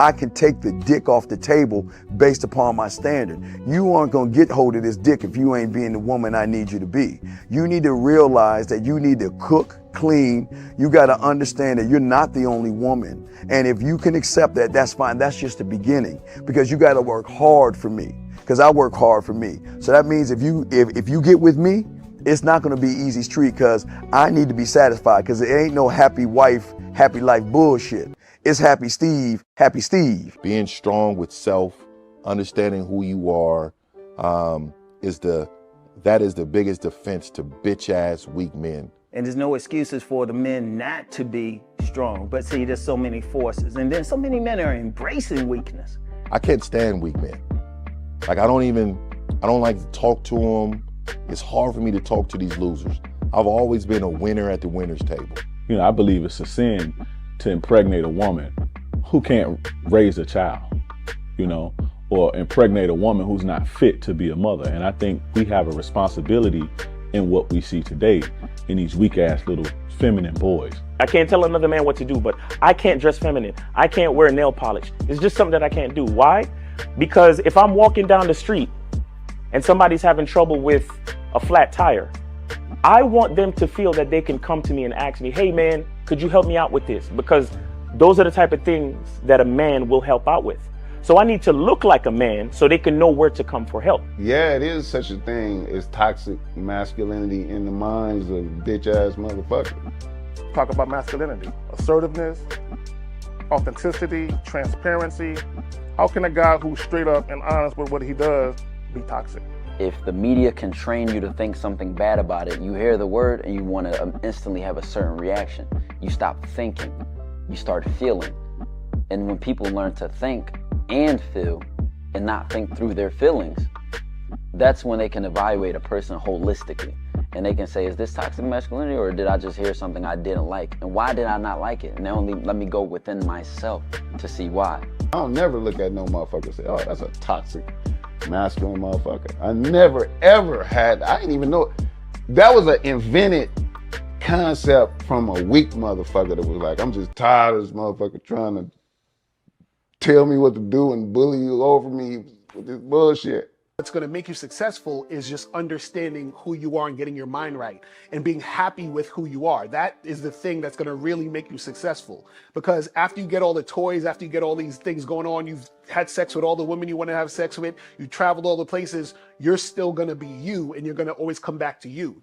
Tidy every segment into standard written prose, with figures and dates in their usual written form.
I can take the dick off the table based upon my standard. You aren't gonna get hold of this dick if you ain't being the woman I need you to be. You need to realize that you need to cook, clean. You gotta understand that you're not the only woman. And if you can accept that, that's fine. That's just the beginning, because you gotta work hard for me, because I work hard for me. So that means if you get with me, it's not gonna be easy street, because I need to be satisfied, because it ain't no happy wife, happy life bullshit. It's happy Steve, happy Steve. Being strong with self, understanding who you are, is the biggest defense to bitch ass weak men. And there's no excuses for the men not to be strong. But see, there's so many forces, and then so many men are embracing weakness. I can't stand weak men. Like I don't like to talk to them. It's hard for me to talk to these losers. I've always been a winner at the winner's table. You know, I believe it's a sin to impregnate a woman who can't raise a child, you know, or impregnate a woman who's not fit to be a mother. And I think we have a responsibility in what we see today in these weak ass little feminine boys. I can't tell another man what to do, but I can't dress feminine. I can't wear nail polish. It's just something that I can't do. Why? Because if I'm walking down the street and somebody's having trouble with a flat tire, I want them to feel that they can come to me and ask me, hey man, could you help me out with this? Because those are the type of things that a man will help out with. So I need to look like a man so they can know where to come for help. Yeah, it is such a thing as toxic masculinity in the minds of bitch ass motherfuckers. Talk about masculinity, assertiveness, authenticity, transparency. How can a guy who's straight up and honest with what he does be toxic? If the media can train you to think something bad about it, you hear the word and you want to instantly have a certain reaction. You stop thinking, you start feeling. And when people learn to think and feel and not think through their feelings, that's when they can evaluate a person holistically. And they can say, is this toxic masculinity, or did I just hear something I didn't like? And why did I not like it? And then only let me go within myself to see why. I don't never look at no motherfucker and say, oh, that's a toxic masculine motherfucker. I never ever had, I didn't even know, that was an invented concept from a weak motherfucker that was like, I'm just tired of this motherfucker trying to tell me what to do and bully you over me with this bullshit. What's going to make you successful is just understanding who you are and getting your mind right and being happy with who you are. That is the thing that's going to really make you successful. Because after you get all the toys, after you get all these things going on, you've had sex with all the women you want to have sex with, you traveled all the places, you're still going to be you, and you're going to always come back to you.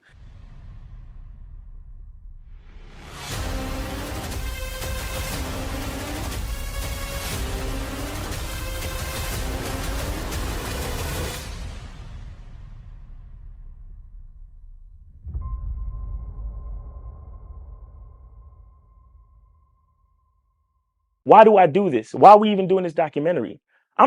Why do I do this? Why are we even doing this documentary? I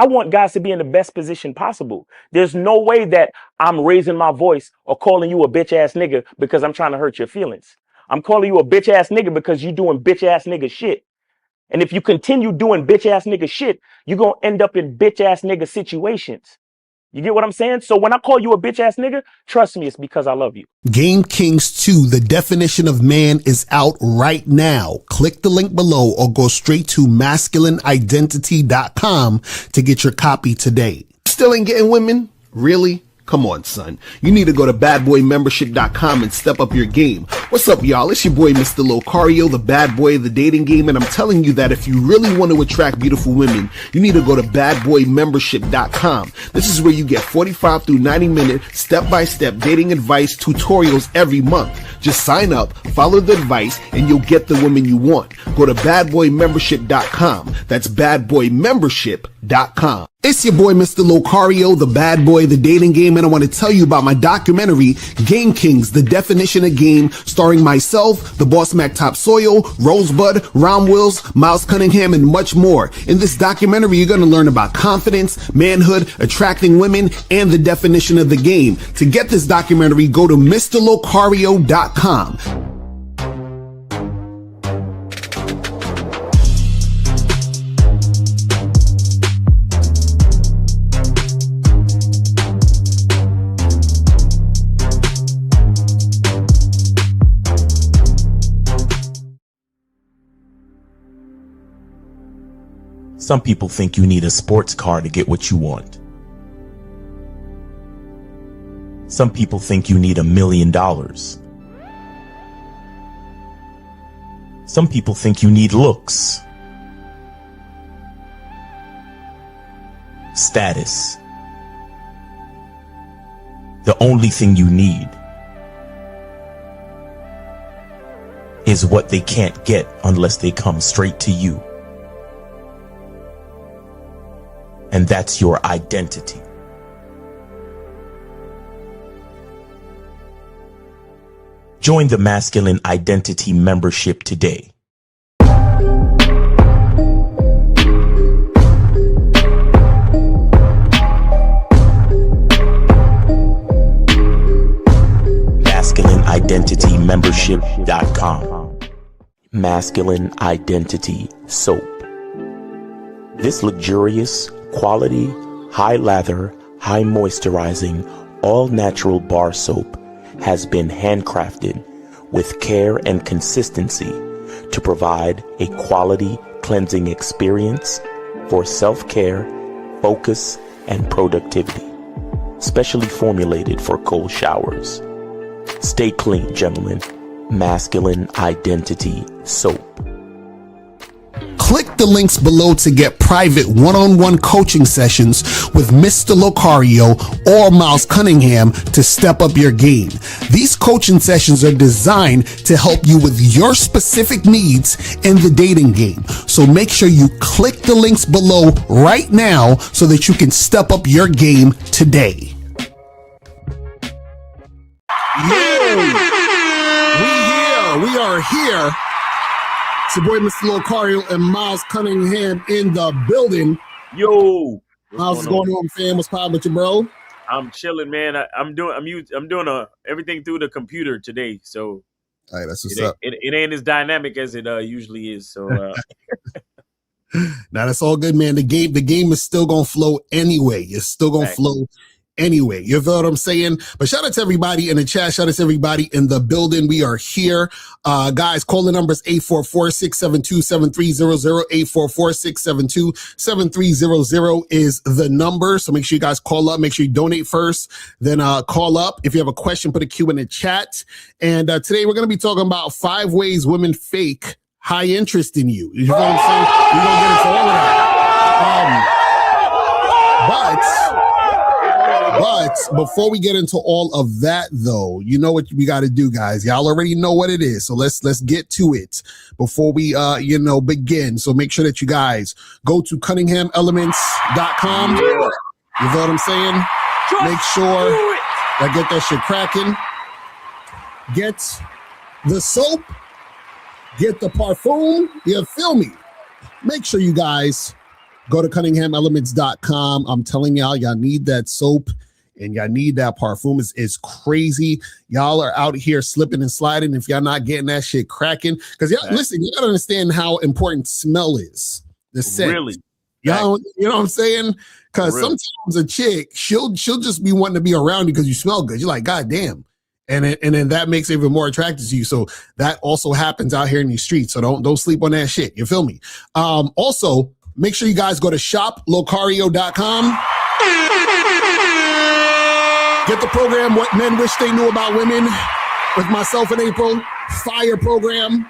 want guys to be in the best position possible. There's no way that I'm raising my voice or calling you a bitch ass nigga because I'm trying to hurt your feelings. I'm calling you a bitch ass nigga because you're doing bitch ass nigga shit. And if you continue doing bitch ass nigga shit, you're going to end up in bitch ass nigga situations. You get what I'm saying? So when I call you a bitch ass nigga, trust me, it's because I love you. Game Kings 2, The Definition of Man, is out right now. Click the link below or go straight to masculineidentity.com to get your copy today. Still ain't getting women? Really? Come on, son. You need to go to badboymembership.com and step up your game. What's up, y'all? It's your boy, Mr. Locario, the bad boy of the dating game, and I'm telling you that if you really want to attract beautiful women, you need to go to badboymembership.com. This is where you get 45 through 90-minute step-by-step dating advice tutorials every month. Just sign up, follow the advice, and you'll get the woman you want. Go to badboymembership.com. That's badboymembership.com. It's your boy, Mr. Locario, the bad boy of the dating game, and I want to tell you about my documentary, Game Kings, The Definition of Game, starring myself, the Boss Mac Topsoil, Rosebud, Ron Wills, Miles Cunningham, and much more. In this documentary, you're going to learn about confidence, manhood, attracting women, and the definition of the game. To get this documentary, go to MrLocario.com. Some people think you need a sports car to get what you want. Some people think you need $1 million. Some people think you need looks, status. The only thing you need is what they can't get unless they come straight to you. And that's your identity. Join the Masculine Identity membership today. MasculineIdentityMembership.com. Masculine Identity Soap. This luxurious, quality, high lather, high moisturizing, all natural bar soap has been handcrafted with care and consistency to provide a quality cleansing experience for self-care, focus, and productivity. Specially formulated for cold showers. Stay clean, gentlemen. Masculine Identity Soap. Click the links below to get private one-on-one coaching sessions with Mr. Locario or Miles Cunningham to step up your game. These coaching sessions are designed to help you with your specific needs in the dating game. So make sure you click the links below right now so that you can step up your game today. We are here. It's your boy, Mr. Locario, and Miles Cunningham in the building. Yo, Miles, what's going on, fam? What's poppin' with you, bro? I'm chilling, man. I'm doing everything through the computer today, so All right, that's what's up. It ain't as dynamic as it usually is. So now that's all good, man. The game is still gonna flow anyway. It's still gonna flow anyway. You feel what I'm saying? But shout out to everybody in the chat. Shout out to everybody in the building. We are here. Guys, call the numbers 844-672-7300. 844-672-7300 is the number. So make sure you guys call up. Make sure you donate first. Then call up. If you have a question, put a Q in the chat. And today we're going to be talking about 5 ways women fake high interest in you. You know what I'm saying? We're going to get into all of that. But before we get into all of that, though, you know what we got to do, guys. Y'all already know what it is. So let's get to it before we, begin. So make sure that you guys go to CunninghamElements.com. You know what I'm saying? Make sure I get that shit cracking. Get the soap. Get the parfum. You feel me? Make sure you guys go to CunninghamElements.com. I'm telling y'all need that soap and y'all need that parfum. It's crazy. Y'all are out here slipping and sliding if y'all not getting that shit cracking. Because y'all, listen, you gotta understand how important smell is. The scent. Really? Y'all, you know what I'm saying? Because sometimes a chick, she'll just be wanting to be around you because you smell good. You're like, God damn. And then that makes it even more attractive to you. So that also happens out here in these streets. So don't sleep on that shit. You feel me? Also, make sure you guys go to shoplocario.com. Get the program, What Men Wish They Knew About Women, with myself and April. Fire program.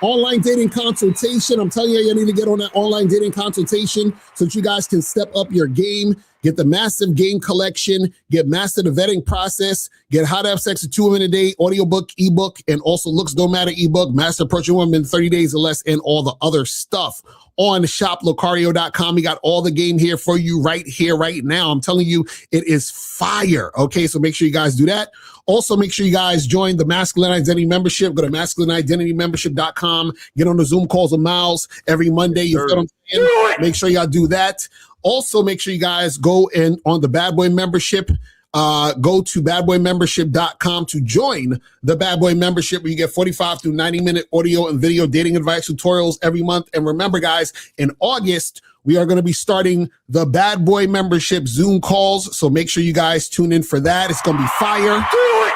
Online dating consultation. I'm telling you need to get on that online dating consultation so that you guys can step up your game. Get the massive game collection. Get master the vetting process. Get How to Have Sex with 2 Women a Day, audiobook, ebook, and also Looks Don't Matter ebook, Master Approaching Women in 30 Days or Less, and all the other stuff on shoplocario.com. We got all the game here for you right here, right now. I'm telling you, it is fire. Okay, so make sure you guys do that. Also, make sure you guys join the Masculine Identity membership. Go to masculineidentitymembership.com. Get on the Zoom calls with Miles every Monday. You feel what I'm saying? Make sure y'all do that. Also, make sure you guys go in on the Bad Boy membership. Go to badboymembership.com to join the Bad Boy membership, where you get 45 through 90-minute audio and video dating advice tutorials every month. And remember, guys, in August, we are going to be starting the Bad Boy membership Zoom calls. So make sure you guys tune in for that. It's going to be fire. Do it.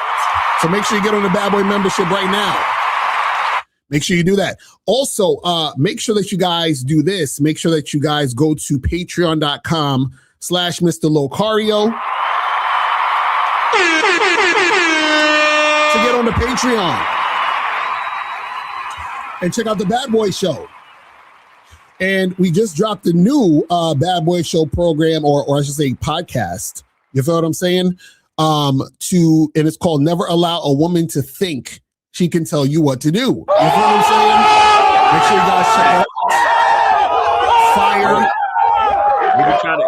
So make sure you get on the Bad Boy membership right now. Make sure you do that. Also, make sure that you guys do this. Make sure that you guys go to patreon.com/Mr. Locario to get on the Patreon and check out the Bad Boy Show. And we just dropped a new Bad Boy Show program, or I should say podcast. You feel what I'm saying? And it's called Never Allow a Woman to Think She Can Tell You What to Do. You feel what I'm saying? Make sure you guys check it out. Fire.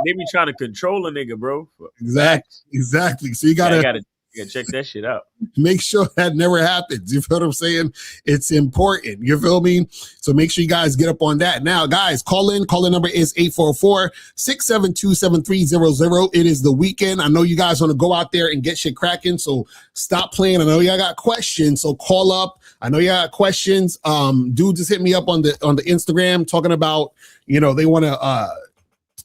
They be trying to control a nigga, bro. Exactly. So you gotta check that shit out. Make sure that never happens. You feel what I'm saying? It's important. You feel me? So make sure you guys get up on that. Now, guys, call in. Call in number is 844-672-7300. It is the weekend. I know you guys want to go out there and get shit cracking. So stop playing. I know y'all got questions. So call up. I know y'all got questions. Dude just hit me up on the Instagram talking about, they want to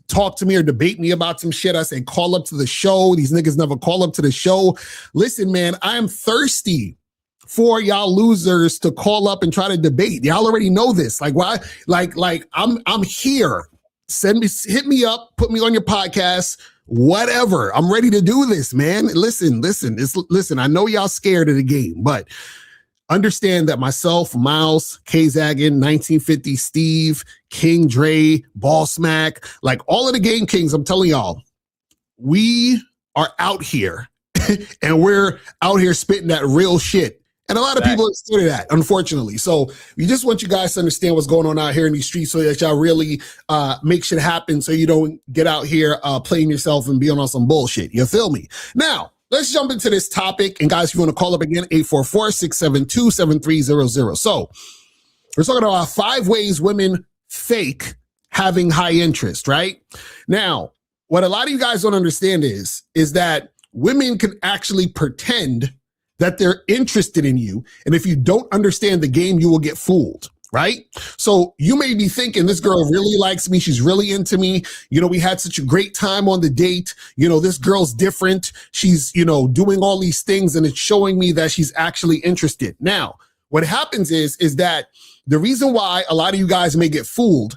talk to me or debate me about some shit. I say, call up to the show. These niggas never call up to the show. Listen, man, I'm thirsty for y'all losers to call up and try to debate. Y'all already know this. Like, why? Like I'm here. Hit me up, put me on your podcast, whatever. I'm ready to do this, man. Listen. I know y'all scared of the game, but understand that myself, Miles, K-Zaggin, 1950 Steve, King Dre, Boss Mac, like all of the Game Kings, I'm telling y'all, we are out here and we're out here spitting that real shit. And a lot of people are scared of that, unfortunately. So we just want you guys to understand what's going on out here in these streets so that y'all really make shit happen so you don't get out here playing yourself and being on some bullshit. You feel me? Now, let's jump into this topic. And guys, if you want to call up again, 844-672-7300. So we're talking about 5 ways women fake having high interest, right? Now, what a lot of you guys don't understand is that women can actually pretend that they're interested in you. And if you don't understand the game, you will get fooled. Right? So you may be thinking this girl really likes me. She's really into me. We had such a great time on the date. This girl's different. She's, doing all these things and it's showing me that she's actually interested. Now, what happens is that the reason why a lot of you guys may get fooled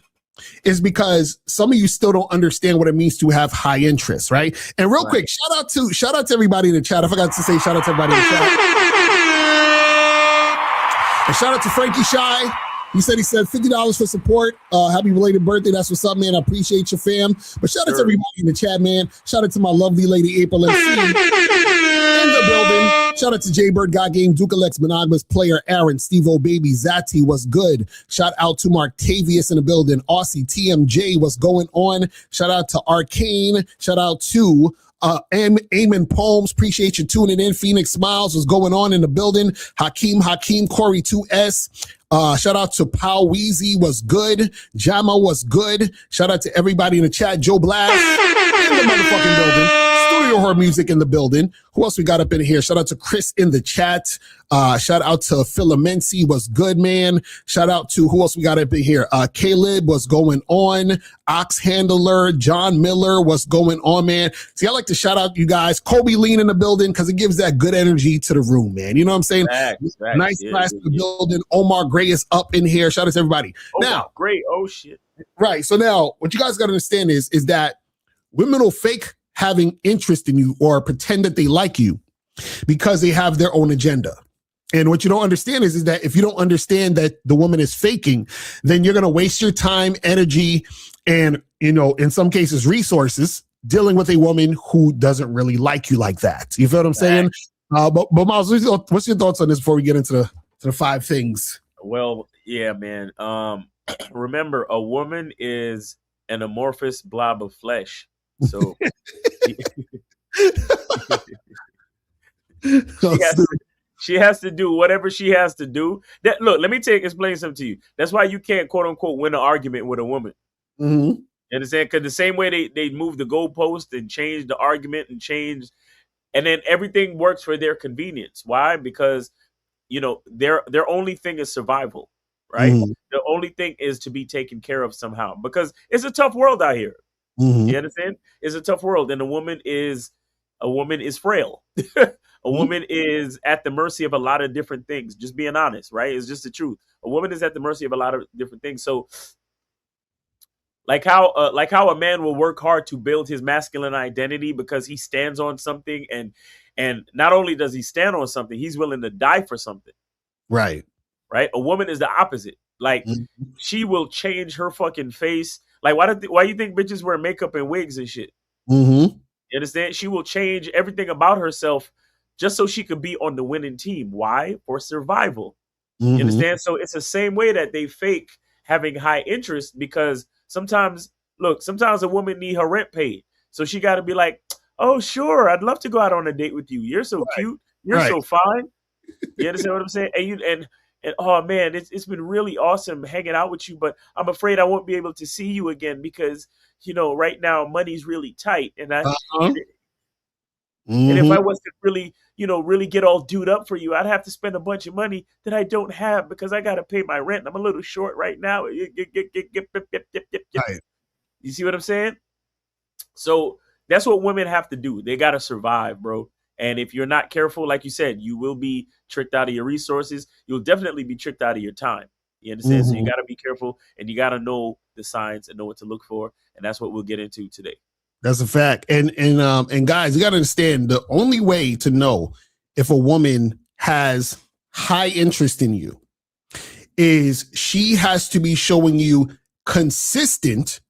is because some of you still don't understand what it means to have high interest, right? And real quick, shout out to everybody in the chat. I forgot to say shout out to everybody in the chat. And shout out to Frankie Shy. He said $50 for support. Happy belated birthday. That's what's up, man. I appreciate your fam. But shout out to everybody in the chat, man. Shout out to my lovely lady April MC in the building. Shout out to Jay Bird, God Game, Duke Alex, Monogamous Player, Aaron, Steve-O Baby, Zati, what's good? Shout out to Martavius in the building. Aussie, TMJ, what's going on? Shout out to Arcane. Shout out to Eamon Poems, appreciate you tuning in. Phoenix Smiles, what's going on in the building? Hakeem, Corey 2S. Shout out to Pow Weezy, what's good? Jama, what's good? Shout out to everybody in the chat. Joe Blast in the motherfucking building. Studio Horror Music in the building. Who else we got up in here? Shout out to Chris in the chat. Shout out to Philamenci, what's good, man? Shout out to who else we got up in here? Caleb, what's going on? Ox Handler, John Miller, what's going on, man? See, I like to shout out you guys. Kobe Lean in the building because it gives that good energy to the room, man. You know what I'm saying? Nice class in the building. Omar Gray is up in here. Shout out to everybody. Now, great. Oh shit. Right. So now what you guys got to understand is that women will fake having interest in you or pretend that they like you because they have their own agenda. And what you don't understand is that if you don't understand that the woman is faking, then you're going to waste your time, energy, and, in some cases, resources dealing with a woman who doesn't really like you like that. You feel what I'm saying? But Miles, what's your thoughts on this before we get into the 5 things? Well, yeah, man. Remember, a woman is an amorphous blob of flesh. So she has to do whatever she has to do. Look, let me explain something to you. That's why you can't, quote unquote, win an argument with a woman. Mm-hmm. You understand? Because the same way they move the goalpost and change the argument and then everything works for their convenience. Why? Because their only thing is survival, right? Mm-hmm. The only thing is to be taken care of somehow, because it's a tough world out here. Mm-hmm. You understand? It's a tough world, and a woman is A woman is frail. A woman is at the mercy of a lot of different things. Just being honest, right? It's just the truth. A woman is at the mercy of a lot of different things. So, like how a man will work hard to build his masculine identity because he stands on something, and not only does he stand on something, he's willing to die for something. Right. Right. A woman is the opposite. Like she will change her fucking face. Like why you think bitches wear makeup and wigs and shit? Mm-hmm. You understand? She will change everything about herself just so she could be on the winning team. Why? For survival. You understand? So it's the same way that they fake having high interest, because sometimes a woman need her rent paid. So she got to be like, oh, sure, I'd love to go out on a date with you. You're so cute. You're so fine. You understand what I'm saying? And oh man, it's been really awesome hanging out with you, but I'm afraid I won't be able to see you again because, right now money's really tight. And and if I was to really, really get all dude up for you, I'd have to spend a bunch of money that I don't have because I got to pay my rent. I'm a little short right now. You see what I'm saying? So that's what women have to do. They got to survive, bro. And if you're not careful, like you said, you will be tricked out of your resources. You'll definitely be tricked out of your time. You understand? So you got to be careful, and you got to know the signs and know what to look for. And that's what we'll get into today. That's a fact. And guys, you got to understand, the only way to know if a woman has high interest in you is she has to be showing you consistent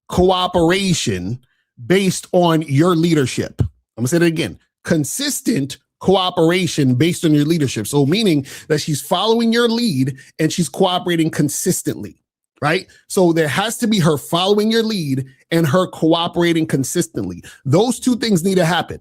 cooperation based on your leadership. I'm going to say that again. Consistent cooperation based on your leadership. So meaning that she's following your lead and she's cooperating consistently, right? So there has to be her following your lead and her cooperating consistently. Those two things need to happen.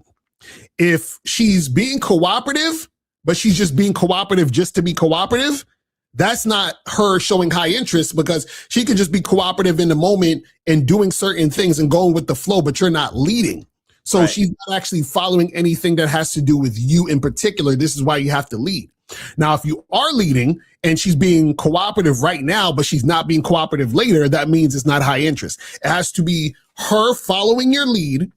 If she's being cooperative, but she's just being cooperative just to be cooperative, that's not her showing high interest, because she can just be cooperative in the moment and doing certain things and going with the flow, but you're not leading. So she's not actually following anything that has to do with you in particular. This is why you have to lead. Now, if you are leading and she's being cooperative right now, but she's not being cooperative later, that means it's not high interest. It has to be her following your lead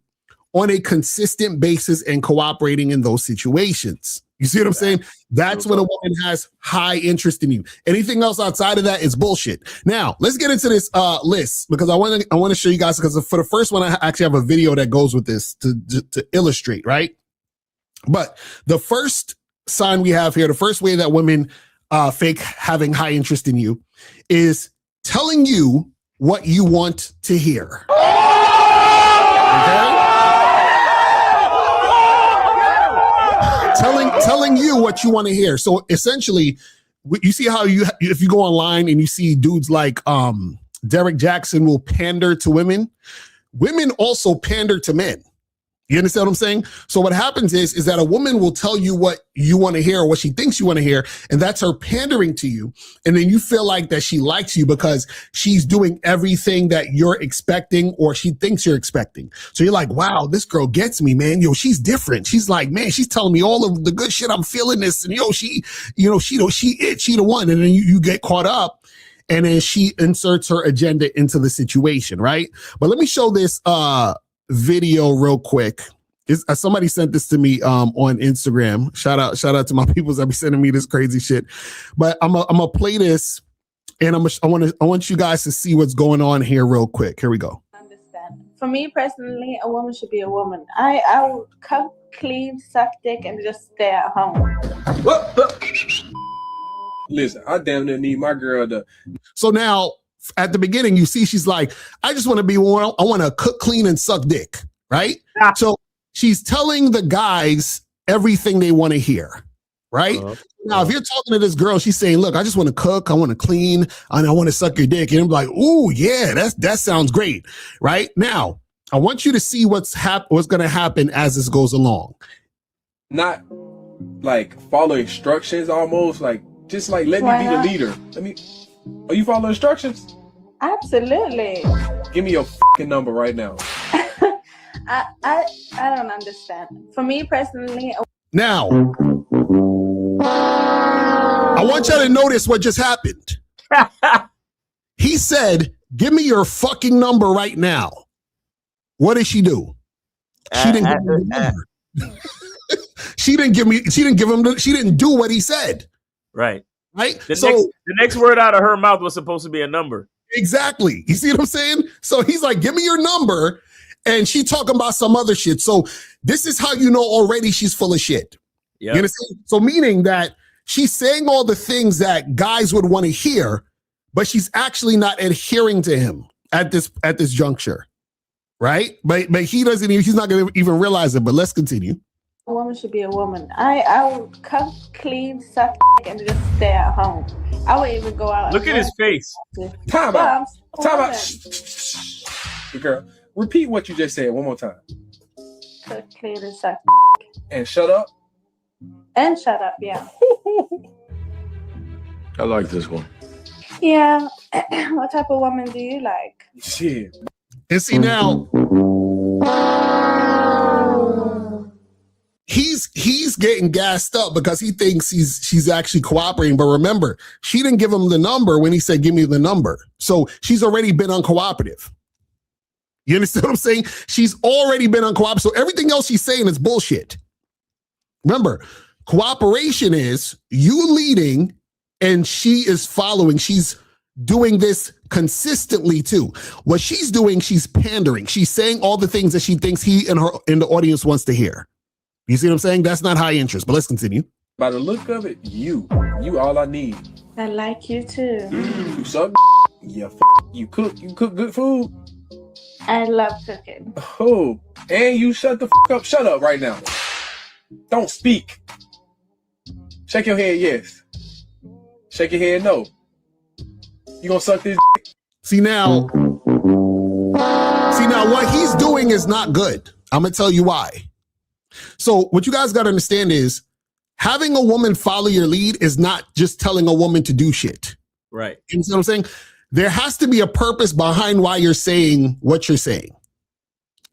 on a consistent basis and cooperating in those situations. You see what I'm saying? That's when a woman has high interest in you. Anything else outside of that is bullshit. Now, let's get into this list, because I want to show you guys, because for the first one, I actually have a video that goes with this to illustrate, right? But the first sign we have here, the first way that women fake having high interest in you is telling you what you want to hear. Okay? Telling you what you want to hear. So essentially, you see how if you go online and you see dudes like Derek Jackson will pander to women. Women also pander to men. You understand what I'm saying? So what happens is that a woman will tell you what you want to hear or what she thinks you want to hear, and that's her pandering to you. And then you feel like that she likes you because she's doing everything that you're expecting or she thinks you're expecting. So you're like, wow, this girl gets me, man. Yo, she's different. She's like, man, she's telling me all of the good shit. I'm feeling this. And she the one. And then you get caught up, and then she inserts her agenda into the situation, right? But let me show this video real quick. Somebody sent this to me on Instagram. Shout out to my peoples that be sending me this crazy shit. But I'm gonna play this, and I want you guys to see what's going on here real quick. Here we go. Understand. For me personally, a woman should be a woman. I will cook, clean, suck dick, and just stay at home. Listen, I damn near need my girl to. So now, at the beginning, you see she's like, I just want to be one. I want to cook, clean, and suck dick, right? So she's telling the guys everything they want to hear, right? Now, if you're talking to this girl, she's saying, look, I just want to cook, I want to clean, and I want to suck your dick. And I'm like, ooh, yeah, that sounds great, right? Now, I want you to see what's going to happen as this goes along. Not like follow instructions almost, like just like let me be the leader. Are you following instructions? Absolutely. Give me your fucking number right now. I don't understand. For me personally. Now, I want you to notice what just happened. He said, give me your fucking number right now. What did she do? She didn't give me the number. She didn't do what he said. Right. Right? The next word out of her mouth was supposed to be a number. Exactly. You see what I'm saying? So he's like, give me your number. And she talking about some other shit. So this is how you know already she's full of shit. Yep. You understand? So meaning that she's saying all the things that guys would want to hear, but she's actually not adhering to him at this juncture. Right? But he's not going to even realize it. But let's continue. A woman should be a woman. I would cook, clean, suck, and just stay at home. I would even go out. Look at his face. Time out. Girl, repeat what you just said one more time. Cook, clean, and suck. And shut up. And shut up, yeah. I like this one. Yeah. What type of woman do you like? Shit. And see now, he's getting gassed up because he thinks she's actually cooperating. But remember, she didn't give him the number when he said, give me the number. So she's already been uncooperative. You understand what I'm saying? She's already been uncooperative. So everything else she's saying is bullshit. Remember, cooperation is you leading and she is following. She's doing this consistently too. What she's doing, she's pandering. She's saying all the things that she thinks he and the audience wants to hear. You see what I'm saying? That's not high interest, but let's continue. By the look of it, you all I need. I like you too. You suck. Yeah, you cook good food. I love cooking. Oh, and you shut the up. Shut up right now. Don't speak. Shake your head, yes. Shake your head, no. You gonna suck this? See now, what he's doing is not good. I'm gonna tell you why. So what you guys got to understand is having a woman follow your lead is not just telling a woman to do shit. Right. You know what I'm saying? There has to be a purpose behind why you're saying what you're saying.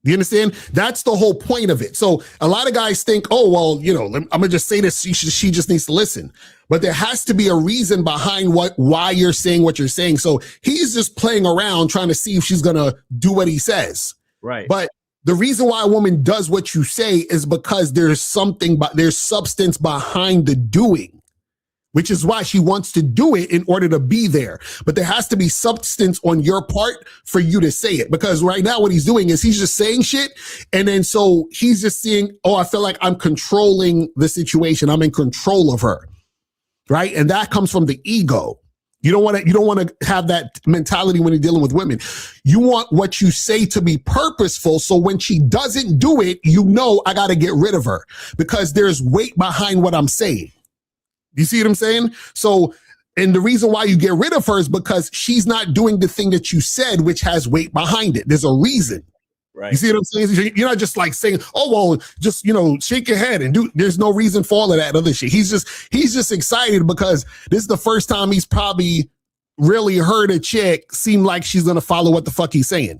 Do you understand? That's the whole point of it. So a lot of guys think, oh, well, I'm going to just say this. She just needs to listen. But there has to be a reason behind why you're saying what you're saying. So he's just playing around trying to see if she's going to do what he says. Right. But the reason why a woman does what you say is because there's substance behind the doing, which is why she wants to do it in order to be there. But there has to be substance on your part for you to say it. Because right now what he's doing is he's just saying shit. And then so he's just seeing, oh, I feel like I'm controlling the situation. I'm in control of her. Right. And that comes from the ego. You don't want to have that mentality when you're dealing with women. You want what you say to be purposeful. So when she doesn't do it, I got to get rid of her because there's weight behind what I'm saying. You see what I'm saying? So, and the reason why you get rid of her is because she's not doing the thing that you said, which has weight behind it. There's a reason. Right. You see what I'm saying? You're not just like saying, oh, well, just, shake your head and there's no reason for all of that other shit. He's just excited because this is the first time he's probably really heard a chick seem like she's going to follow what the fuck he's saying.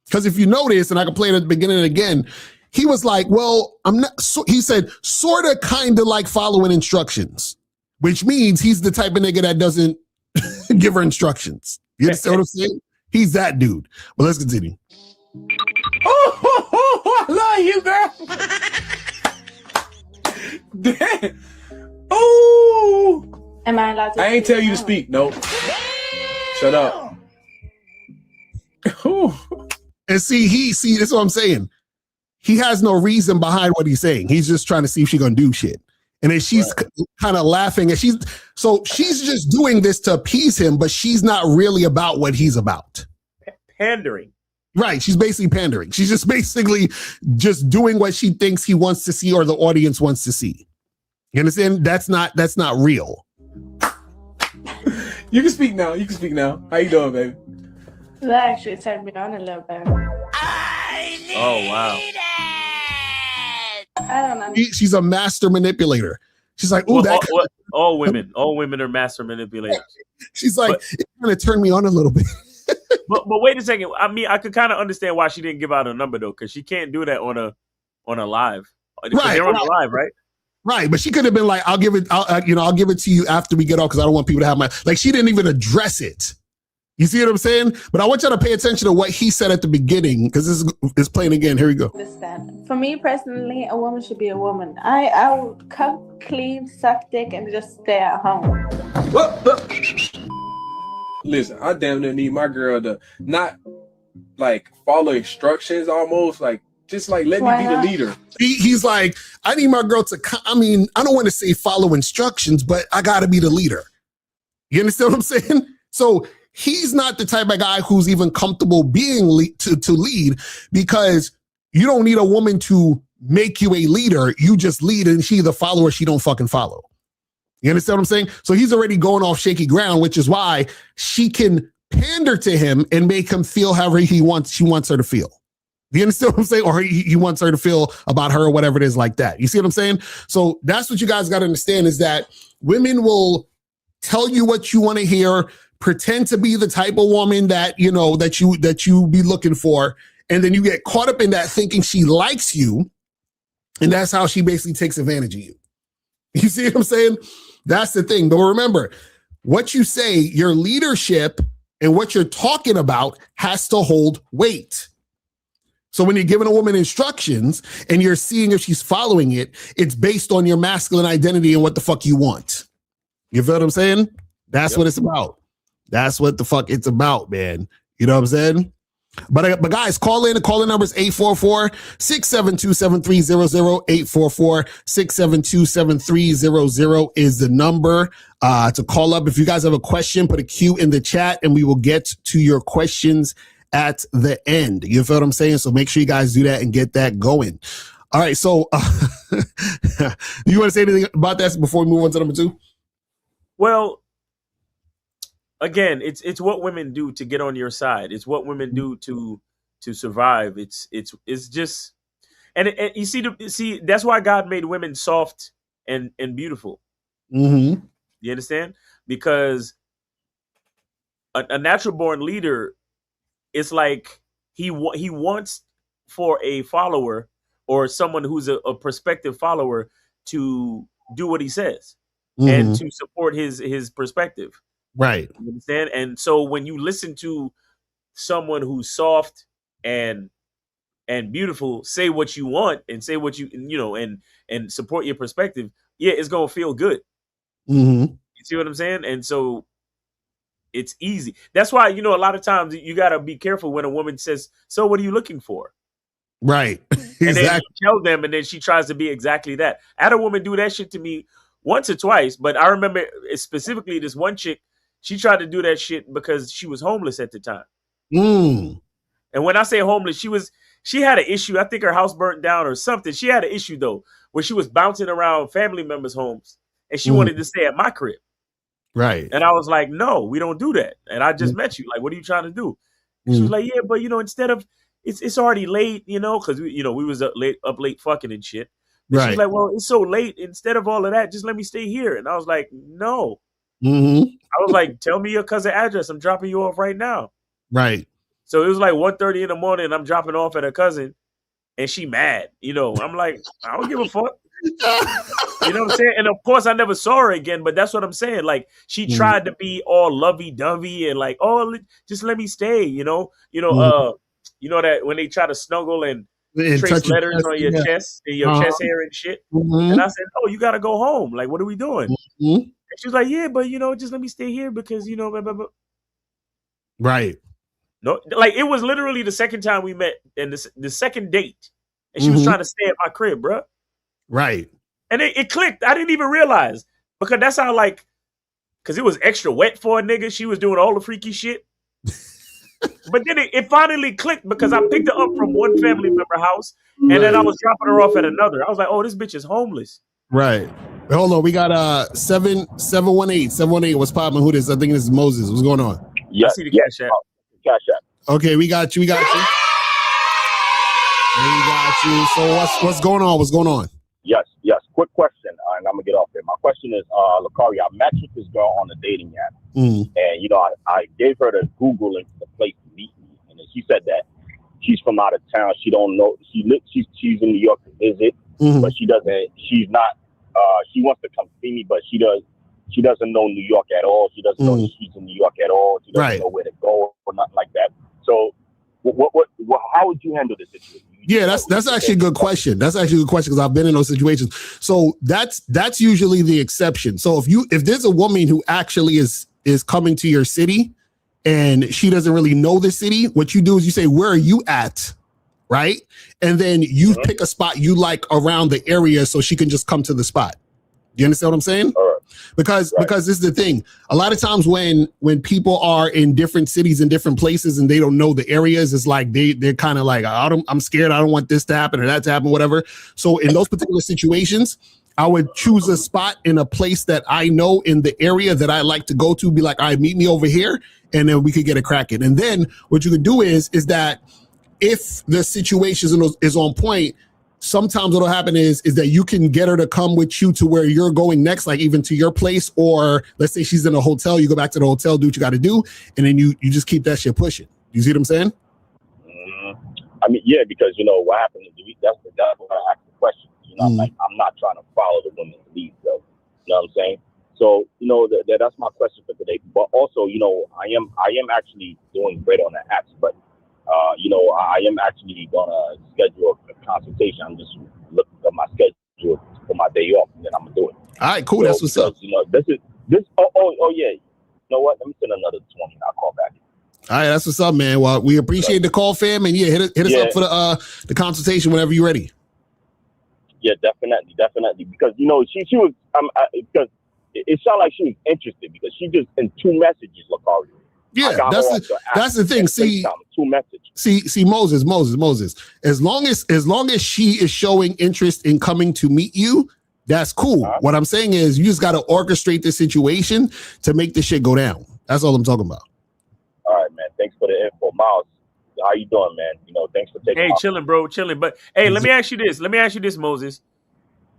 Because if you notice, and I can play it at the beginning again, he was like, well, I'm not, he said, sort of kind of like following instructions, which means he's the type of nigga that doesn't give her instructions. You understand what I'm saying? He's that dude. But let's continue. Oh, I love you, girl. Damn. Oh. Am I allowed to? I ain't tell you to speak. No. Shut up. And see, that's what I'm saying. He has no reason behind what he's saying. He's just trying to see if she's gonna do shit. And then she's kind of laughing, and she's just doing this to appease him, but she's not really about what he's about. Pandering. Right. She's basically pandering. She's just basically just doing what she thinks he wants to see or the audience wants to see. You understand? That's not real. You can speak now. How you doing, baby? That actually turned me on a little bit. Oh, wow. I don't know. She's a master manipulator. She's like, ooh, all women are master manipulators. She's like, it kind of turned me on a little bit. but wait a second. I mean, I could kind of understand why she didn't give out a number though, because she can't do that on a live. Right, they're on a live, right? Right, but she could have been like, I'll give it to you after we get off because I don't want people to have my. Like, she didn't even address it. You see what I'm saying? But I want you to pay attention to what he said at the beginning, because this is playing again. Here we go. Understand. For me personally, a woman should be a woman. I would cook, clean, suck dick, and just stay at home. Listen, I damn near need my girl to not like follow instructions, almost like just like let me be the leader. He's like, I need my girl to. I mean, I don't want to say follow instructions, but I got to be the leader. You understand what I'm saying? So he's not the type of guy who's even comfortable being to lead, because you don't need a woman to make you a leader. You just lead, and she either follow or she don't fucking follow. You understand what I'm saying? So he's already going off shaky ground, which is why she can pander to him and make him feel however she wants her to feel. Do you understand what I'm saying? Or he wants her to feel about her or whatever it is like that. You see what I'm saying? So that's what you guys got to understand, is that women will tell you what you want to hear, pretend to be the type of woman that, you know, that you be looking for. And then you get caught up in that thinking she likes you. And that's how she basically takes advantage of you. You see what I'm saying? That's the thing. But remember, what you say, your leadership and what you're talking about has to hold weight. So when you're giving a woman instructions and you're seeing if she's following it, it's based on your masculine identity and what the fuck you want. You feel what I'm saying? That's what it's about. That's what the fuck it's about, man. You know what I'm saying? But guys, call in. The calling number is 844-672-7300. 844-672-7300 is the number to call up. If you guys have a question, put a Q in the chat and we will get to your questions at the end. You feel what I'm saying? So make sure you guys do that and get that going. All right. So you want to say anything about that before we move on to number 2? Well, again, it's what women do to get on your side. It's what women do to survive. It's just, and you see, that's why God made women soft and beautiful. Mm-hmm. You understand? Because a natural born leader, it's like he wants for a follower or someone who's a prospective follower to do what he says and to support his perspective. Right. You understand? And so when you listen to someone who's soft and beautiful say what you want and say what you know and support your perspective, yeah, it's gonna feel good. Mm-hmm. You see what I'm saying? And so it's easy. That's why, you know, a lot of times you gotta be careful when a woman says, "So what are you looking for?" Right. And then you tell them, and then she tries to be exactly that. I had a woman do that shit to me once or twice, but I remember specifically this one chick. She tried to do that shit because she was homeless at the time. Mm. And when I say homeless, she had an issue. I think her house burnt down or something. She had an issue though, where she was bouncing around family members' homes and she wanted to stay at my crib. Right. And I was like, no, we don't do that. And I just met you. Like, what are you trying to do? And she was like, yeah, but you know, instead of it's already late, you know, because we was up late fucking and shit. And she was like, well, it's so late. Instead of all of that, just let me stay here. And I was like, no. Mm-hmm. I was like, tell me your cousin's address. I'm dropping you off right now. Right. So it was like 1:30 in the morning and I'm dropping off at her cousin and she mad. You know, I'm like, I don't give a fuck. You know what I'm saying? And of course I never saw her again, but that's what I'm saying. Like she tried to be all lovey-dovey and like, oh, just let me stay, you know, that when they try to snuggle and trace letters on your chest and your chest hair and shit. And I said, oh, you got to go home. Like, what are we doing? And she was like, yeah, but you know, just let me stay here because, you know, blah, blah, blah. Right. No, like it was literally the second time we met and the second date. And she was trying to stay at my crib, bro. Right. And it clicked. I didn't even realize because that's how because it was extra wet for a nigga. She was doing all the freaky shit. But then it finally clicked because I picked her up from one family member house and then I was dropping her off at another. I was like, oh, this bitch is homeless. Right. Hold on. We got 718. 718. What's popping? Who this? I think this is Moses. What's going on? Yeah. I see the cash app. Cash app. Okay, we got you. We got you. So what's going on? What's going on? Yes. Quick question, and I'm gonna get off there. My question is, Locario, I matched with this girl on the dating app, and you know, I gave her the Google link to the place to meet me, and then she said that she's from out of town. She don't know. She's in New York to visit, but she doesn't. She's not. She wants to come see me, but she She doesn't know New York at all. She doesn't know the streets in New York at all. She doesn't Right. know where to go or nothing like that. So, how would you handle this situation? Yeah, that's actually a good question. That's actually a good question because I've been in those situations. So that's usually the exception. So if there's a woman who actually is coming to your city and she doesn't really know the city, what you do is you say, where are you at? Right? And then you pick a spot you like around the area so she can just come to the spot. You understand what I'm saying? Because this is the thing. A lot of times when people are in different cities and different places and they don't know the areas, it's like they're kind of like, I'm scared. I don't want this to happen or that to happen, whatever. So in those particular situations, I would choose a spot in a place that I know in the area that I like to go to, be like, all right, meet me over here, and then we could get a crack in. And then what you could do is that if the situation is on point, sometimes what'll happen is that you can get her to come with you to where you're going next, like even to your place, or let's say she's in a hotel, you go back to the hotel, do what you got to do, and then you just keep that shit pushing. You see what I'm saying? I mean, yeah, because what happened is that's why I asked the question. I'm not trying to follow the women's lead, though. You know what I'm saying? So that's my question for today. But also, I am actually doing great on the apps, but I am actually gonna schedule a consultation. I'm just looking at my schedule for my day off, and then I'm gonna do it. All right, cool. That's what's up. This. Oh yeah. You know what? Let me send another 20. I'll call back. All right, that's what's up, man. Well, we appreciate the call, fam, and hit us up for the consultation whenever you're ready. Yeah, definitely. Because she was because it sounded like she was interested because she just in 2 messages, Locario. Yeah, that's the thing. See, 2 messages. See, Moses. As long as she is showing interest in coming to meet you, that's cool. What I'm saying is you just got to orchestrate the situation to make this shit go down. That's all I'm talking about. All right, man. Thanks for the info, Miles. How you doing, man? Thanks for taking. Hey, chilling, bro, chilling. But hey, let me ask you this, Moses.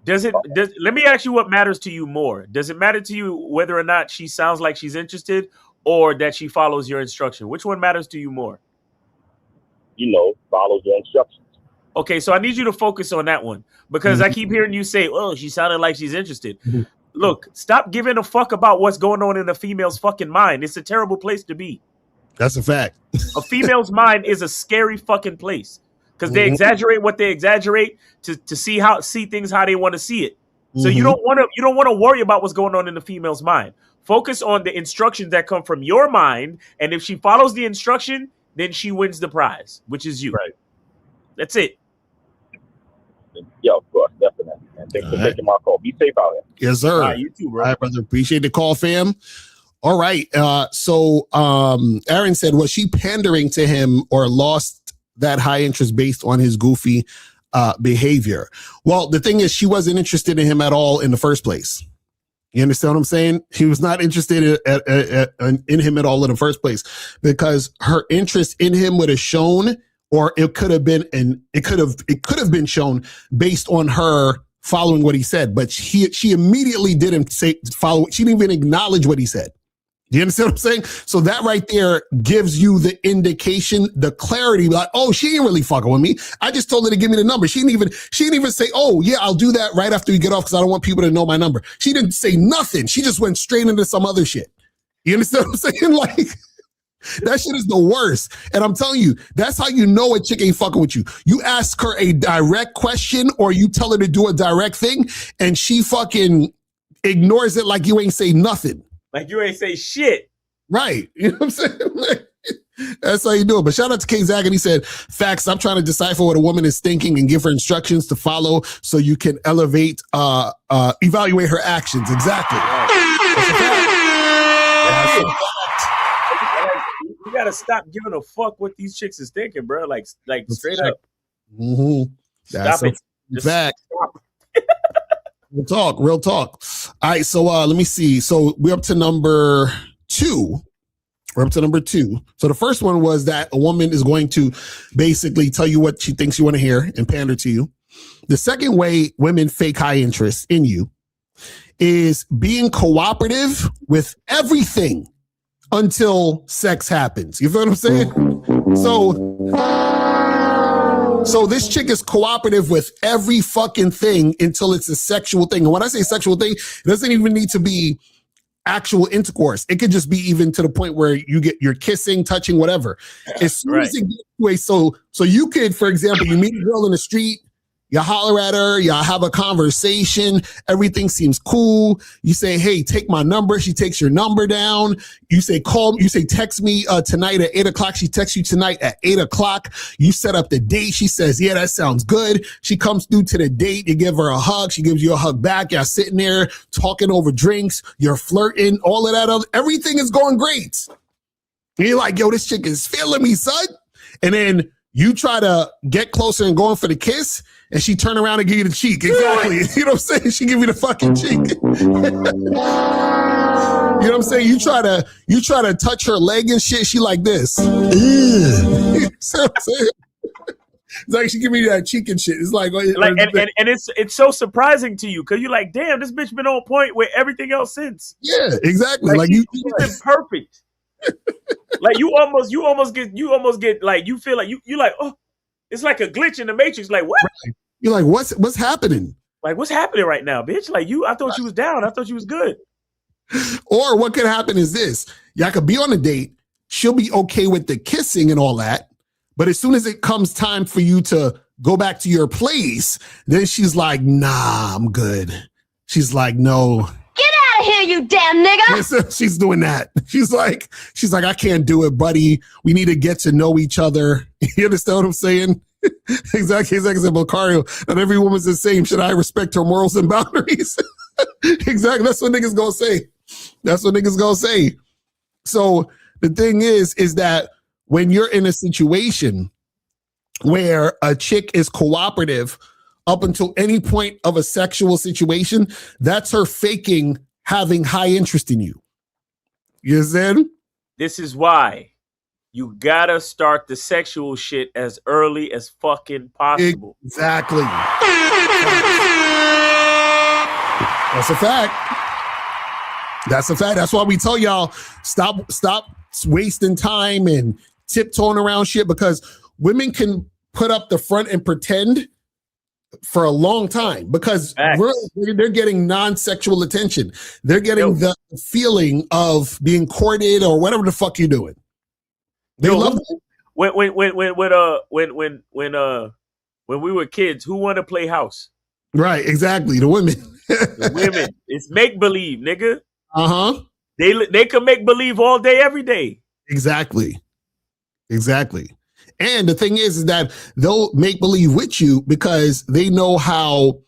Let me ask you what matters to you more. Does it matter to you whether or not she sounds like she's interested, or that she follows your instruction? Which one matters to you more? Follows your instructions. Okay, so I need you to focus on that one because I keep hearing you say, "Oh, she sounded like she's interested." Look, stop giving a fuck about what's going on in a female's fucking mind. It's a terrible place to be. That's a fact. A female's mind is a scary fucking place because they exaggerate what they exaggerate to see things how they want to see it. So you don't want to worry about what's going on in the female's mind. Focus on the instructions that come from your mind, and if she follows the instruction, then she wins the prize, which is you. Right. That's it. Yeah, of course, definitely. And thanks for taking my call. Be safe out here. Yes, sir. All right, you too, bro. All right, brother. Appreciate the call, fam. All right. So Aaron said, was she pandering to him or lost that high interest based on his goofy behavior? Well, the thing is, she wasn't interested in him at all in the first place. You understand what I'm saying? She was not interested in him at all in the first place because her interest in him would have shown, or it could have been shown based on her following what he said. But she immediately didn't follow. She didn't even acknowledge what he said. You understand what I'm saying? So that right there gives you the indication, the clarity, like, oh, she ain't really fucking with me. I just told her to give me the number. She didn't even say, oh yeah, I'll do that right after you get off because I don't want people to know my number. She didn't say nothing. She just went straight into some other shit. You understand what I'm saying? Like, that shit is the worst. And I'm telling you, that's how you know a chick ain't fucking with you. You ask her a direct question or you tell her to do a direct thing and she fucking ignores it like you ain't say nothing. Like you ain't say shit. Right. You know what I'm saying? Like, that's how you do it. But shout out to K Zach, and he said, facts, I'm trying to decipher what a woman is thinking and give her instructions to follow so you can evaluate her actions. Exactly. You gotta stop giving a fuck what these chicks is thinking, bro. Like straight up. That's stop it. Just fact. Stop. Real talk. All right, so let me see. So we're up to number 2. We're up to number 2. So the first one was that a woman is going to basically tell you what she thinks you want to hear and pander to you. The second way women fake high interest in you is being cooperative with everything until sex happens. You feel what I'm saying? So this chick is cooperative with every fucking thing until it's a sexual thing. And when I say sexual thing, it doesn't even need to be actual intercourse. It could just be even to the point where you're kissing, touching, whatever. As soon as it gets to a so you could, for example, you meet a girl in the street, you holler at her, y'all have a conversation, everything seems cool. You say, hey, take my number. She takes your number down. You say, text me tonight at 8:00. She texts you tonight at 8:00. You set up the date. She says, yeah, that sounds good. She comes through to the date. You give her a hug. She gives you a hug back. Y'all sitting there talking over drinks. You're flirting, all of that. Everything is going great. And you're like, yo, this chick is feeling me, son. And then you try to get closer and going for the kiss, and she turn around and give you the cheek. Exactly. You know what I'm saying? She give you the fucking cheek. You know what I'm saying? You try to touch her leg and shit. She like this. You know what I'm saying? It's like she give me that cheek and shit. It's like and it's so surprising to you because you're like, damn, this bitch been on point with everything else since. Yeah, exactly. Like she's been perfect. Like you almost get like you feel like you like, oh, it's like a glitch in the matrix. Like what? Right. You're like, what's happening? Like what's happening right now, bitch? Like I thought you was down. I thought you was good. Or what could happen is this: y'all could be on a date. She'll be okay with the kissing and all that, but as soon as it comes time for you to go back to your place, then she's like, nah, I'm good. She's like, no. Get out of here, you damn nigga. So she's doing that. She's like, I can't do it, buddy. We need to get to know each other. You understand what I'm saying? Exactly. Locario. Not every woman's the same. Should I respect her morals and boundaries? Exactly. That's what niggas gonna say. So the thing is that when you're in a situation where a chick is cooperative up until any point of a sexual situation, that's her faking having high interest in you. You understand? This is why you gotta start the sexual shit as early as fucking possible. Exactly. That's a fact. That's why we tell y'all stop wasting time and tiptoeing around shit, because women can put up the front and pretend for a long time because they're getting non-sexual attention. They're getting the feeling of being courted or whatever the fuck you're doing. They love it. When we were kids, who wanted to play house? Right, exactly. The women. The women. It's make believe, nigga. Uh-huh. They can make believe all day, every day. Exactly. And the thing is that they'll make believe with you because they know how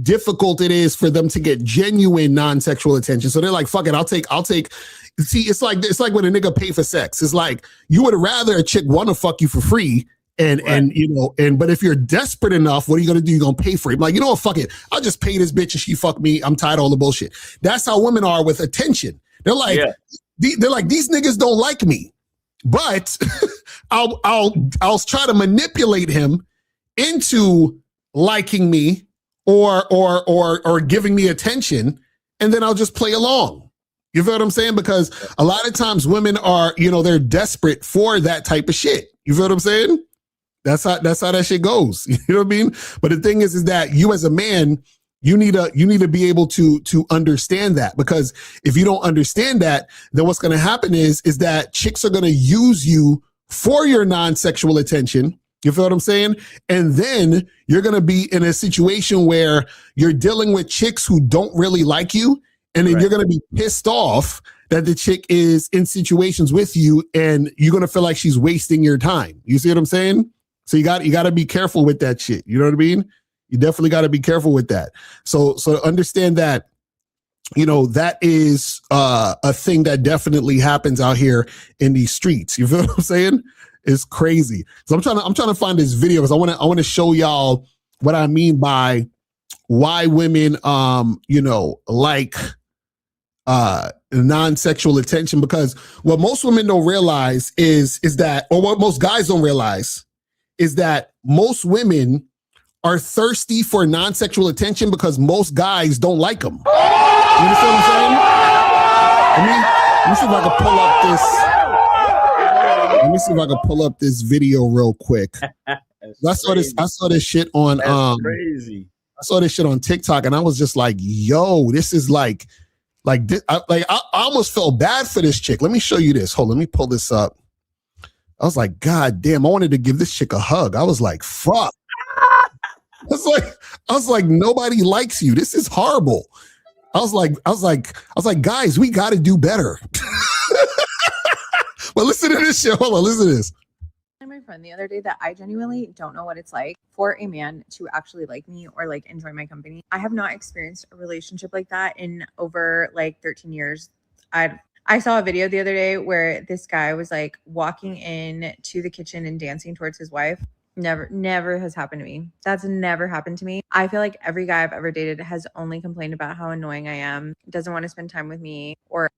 difficult it is for them to get genuine non-sexual attention. So they're like, fuck it, I'll take. See, it's like when a nigga pay for sex. It's like you would rather a chick want to fuck you for free. But if you're desperate enough, what are you gonna do? You're gonna pay for it. Like, you know what, fuck it. I'll just pay this bitch and she fuck me. I'm tired of all the bullshit. That's how women are with attention. They're like, they're like, these niggas don't like me. But I'll try to manipulate him into liking me or giving me attention, and then I'll just play along. You feel what I'm saying? Because a lot of times women are, they're desperate for that type of shit. You feel what I'm saying? That's how that shit goes. You know what I mean? But the thing is that you as a man, you need to be able to understand that, because if you don't understand that, then what's going to happen is that chicks are going to use you for your non-sexual attention. You feel what I'm saying? And then you're going to be in a situation where you're dealing with chicks who don't really like you. And then you're going to be pissed off that the chick is in situations with you, and you're going to feel like she's wasting your time. You see what I'm saying? So you got to be careful with that shit. You know what I mean? You definitely got to be careful with that. So understand that, that is a thing that definitely happens out here in these streets. You feel what I'm saying? It's crazy. So I'm trying to find this video because I want to show y'all what I mean by why women like non-sexual attention, because what most women don't realize is that, or what most guys don't realize is that most women are thirsty for non-sexual attention because most guys don't like them. You understand what I'm saying? Let me see if I can pull up this. Let me see if I can pull up this video real quick. I saw this shit on That's crazy. I saw this shit on TikTok and I was just like, yo, this is like Like, I almost felt bad for this chick. Let me show you this. Hold on, let me pull this up. I was like, God damn, I wanted to give this chick a hug. I was like, fuck. I was like, nobody likes you. This is horrible. I was like, guys, we got to do better. But listen to this shit. Hold on, listen to this. My friend the other day that I genuinely don't know what it's like for a man to actually like me or like enjoy my company. I have not experienced a relationship like that in over like 13 years. I saw a video the other day where this guy was like walking in to the kitchen and dancing towards his wife. Never has happened to me. That's never happened to me. I feel like every guy I've ever dated has only complained about how annoying I am, doesn't want to spend time with me, or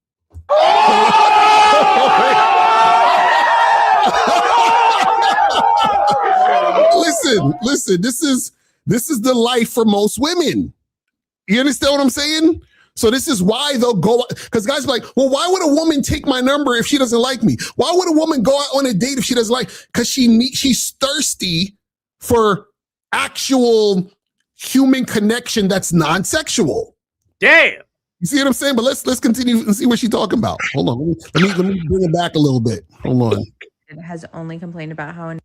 listen, this is the life for most women. You understand what I'm saying? So this is why they'll go, because guys are like, well, why would a woman take my number if she doesn't like me? Why would a woman go out on a date if she doesn't like? Because she's thirsty for actual human connection that's non-sexual. Damn. You see what I'm saying? But let's continue and see what she's talking about. Hold on, let me bring it back a little bit. Hold on. it has only complained about how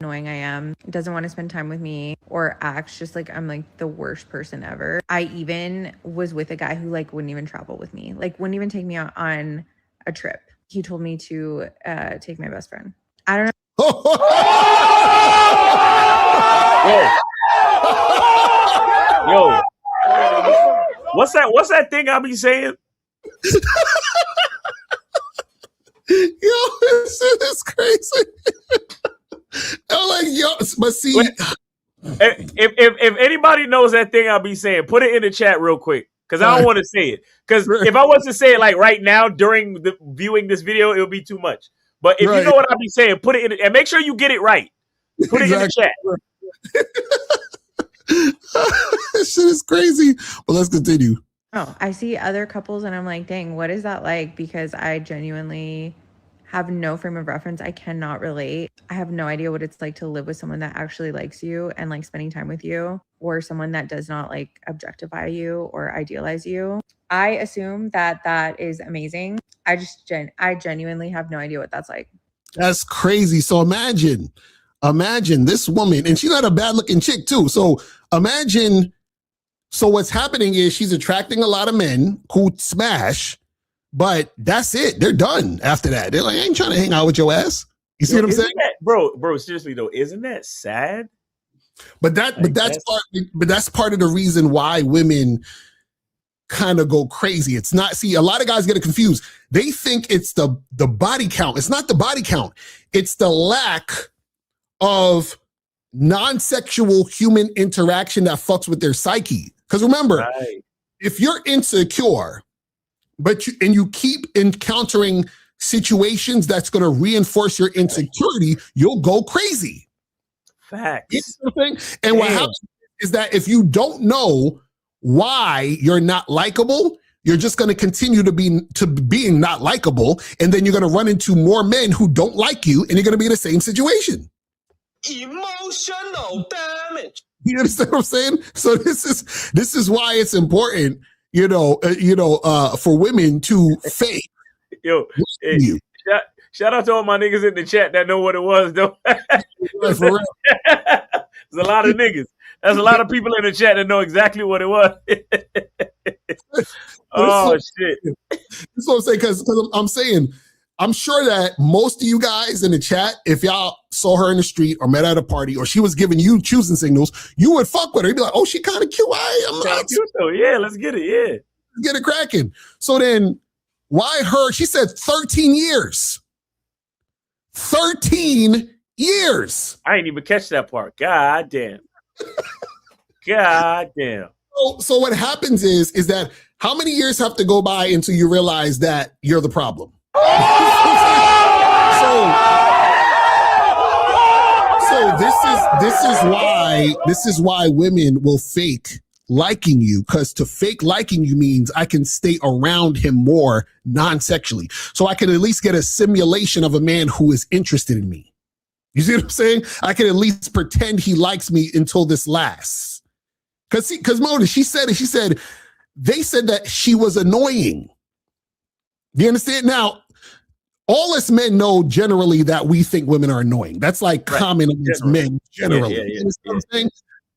annoying I am, doesn't want to spend time with me, or acts just like I'm like the worst person ever. I even was with a guy who like wouldn't even travel with me, like wouldn't even take me out on a trip. He told me to take my best friend. I don't know. Yo. What's that thing I be saying? Yo, this shit is crazy. I'm like, yo, but see, if anybody knows that thing I'll be saying, put it in the chat real quick, because I don't want to say it. Because if I was to say it like right now during viewing this video, it would be too much. But if you know what I'll be saying, put it in and make sure you get it right. Put it in the chat. This shit is crazy. But let's continue. Oh, I see other couples and I'm like, dang, what is that like? Because I genuinely have no frame of reference. I cannot relate. I have no idea what it's like to live with someone that actually likes you and like spending time with you, or someone that does not like objectify you or idealize you. I assume that that is amazing. I genuinely have no idea what that's like. That's crazy. So imagine this woman, and she's not a bad looking chick too. So imagine, so what's happening is she's attracting a lot of men who smash, but that's it. They're done after that. They're like, I ain't trying to hang out with your ass. You see what I'm saying? Bro, seriously though, isn't that sad? But that's part of the reason why women kind of go crazy. It's not, see, a lot of guys get it confused. They think it's the body count. It's not the body count. It's the lack of non-sexual human interaction that fucks with their psyche. Because remember, if you're insecure, but you keep encountering situations that's going to reinforce your insecurity, you'll go crazy. Facts. You know what I'm saying? And what happens is that if you don't know why you're not likable, you're just going to continue to being not likable, and then you're going to run into more men who don't like you, and you're going to be in the same situation. Emotional damage. You understand what I'm saying? So this is why it's important, for women to fake. Yo, hey, shout out to all my niggas in the chat that know what it was, though. For real. There's a lot of niggas. There's a lot of people in the chat that know exactly what it was. Oh, shit. That's what I'm saying, because I'm saying, I'm sure that most of you guys in the chat, if y'all saw her in the street or met at a party or she was giving you choosing signals, you would fuck with her. You'd be like, oh, she kind of cute. I'm not cute though. Yeah, let's get it. Yeah. Let's get it cracking. So then why her? She said 13 years. 13 years. I ain't even catch that part. God damn. God damn. So what happens is that how many years have to go by until you realize that you're the problem? So this is why women will fake liking you, because to fake liking you means I can stay around him more non-sexually. So I can at least get a simulation of a man who is interested in me. You see what I'm saying? I can at least pretend he likes me until this lasts. Because Mona, she said they said that she was annoying. Do you understand? Now, all us men know generally that we think women are annoying. That's like common against men generally. Yeah. You know what I'm saying?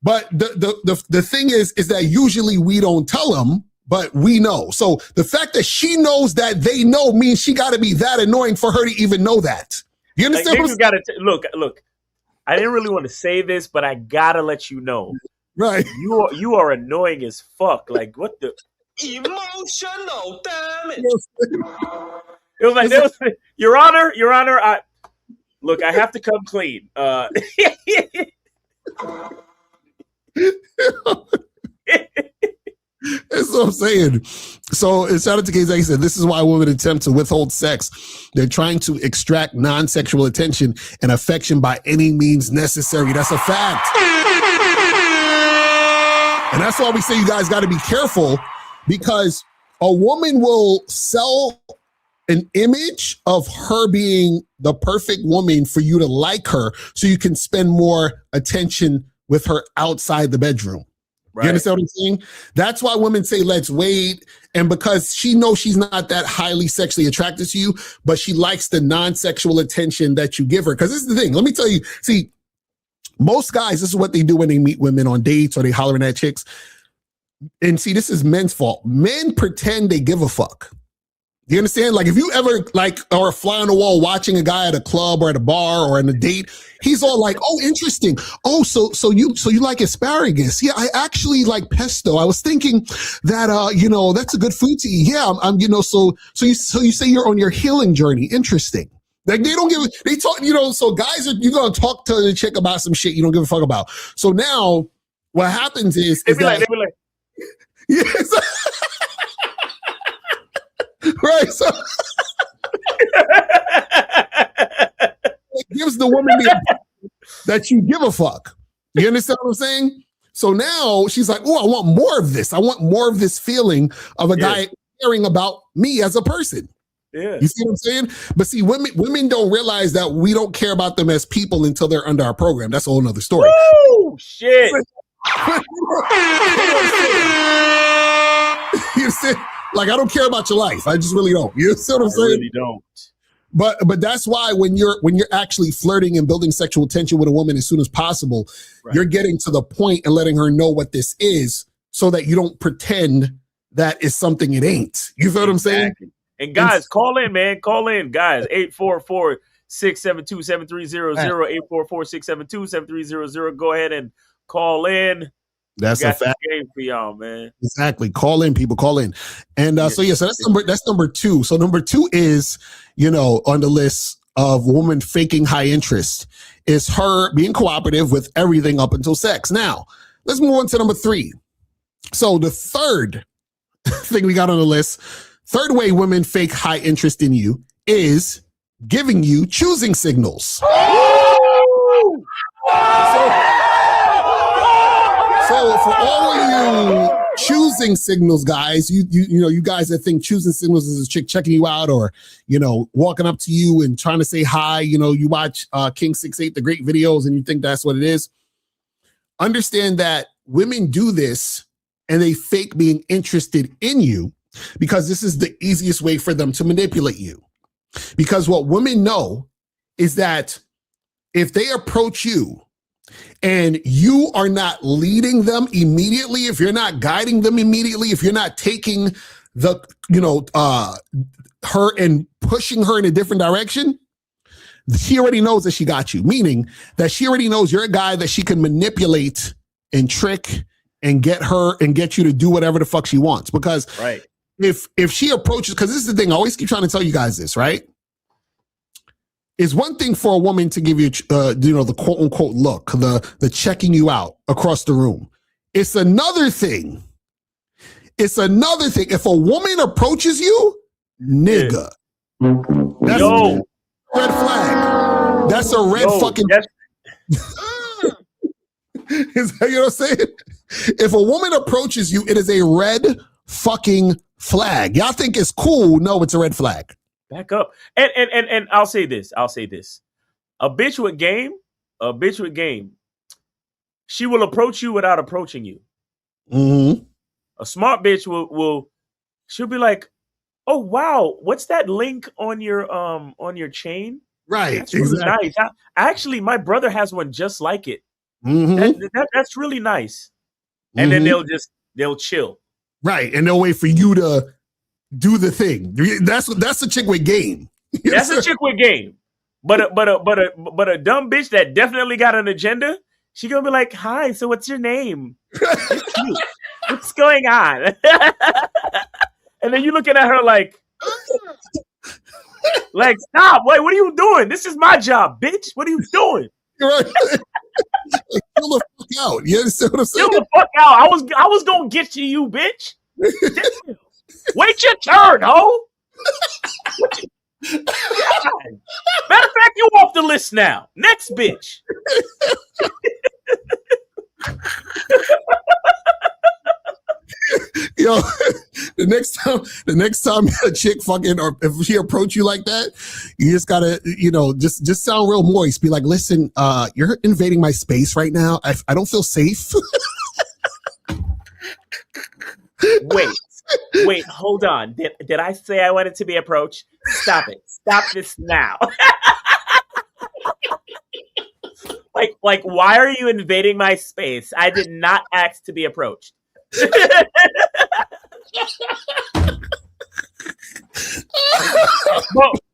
But the thing is that usually we don't tell them, but we know. So the fact that she knows that they know means she got to be that annoying for her to even know that. You understand? Like, look. I didn't really want to say this, but I gotta let you know. Right. You are annoying as fuck. Like, what the Emotional, damn it. It was like, Your Honor, I have to come clean. That's what I'm saying. So, shout out to KZ said, this is why women attempt to withhold sex. They're trying to extract non-sexual attention and affection by any means necessary. That's a fact. And that's why we say you guys got to be careful, because a woman will sell an image of her being the perfect woman for you to like her so you can spend more attention with her outside the bedroom. Right. You understand what I'm saying? That's why women say, let's wait. And because she knows she's not that highly sexually attracted to you, but she likes the non-sexual attention that you give her. Because this is the thing. Let me tell you, see, most guys, this is what they do when they meet women on dates or they hollering at chicks. And see, this is men's fault. Men pretend they give a fuck. You understand? Like, if you ever are a fly on the wall watching a guy at a club or at a bar or on a date, he's all like, "Oh, interesting. Oh, so you like asparagus? Yeah, I actually like pesto. I was thinking that that's a good food to eat. Yeah, I'm so you say you're on your healing journey. Interesting." Like, they talk, so guys you're gonna talk to the chick about some shit you don't give a fuck about. So now what happens is they be like yes. Right. So it gives the woman that you give a fuck. You understand what I'm saying? So now she's like, oh, I want more of this. I want more of this feeling of a guy caring about me as a person. Yeah. You see what I'm saying? But see, women don't realize that we don't care about them as people until they're under our program. That's a whole nother story. Woo! Shit. You see? Like, I don't care about your life. I just really don't. You see what I'm saying? I really don't. But that's why when you're actually flirting and building sexual tension with a woman as soon as possible, you're getting to the point and letting her know what this is, so that you don't pretend that it's something it ain't. You feel what I'm saying? And guys, call in, man. Call in, guys. 844-672-7300. 844-672-7300. Go ahead and call in. That's a fact. Game for y'all, man. Exactly. Call in, people. Call in. And so that's number 2. So number 2 is, on the list of women faking high interest, is her being cooperative with everything up until sex. Now, let's move on to number 3. So the third thing we got on the list, third way women fake high interest in you, is giving you choosing signals. So for all of you choosing signals, guys, you guys that think choosing signals is a chick checking you out, or walking up to you and trying to say hi. You watch King 6'8", the great videos, and you think that's what it is. Understand that women do this and they fake being interested in you because this is the easiest way for them to manipulate you. Because what women know is that if they approach you and you are not leading them immediately, if you're not guiding them immediately, if you're not taking her and pushing her in a different direction, she already knows that she got you. Meaning that she already knows you're a guy that she can manipulate and trick and get you to do whatever the fuck she wants. Because if she approaches, because this is the thing, I always keep trying to tell you guys this, right? It's one thing for a woman to give you, the quote unquote look, the checking you out across the room. It's another thing. If a woman approaches you, nigga, that's a red flag. That's a red fucking. You know what I'm saying? If a woman approaches you, it is a red fucking flag. Y'all think it's cool? No, it's a red flag. Back up. And I'll say this. A bitch with game, she will approach you without approaching you. Mm-hmm. A smart bitch will she'll be like, "Oh wow, what's that link on your chain? Right. That's really Exactly. nice. Actually, my brother has one just like it. Mm-hmm. That's really nice." And then they'll chill. Right, and they'll wait for you to do the thing. That's the chick with game. That's a chick with game. But a dumb bitch that definitely got an agenda, she gonna be like, "Hi, so what's your name? You're cute. What's going on?" And then you looking at her like stop! Wait, what are you doing? This is my job, bitch. What are you doing? Right. Chill the fuck out. You understand what I'm saying? Chill the fuck out. I was gonna get to you, bitch. Wait your turn, ho. Matter of fact, you off the list now. Next bitch. Yo, the next time a chick fucking, or if she approach you like that, you just gotta, just sound real moist. Be like, listen, you're invading my space right now. I don't feel safe. Wait, hold on. Did I say I wanted to be approached? Stop it. Stop this now. Like, why are you invading my space? I did not ask to be approached.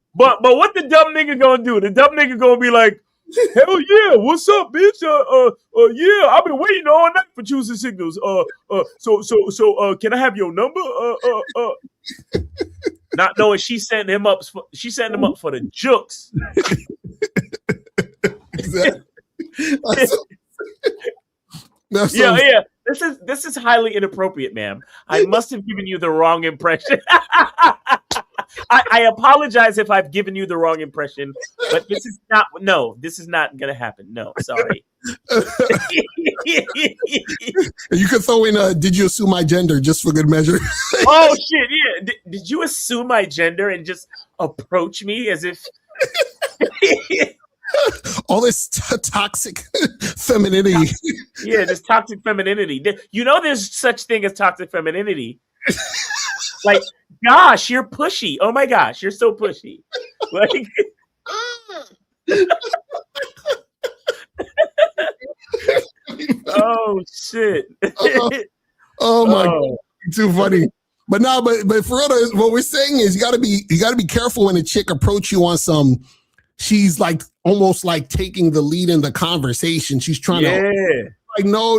but what the dumb nigga gonna do? The dumb nigga gonna be like, "Hell yeah, what's up, bitch? Yeah, I've been waiting all night for choosing signals. So, can I have your number? Not knowing she's setting him up for the jokes. Exactly. Yeah. This is highly inappropriate, ma'am. I must have given you the wrong impression. I apologize if I've given you the wrong impression, but this is not gonna happen. No, sorry. You could throw in did you assume my gender just for good measure? Oh shit, yeah. Did you assume my gender and just approach me as if all this toxic femininity? Yeah, this toxic femininity. You know there's such thing as toxic femininity. Like, gosh, you're pushy. Oh my gosh, you're so pushy. Like, oh shit. Oh my God. Too funny. But for real, what we're saying is you gotta be careful when a chick approach you on some. She's like almost like taking the lead in the conversation. She's trying to like no.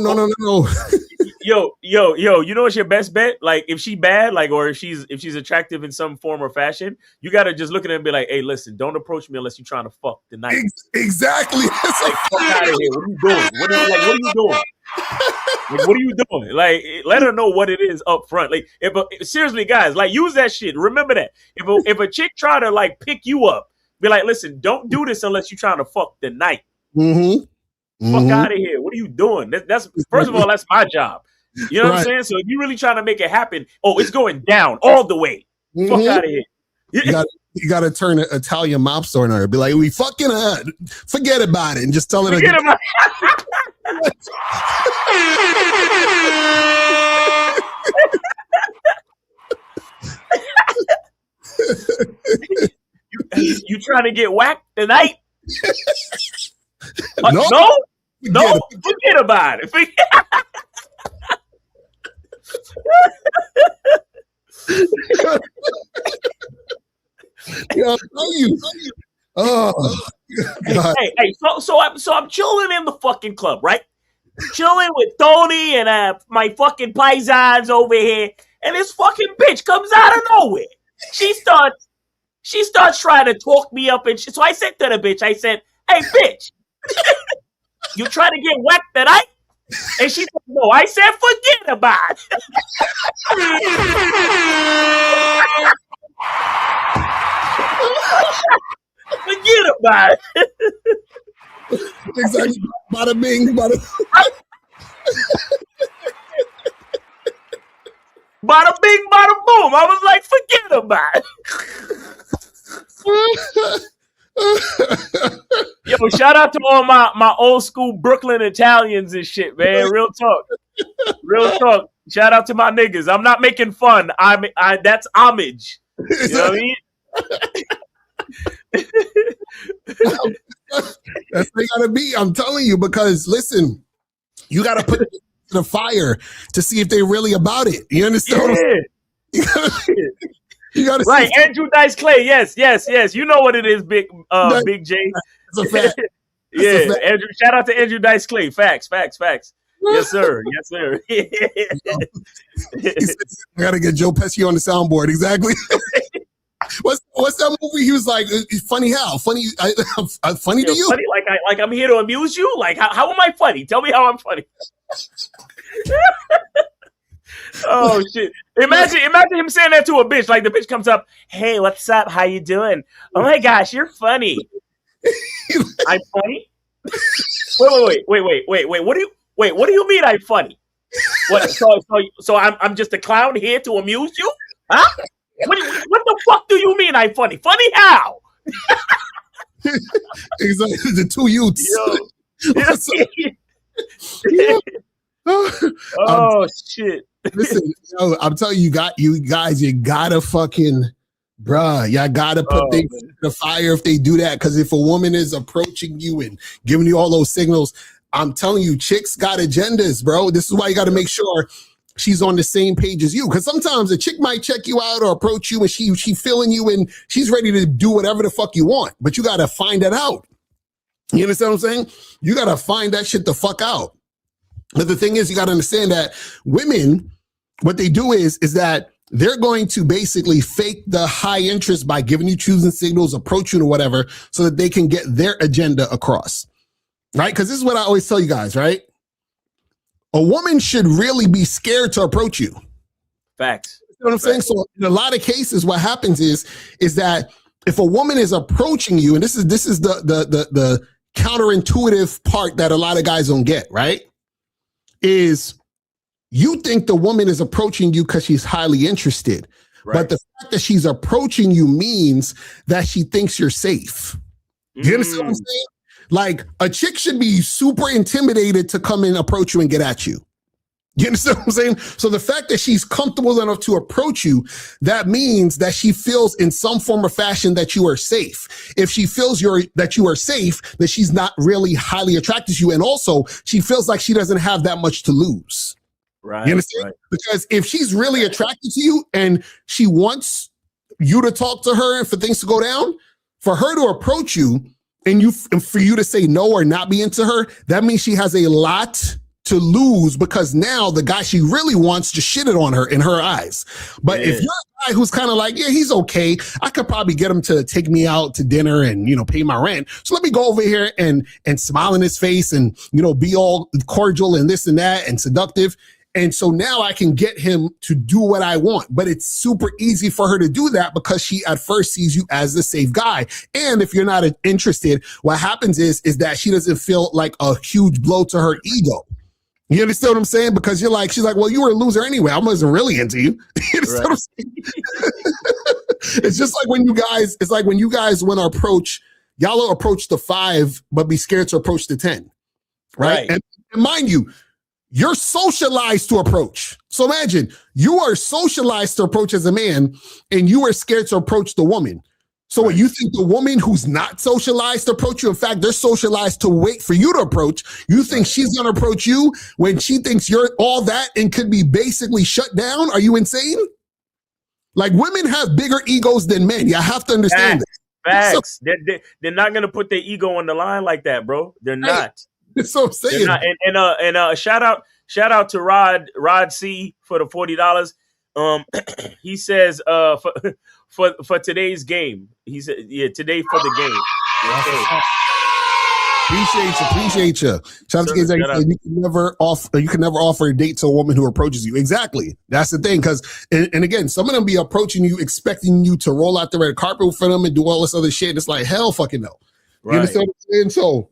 Yo, you know what's your best bet? Like if she bad, like, or if she's attractive in some form or fashion, you gotta just look at her and be like, "Hey, listen, don't approach me unless you're trying to fuck tonight." Exactly. Like, fuck out of here. What are you doing? What are you doing? Like, what are you doing? Like, let her know what it is up front. Like, seriously, guys, like, use that shit. Remember that. If a chick try to like pick you up, be like, "Listen, don't do this unless you're trying to fuck tonight." Fuck out of here. What are you doing? That's first of all, that's my job. You know what I'm saying? So if you're really trying to make it happen, it's going down all the way. Fuck out of here. You got to turn an Italian mobster on her. Be like, we fucking forget about it, and just tell her. Forget about you trying to get whacked tonight? No, forget about it. Yeah, I'll tell you. Oh, God. Hey, so I'm chilling in the fucking club, right? Chilling with Tony and my fucking paisans over here, and this fucking bitch comes out of nowhere. She starts trying to talk me up, and so I said to the bitch, I said, "Hey, bitch, you trying to get whacked tonight?" And she said, "No." I said, "Forget about it." Forget about it. Exactly. Bada bing, bada. Bada bing, bada boom. I was like, forget about it. Yo, shout out to all my old school Brooklyn Italians and shit, man. Real talk. Shout out to my niggas. I'm not making fun. That's homage. You know what I mean? That's what they gotta be. I'm telling you, because listen, you gotta put it to the fire to see if they really about it. You understand? Yeah. You gotta right, see. Andrew Dice Clay. Yes. You know what it is, Big J. That's a fact. Yeah, Andrew. Shout out to Andrew Dice Clay. Facts. Yes, sir. He said, I gotta get Joe Pesci on the soundboard. Exactly. What's that movie? He was like, funny how? Funny funny to you? Funny like I'm here to amuse you? Like how am I funny? Tell me how I'm funny. Oh shit. Imagine him saying that to a bitch. Like the bitch comes up, hey, what's up? How you doing? Oh my gosh, you're funny. I'm funny? Wait. What do you mean I'm funny? What so I'm just a clown here to amuse you? Huh? What the fuck do you mean I'm funny? Funny how? Exactly, the two youths. Oh shit. Listen, I'm telling you, you guys, you gotta fucking, bruh, y'all gotta put things in the fire if they do that. Because if a woman is approaching you and giving you all those signals, I'm telling you, chicks got agendas, bro. This is why you got to make sure she's on the same page as you. Because sometimes a chick might check you out or approach you and she feeling you and she's ready to do whatever the fuck you want. But you got to find that out. You understand what I'm saying? You got to find that shit the fuck out. But the thing is, you got to understand that women, what they do is that they're going to basically fake the high interest by giving you choosing signals, approach you or whatever, so that they can get their agenda across. Right? Because this is what I always tell you guys, right? A woman should really be scared to approach you. Facts. You know what I'm saying? So in a lot of cases, what happens is that if a woman is approaching you, and this is the counterintuitive part that a lot of guys don't get, right? Is you think the woman is approaching you because she's highly interested. Right. But the fact that she's approaching you means that she thinks you're safe. Do you understand what I'm saying? Like a chick should be super intimidated to come and approach you and get at you. You understand what I'm saying? So the fact that she's comfortable enough to approach you, that means that she feels in some form or fashion that you are safe. If she feels that you are safe, that she's not really highly attracted to you. And also she feels like she doesn't have that much to lose. Right. You understand? Right. Because if she's really attracted to you and she wants you to talk to her and for things to go down, for her to approach you and for you to say no or not be into her, that means she has a lot to lose, because now the guy she really wants just shitted on her in her eyes. But if you're a guy who's kind of like, yeah, he's okay, I could probably get him to take me out to dinner and, pay my rent. So let me go over here and smile in his face and, be all cordial and this and that and seductive. And so now I can get him to do what I want. But it's super easy for her to do that because she at first sees you as the safe guy. And if you're not interested, what happens is that she doesn't feel like a huge blow to her ego. You understand what I'm saying? Because she's like, well, you were a loser anyway. I wasn't really into you. You understand what I'm saying? It's just like when you guys want to approach, y'all will approach the 5, but be scared to approach the 10. Right? And mind you, you're socialized to approach. So imagine you are socialized to approach as a man and you are scared to approach the woman. So what, you think the woman who's not socialized to approach you, in fact, they're socialized to wait for you to approach. You think she's going to approach you when she thinks you're all that and could be basically shut down? Are you insane? Like, women have bigger egos than men. You have to understand that. Facts. They're not going to put their ego on the line like that, bro. They're not. That's what I'm saying. And shout out to Rod C for the $40. He says for today's game. He said, today for the game. Appreciate you. Shout out to Gaze. You can never offer a date to a woman who approaches you. Exactly. That's the thing. Because and again, some of them be approaching you, expecting you to roll out the red carpet for them and do all this other shit. And it's like, hell fucking no. You understand what I'm saying? So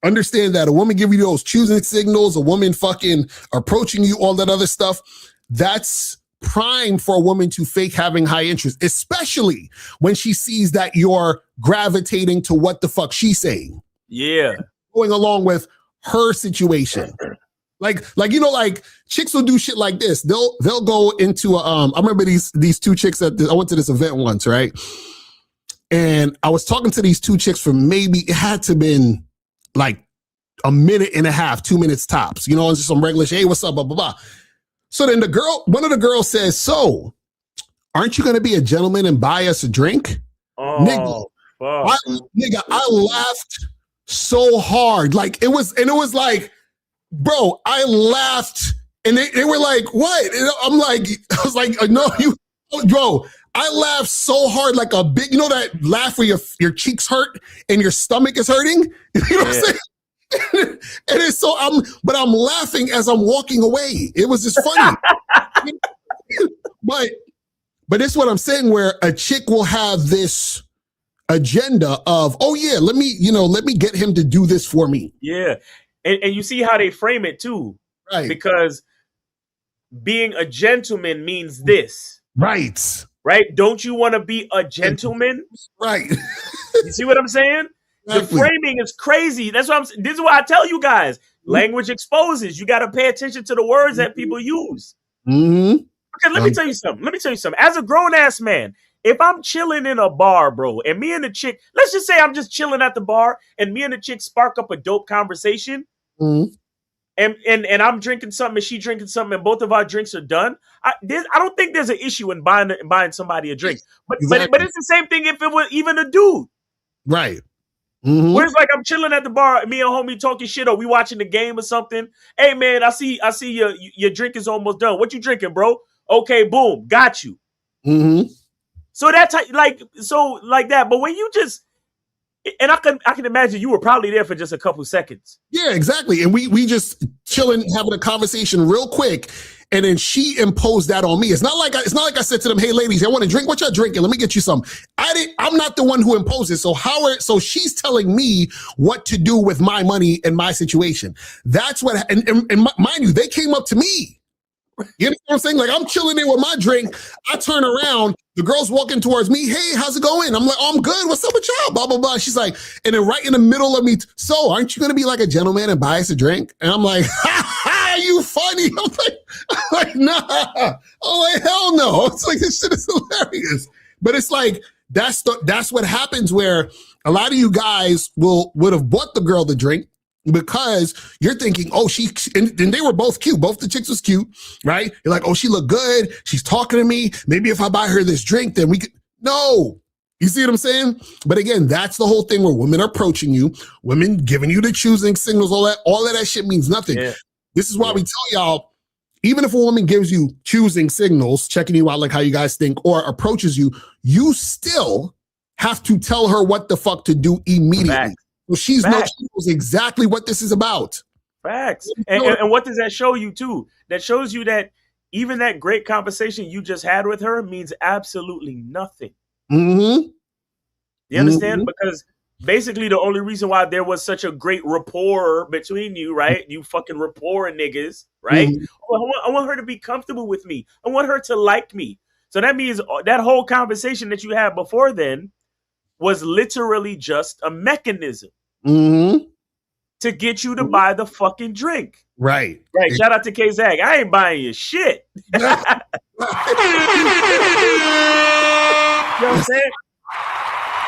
understand that a woman give you those choosing signals, a woman fucking approaching you, all that other stuff, that's prime for a woman to fake having high interest, especially when she sees that you're gravitating to what the fuck she's saying. Yeah. Going along with her situation. Like chicks will do shit like this. They'll go into I remember these two chicks I went to this event once, right? And I was talking to these two chicks for maybe it had to been like a minute and a half, 2 minutes tops. You know, it's just some regular shit. Hey, what's up? Blah blah blah. So then one of the girls says, "So, aren't you going to be a gentleman and buy us a drink?" Oh, nigga, I laughed so hard, like it was like. Bro, I laughed and they were like, what? And I was like, no, bro, I laughed so hard, like a big, you know, that laugh where your cheeks hurt and your stomach is hurting? You know what I'm saying? And it's so, but I'm laughing as I'm walking away. It was just funny. But this is what I'm saying, where a chick will have this agenda of, oh yeah, let me get him to do this for me. Yeah. And you see how they frame it too. Right. Because being a gentleman means this. Right. Right? Don't you want to be a gentleman? Right. You see what I'm saying? Exactly. The framing is crazy. That's what this is why I tell you guys, language exposes. You got to pay attention to the words that people use. Mm-hmm. Okay, let me tell you something. As a grown-ass man, if I'm chilling in a bar, bro, and me and the chick, let's just say I'm just chilling at the bar and me and the chick spark up a dope conversation. Mm-hmm. And I'm drinking something and she drinking something and both of our drinks are done. I don't think there's an issue in buying somebody a drink. But it's the same thing if it was even a dude. Right. Mm-hmm. Where it's like I'm chilling at the bar, me and homie talking shit, or we watching the game or something. Hey man, I see your drink is almost done. What you drinking, bro? Okay, boom, got you. Mm-hmm. So that's like that. But when you just and I can imagine you were probably there for just a couple seconds. Yeah, exactly. And we just chilling, having a conversation real quick, and then she imposed that on me. It's not like I said to them, "Hey, ladies, I want to drink. What y'all drinking? Let me get you some." I'm not the one who imposed it. So she's telling me what to do with my money and my situation. That's what. And mind you, they came up to me. You know what I'm saying? Like, I'm chilling there with my drink. I turn around. The girl's walking towards me. Hey, how's it going? I'm like, oh, I'm good. What's up with y'all? Blah, blah, blah. She's like, and then right in the middle of me, so aren't you going to be like a gentleman and buy us a drink? And I'm like, ha, ha, you funny. I'm like, nah. I'm like, hell no. It's like, this shit is hilarious. But it's like, that's what happens, where a lot of you guys would have bought the girl the drink, because you're thinking, oh, and they were both cute. Both the chicks was cute, right? You're like, oh, she looked good. She's talking to me. Maybe if I buy her this drink, then we could. No. You see what I'm saying? But again, that's the whole thing where women are approaching you, women giving you the choosing signals, all of that shit means nothing. Yeah. This is why we tell y'all, even if a woman gives you choosing signals, checking you out like how you guys think, or approaches you, you still have to tell her what the fuck to do immediately. Facts. So she knows exactly what this is about. Facts. And what does that show you too? That shows you that even that great conversation you just had with her means absolutely nothing. Mm-hmm. You understand? Mm-hmm. Because basically the only reason why there was such a great rapport between you, right? You fucking rapport niggas, right? Mm-hmm. I want her to be comfortable with me. I want her to like me. So that means that whole conversation that you had before then was literally just a mechanism to get you to buy the fucking drink. Right. Right. Shout out to K-Zag. I ain't buying your shit. You know what I'm saying?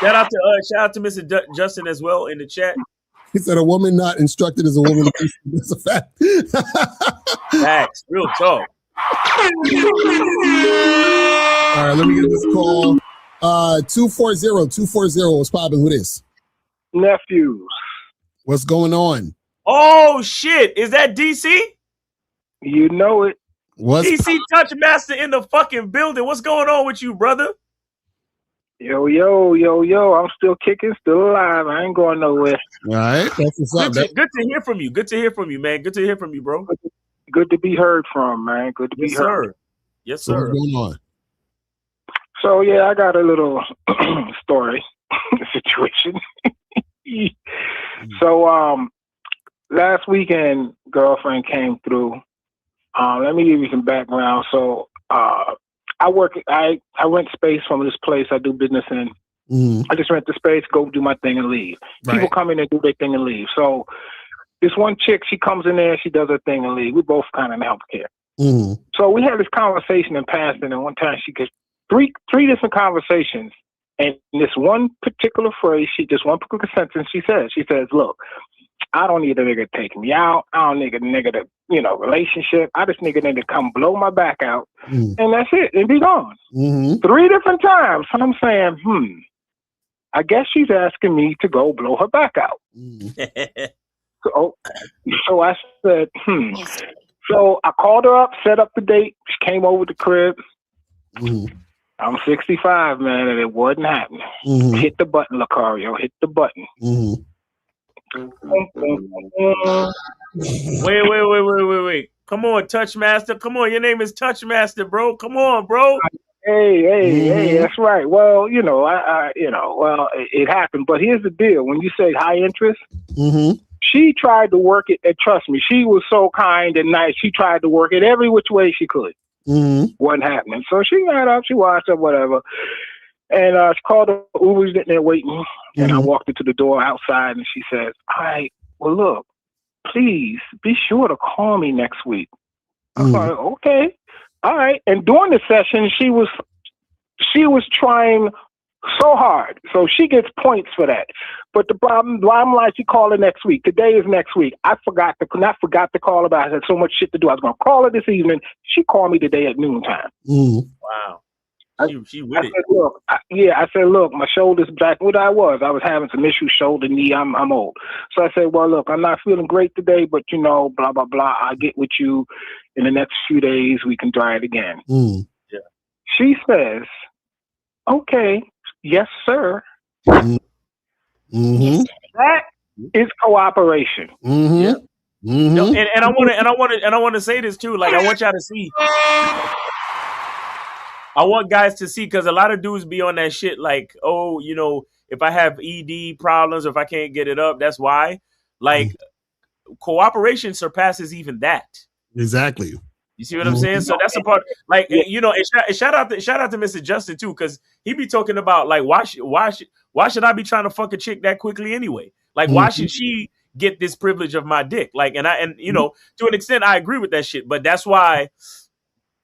Shout out to Mr. Justin as well in the chat. He said a woman not instructed is a woman. That's a fact. Facts. Real talk. All right, let me get this call. 240. What's popping? Who this? Nephews. What's going on? Oh shit! Is that DC? You know it. What's DC Touchmaster in the fucking building? What's going on with you, brother? Yo! I'm still kicking, still alive. I ain't going nowhere. All right, that's what's up. Good to hear from you. Good to hear from you, man. Good to hear from you, bro. Good to be heard from, man. Good to be heard. Yes, sir. What's going on? So yeah, I got a little story situation. So last weekend, girlfriend came through. Let me give you some background. So I rent space from this place I do business in. I just rent the space, go do my thing and leave. Right. People come in and do their thing and leave. So this one chick, she comes in there, she does her thing and leaves. We both kind of in healthcare. Mm-hmm. So we had this conversation in passing, and one time she gets three different conversations, and this one particular phrase, just one particular sentence, she says, look, I don't need a nigga to take me out. I don't need a nigga to, relationship. I just need a nigga to come blow my back out, and that's it, and be gone. Mm-hmm. 3 different times. So I'm saying, I guess she's asking me to go blow her back out. So I said, So I called her up, set up the date. She came over to the crib. Mm-hmm. I'm 65, man, and it wasn't happening. Mm-hmm. Hit the button, Locario. Hit the button. Mm-hmm. Wait. Come on, Touchmaster. Come on, your name is Touchmaster, bro. Come on, bro. Hey, that's right. Well, it happened. But here's the deal. When you say high interest, she tried to work it, and trust me, she was so kind and nice. She tried to work it every which way she could. Wasn't happening. So she got up, she washed up, whatever. And she called the Uber's sitting there waiting. And I walked into the door outside, and she says, all right, well, look, please be sure to call me next week. I was like, okay. All right. And during the session, she was trying so hard. So she gets points for that. But the bottom line, she called her next week. Today is next week. I forgot to call her, but I had so much shit to do. I was going to call her this evening. She called me today at noontime. Wow. She with it. I said, look, my shoulder's back. I was having some issues, shoulder, knee. I'm old. So I said, well, look, I'm not feeling great today, but blah, blah, blah. I'll get with you in the next few days. We can try it again. Yeah. She says, okay, yes, sir. Mm-hmm. That is cooperation. Yeah. No, and I want to say this too. Like, I want y'all to see. I want guys to see, because a lot of dudes be on that shit like, oh, if I have ED problems, or if I can't get it up, that's why. Like, cooperation surpasses even that. Exactly. You see what I'm saying? So that's a part. Like, and shout out to Mr. Justin too, because he be talking about like, why should I be trying to fuck a chick that quickly anyway? Like, why should she get this privilege of my dick? Like, and to an extent, I agree with that shit. But that's why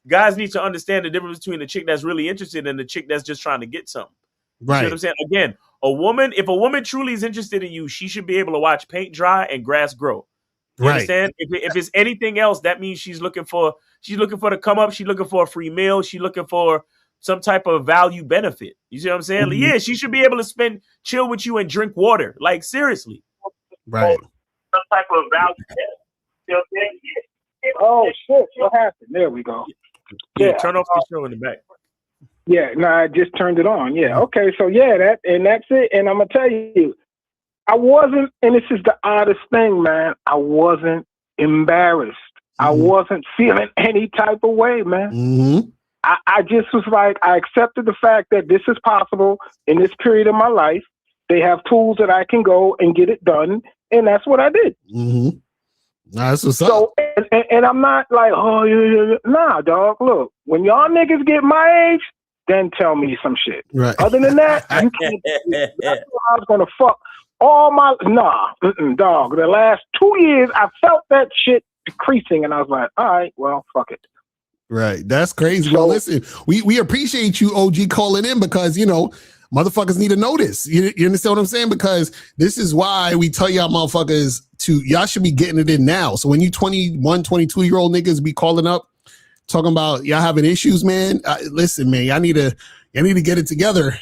guys need to understand the difference between the chick that's really interested and the chick that's just trying to get something. You see what I'm saying? Again, if a woman truly is interested in you, she should be able to watch paint dry and grass grow. You understand? If it's anything else, that means she's looking for the come up. She's looking for a free meal. She's looking for some type of value benefit. You see what I'm saying? Like, yeah, she should be able to chill with you and drink water. Like, seriously. Right. Some type of value benefit. You know what I'm saying? Oh shit! What happened? There we go. Yeah, turn off the show in the back. Yeah, no, I just turned it on. Yeah, okay, so that's it. And I'm gonna tell you, I wasn't, and this is the oddest thing, man. I wasn't embarrassed. I wasn't feeling any type of way, man. I just was like, I accepted the fact that this is possible in this period of my life. They have tools that I can go and get it done, and that's what I did. That's what's up. So, and I'm not like, nah, dog. Look, when y'all niggas get my age, then tell me some shit. Right. Other than that, you can't. That's what I was gonna fuck all my dog. The last 2 years, I felt that shit decreasing, and I was like, all right, well, fuck it. Right. That's crazy. Well, listen, we appreciate you, OG, calling in, because motherfuckers need to know this. You understand what I'm saying? Because this is why we tell y'all motherfuckers y'all should be getting it in now. So when you 21, 22-year-old niggas be calling up talking about y'all having issues, man, listen, man, y'all need to get it together.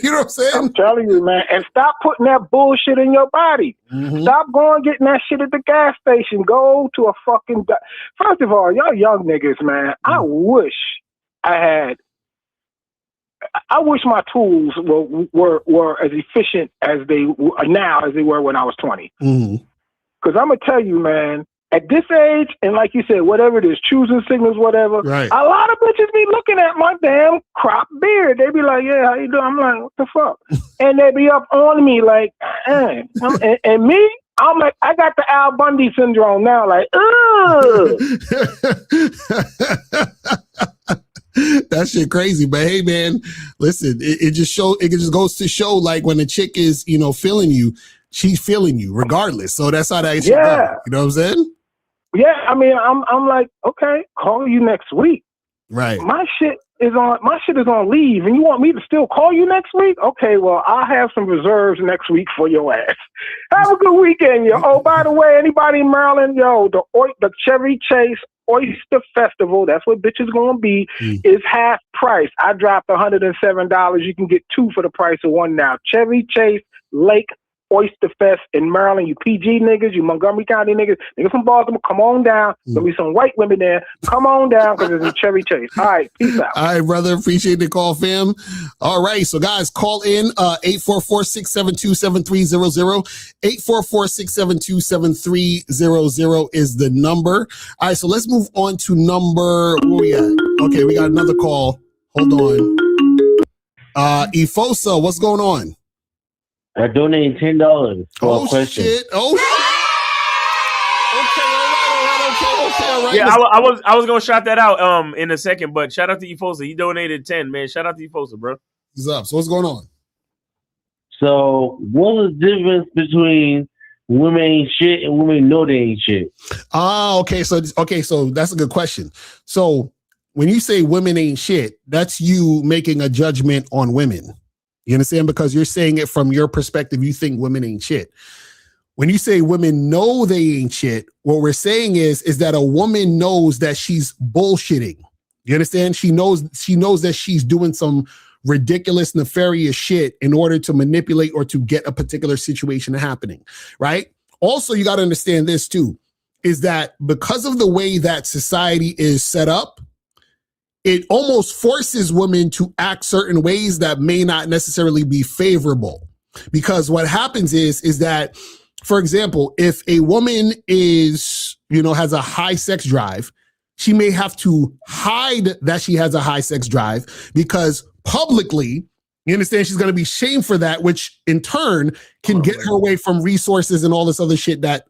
You know what I'm saying? I'm telling you, man. And stop putting that bullshit in your body. Stop going getting that shit at the gas station. Go to a fucking... First of all, y'all young niggas, man, I wish my tools were as efficient as they are now as they were when I was 20. Because I'm going to tell you, man, at this age, and like you said, whatever it is, choosing signals, whatever, right. A lot of bitches be looking at my damn crop beard. They be like, yeah, how you doing? I'm like, what the fuck? And they be up on me like, and me, I'm like, I got the Al Bundy syndrome now, like, ugh. That shit crazy. But hey, man, listen, it just goes to show, like, when a chick is, feeling you, she's feeling you regardless. So that's how that should go. You know what I'm saying? Yeah, I mean, I'm like, okay, call you next week. Right. My shit is on leave, and you want me to still call you next week? Okay, well, I'll have some reserves next week for your ass. Have a good weekend, yo. Oh, by the way, anybody in Maryland, yo, the Chevy Chase Oyster Festival, that's what bitch is gonna be, is half price. I dropped $107. You can get 2 for the price of 1 now. Chevy Chase Lake Oyster Fest in Maryland. You PG niggas, you Montgomery County niggas from Baltimore, come on down. There'll be some white women there. Come on down because it's in Chevy Chase. All right, peace out. All right, brother. Appreciate the call, fam. All right, so guys, call in 844-672-7300. 844-672-7300 is the number. All right, so let's move on to number, where we at? Okay, we got another call. Hold on. Ifosa, what's going on? I donated $10 for a question. Shit. Oh shit. All right. Yeah, I was gonna shout that out in a second, but shout out to Efosa. He donated 10, man. Shout out to Efosa, bro. What's up? So what's going on? So what's the difference between women ain't shit and women know they ain't shit? Okay, so that's a good question. So when you say women ain't shit, that's you making a judgment on women. You understand? Because you're saying it from your perspective. You think women ain't shit. When you say women know they ain't shit, what we're saying is that a woman knows that she's bullshitting. You understand? She knows that she's doing some ridiculous, nefarious shit in order to manipulate or to get a particular situation happening, right? Also, you got to understand this too, is that because of the way that society is set up, it almost forces women to act certain ways that may not necessarily be favorable. Because what happens is that, for example, if a woman is, has a high sex drive, she may have to hide that she has a high sex drive because publicly, you understand, she's going to be shamed for that, which in turn can get her away from resources and all this other shit that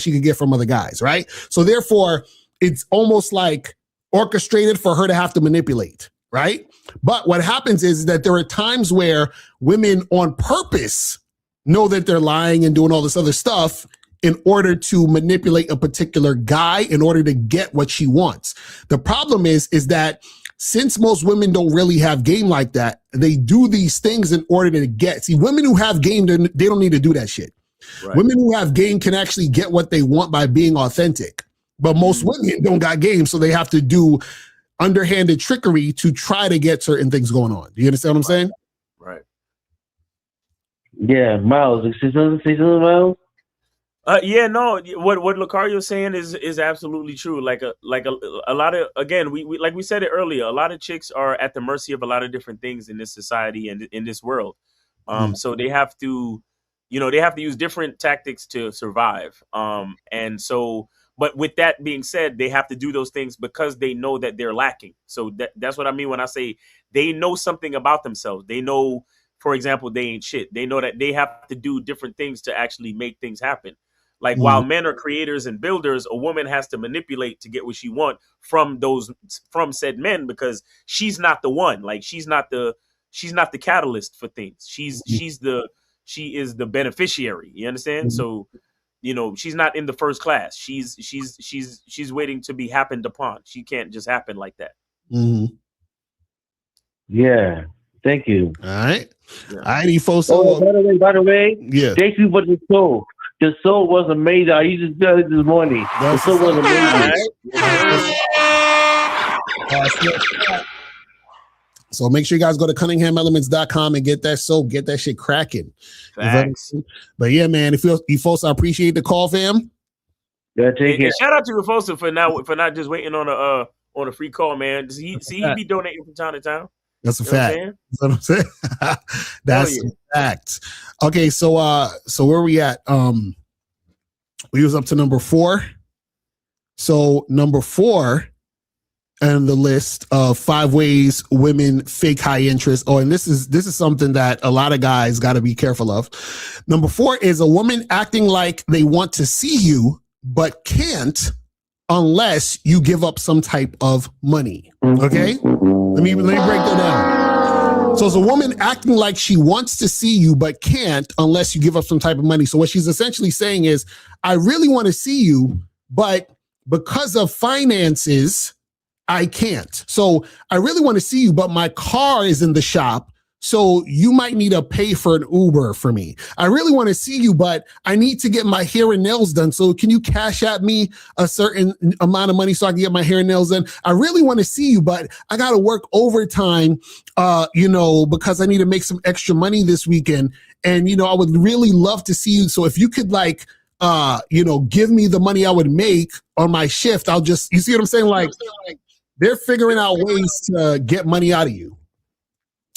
she could get from other guys, right? So therefore, it's almost like orchestrated for her to have to manipulate, right? But what happens is that there are times where women on purpose know that they're lying and doing all this other stuff in order to manipulate a particular guy in order to get what she wants. The problem is that since most women don't really have game like that, they do these things in order to get. See, women who have game, they don't need to do that shit. Right. Women who have game can actually get what they want by being authentic. But most women don't got game, so they have to do underhanded trickery to try to get certain things going on. Do you understand what I'm saying? Right. Yeah, Miles. Say something, Miles? Yeah, no. What Locario is saying is absolutely true. Like a lot of, again, we like we said it earlier, a lot of chicks are at the mercy of a lot of different things in this society and in this world. So they have to, they have to use different tactics to survive. And so. But with that being said, they have to do those things because they know that they're lacking. So that's what I mean when I say they know something about themselves. They know, for example, they ain't shit. They know that they have to do different things to actually make things happen. Like while men are creators and builders, a woman has to manipulate to get what she wants from said men because she's not the one. Like she's not the catalyst for things. She is the beneficiary. You understand? So. She's not in the first class. She's waiting to be happened upon. She can't just happen like that. Mm-hmm. Yeah. Thank you. All right. Yeah. All right, folks. By the way, yeah. Thank you for the soul. The soul was amazing. I used to tell it this morning. The soul was amazing. Right? So make sure you guys go to CunninghamElements.com and get that soap, get that shit cracking. Thanks. But yeah, man, if you folks, I appreciate the call, fam. Yeah, take it. Shout out to Refosa for not just waiting on a free call, man. He be donating from time to time. That's a fact. That's what I'm saying. That's a fact. Okay, so where are we at? We was up to number 4. So number 4 and the list of 5 ways women fake high interest. Oh, and this is something that a lot of guys got to be careful of. Number 4 is a woman acting like they want to see you, but can't unless you give up some type of money. Okay? Let me break that down. So it's a woman acting like she wants to see you but can't unless you give up some type of money. So what she's essentially saying is, I really want to see you, but because of finances, I can't. So I really want to see you, but my car is in the shop. So you might need to pay for an Uber for me. I really want to see you, but I need to get my hair and nails done. So can you cash at me a certain amount of money so I can get my hair and nails done? I really want to see you, but I got to work overtime, because I need to make some extra money this weekend. And, I would really love to see you. So if you could give me the money I would make on my shift, you see what I'm saying? Like they're figuring out ways to get money out of you.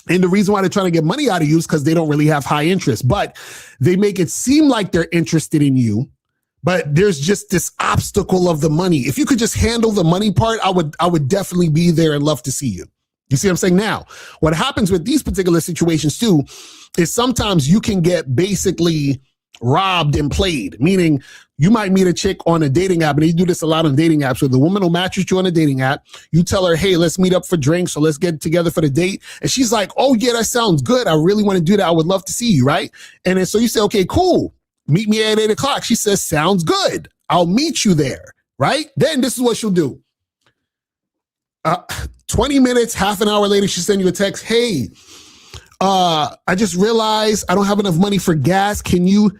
And the reason why they're trying to get money out of you is because they don't really have high interest, but they make it seem like they're interested in you, but there's just this obstacle of the money. If you could just handle the money part, I would definitely be there and love to see you. You see what I'm saying? Now, what happens with these particular situations too, is sometimes you can get basically robbed and played, meaning you might meet a chick on a dating app, and they do this a lot on dating apps, where the woman will match with you on a dating app. You tell her, hey, let's meet up for drinks or let's get together for the date. And she's like, oh yeah, that sounds good. I really want to do that. I would love to see you, right? And then so you say, okay, cool. Meet me at 8:00. She says, sounds good. I'll meet you there, right? Then this is what she'll do. 20 minutes, half an hour later, she send you a text. Hey, I just realized I don't have enough money for gas. Can you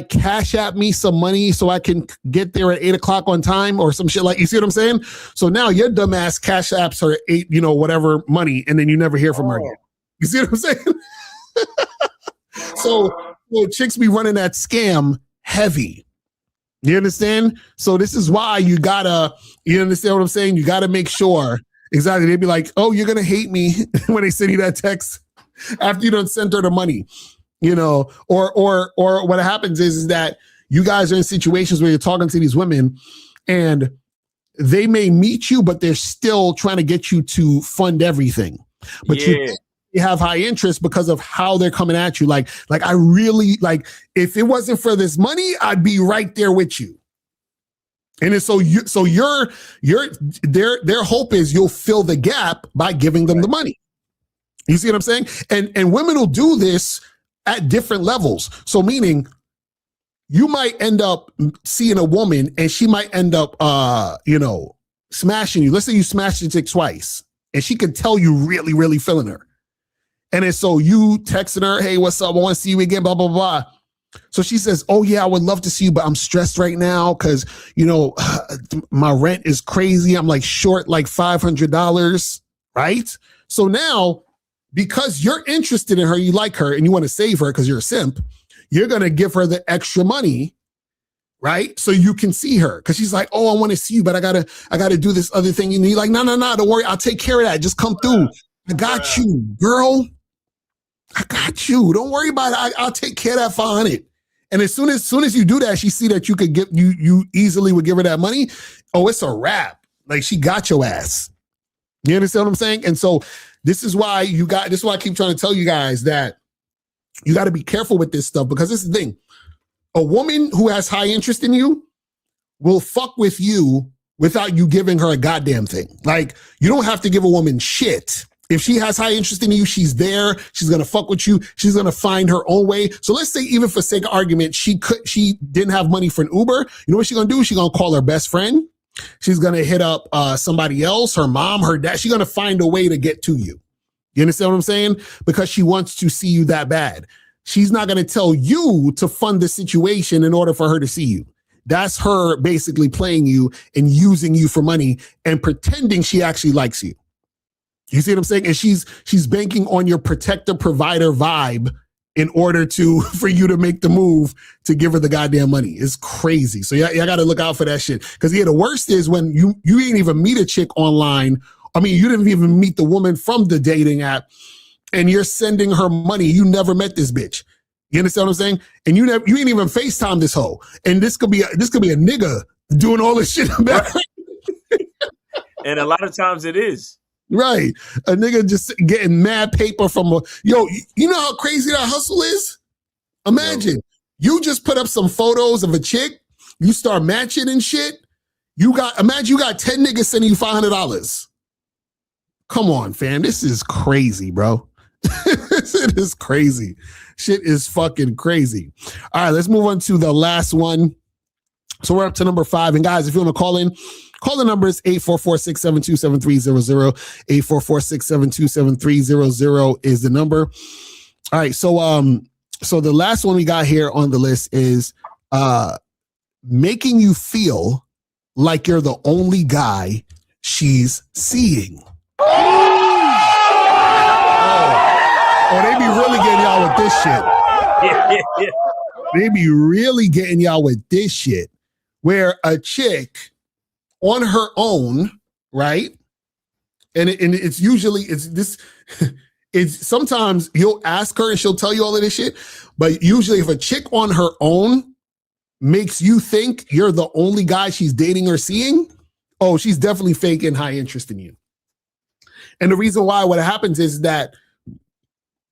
cash at me some money so I can get there at 8:00 on time or some shit? You see what I'm saying? So now your dumbass cash apps her whatever money, and then you never hear from her again. You see what I'm saying? So chicks be running that scam heavy. You understand? So this is why you understand what I'm saying? You gotta make sure. Exactly. They'd be like, oh, you're gonna hate me when they send you that text after you done sent her the money. Or what happens is that you guys are in situations where you're talking to these women and they may meet you, but they're still trying to get you to fund everything. But you have high interest because of how they're coming at you. I really if it wasn't for this money, I'd be right there with you. And so their hope is you'll fill the gap by giving them the money. You see what I'm saying? And women will do this at different levels. So meaning you might end up seeing a woman and she might end up, smashing you. Let's say you smashed the chick twice and she can tell you really, really feeling her. And then so you texting her, hey, what's up? I want to see you again, blah, blah, blah. So she says, oh yeah, I would love to see you, but I'm stressed right now because, my rent is crazy. I'm short $500, right? So now, because you're interested in her, you like her, and you want to save her because you're a simp, you're going to give her the extra money, right? So you can see her because she's like, oh, I want to see you, but I gotta do this other thing. And you're like, no, don't worry. I'll take care of that. Just come through. I got you, girl. I got you. Don't worry about it. I'll take care of that 500. And as soon as you do that, she see that you could give you easily would give her that money. Oh, it's a wrap. She got your ass. You understand what I'm saying? And so this is why I keep trying to tell you guys that you got to be careful with this stuff, because this is the thing. A woman who has high interest in you will fuck with you without you giving her a goddamn thing. You don't have to give a woman shit. If she has high interest in you, she's there. She's going to fuck with you. She's going to find her own way. So let's say, even for sake of argument, she didn't have money for an Uber. You know what she's going to do? She's going to call her best friend. She's going to hit up somebody else, her mom, her dad. She's going to find a way to get to you. You understand what I'm saying? Because she wants to see you that bad. She's not going to tell you to fund the situation in order for her to see you. That's her basically playing you and using you for money and pretending she actually likes you. You see what I'm saying? And she's banking on your protector provider vibe in order for you to make the move to give her the goddamn money. It's crazy. So y'all got to look out for that shit. Because the worst is when you didn't even meet a chick online. I mean, you didn't even meet the woman from the dating app, and you're sending her money. You never met this bitch. You understand what I'm saying? And you ain't even FaceTime this hoe. And this could be a nigga doing all this shit about it. And a lot of times it is. Right. A nigga just getting mad paper from you know how crazy that hustle is? Imagine you just put up some photos of a chick, you start matching and shit. Imagine you got 10 niggas sending you $500. Come on, fam. This is crazy, bro. It is crazy. Shit is fucking crazy. All right, let's move on to the last one. So we're up to number 5. And guys, if you want to call in, call the numbers 844-672-7300. 844-672-7300 is the number. All right, so the last one we got here on the list is making you feel like you're the only guy she's seeing. Oh, they be really getting y'all with this shit. They be really getting y'all with this shit. Where a chick on her own, right? And it's usually, it's sometimes you'll ask her and she'll tell you all of this shit. But usually if a chick on her own makes you think you're the only guy she's dating or seeing, oh, she's definitely faking high interest in you. And the reason why what happens is that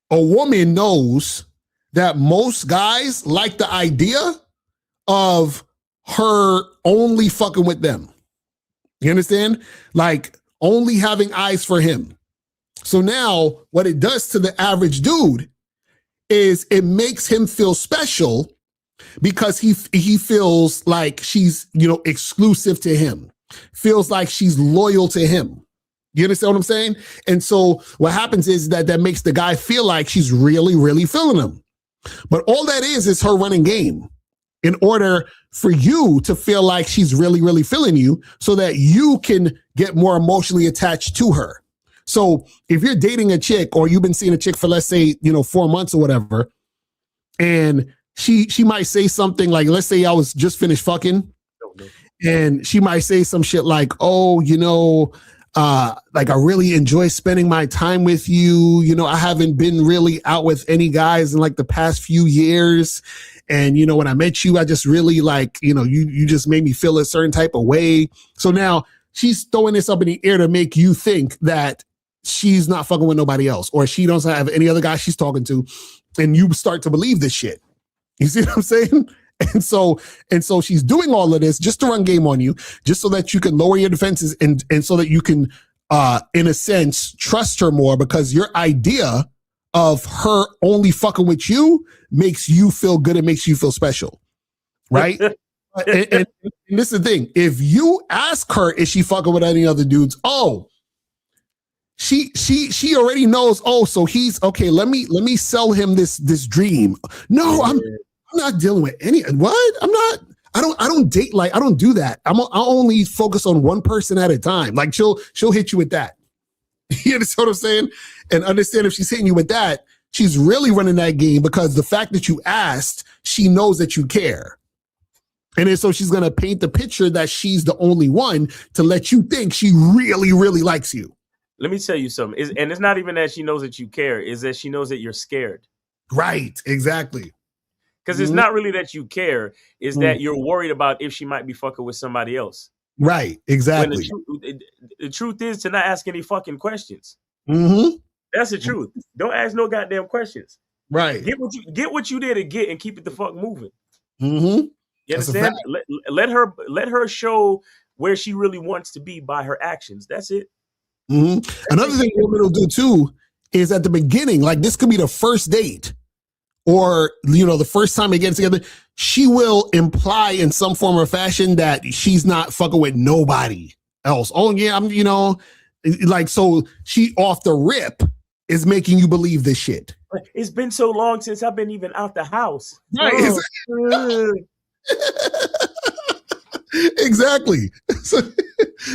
a woman knows that most guys like the idea of her only fucking with them. You understand? Like only having eyes for him. So now what it does to the average dude is it makes him feel special because he feels like she's, exclusive to him. Feels like she's loyal to him. You understand what I'm saying? And so what happens is that makes the guy feel like she's really, really feeling him. But all that is her running game in order for you to feel like she's really, really feeling you so that you can get more emotionally attached to her. So if you're dating a chick or you've been seeing a chick for, let's say, 4 months or whatever, and she might say something like, let's say I was just finished fucking, and she might say some shit like, oh, like I really enjoy spending my time with you. I haven't been really out with any guys in like the past few years. And, when I met you, I just really like, you just made me feel a certain type of way. So now she's throwing this up in the air to make you think that she's not fucking with nobody else or she doesn't have any other guy she's talking to. And you start to believe this shit. You see what I'm saying? And so she's doing all of this just to run game on you, just so that you can lower your defenses and so that you can, in a sense, trust her more because your idea of her only fucking with you makes you feel good. It makes you feel special. Right. and this is the thing. If you ask her, is she fucking with any other dudes? Oh, she already knows. Oh, so he's okay. Let me sell him this dream. No, I'm not dealing with any. What? I don't date like I don't do that. I only focus on one person at a time. Like she'll hit you with that. You understand what I'm saying? And understand if she's hitting you with that, she's really running that game because the fact that you asked, she knows that you care. And then so she's going to paint the picture that she's the only one to let you think she really, really likes you. Let me tell you something. And it's not even that she knows that you care, is that she knows that you're scared. Right. Exactly. Because it's not really that you care, is that you're worried about if she might be fucking with somebody else. Right. Exactly. The truth is to not ask any fucking questions. Mm-hmm. That's the truth. Don't ask no goddamn questions. Right. Get what you did to get and keep it the fuck moving. Mm-hmm. You understand? Let her show where she really wants to be by her actions. That's it. Mm-hmm. Another thing women will do too is at the beginning, like this could be the first date or, the first time they get together, she will imply in some form or fashion that she's not fucking with nobody else. Oh yeah, I'm, like, so she off the rip is making you believe this shit. It's been so long since I've been even out the house. Right. Exactly. So,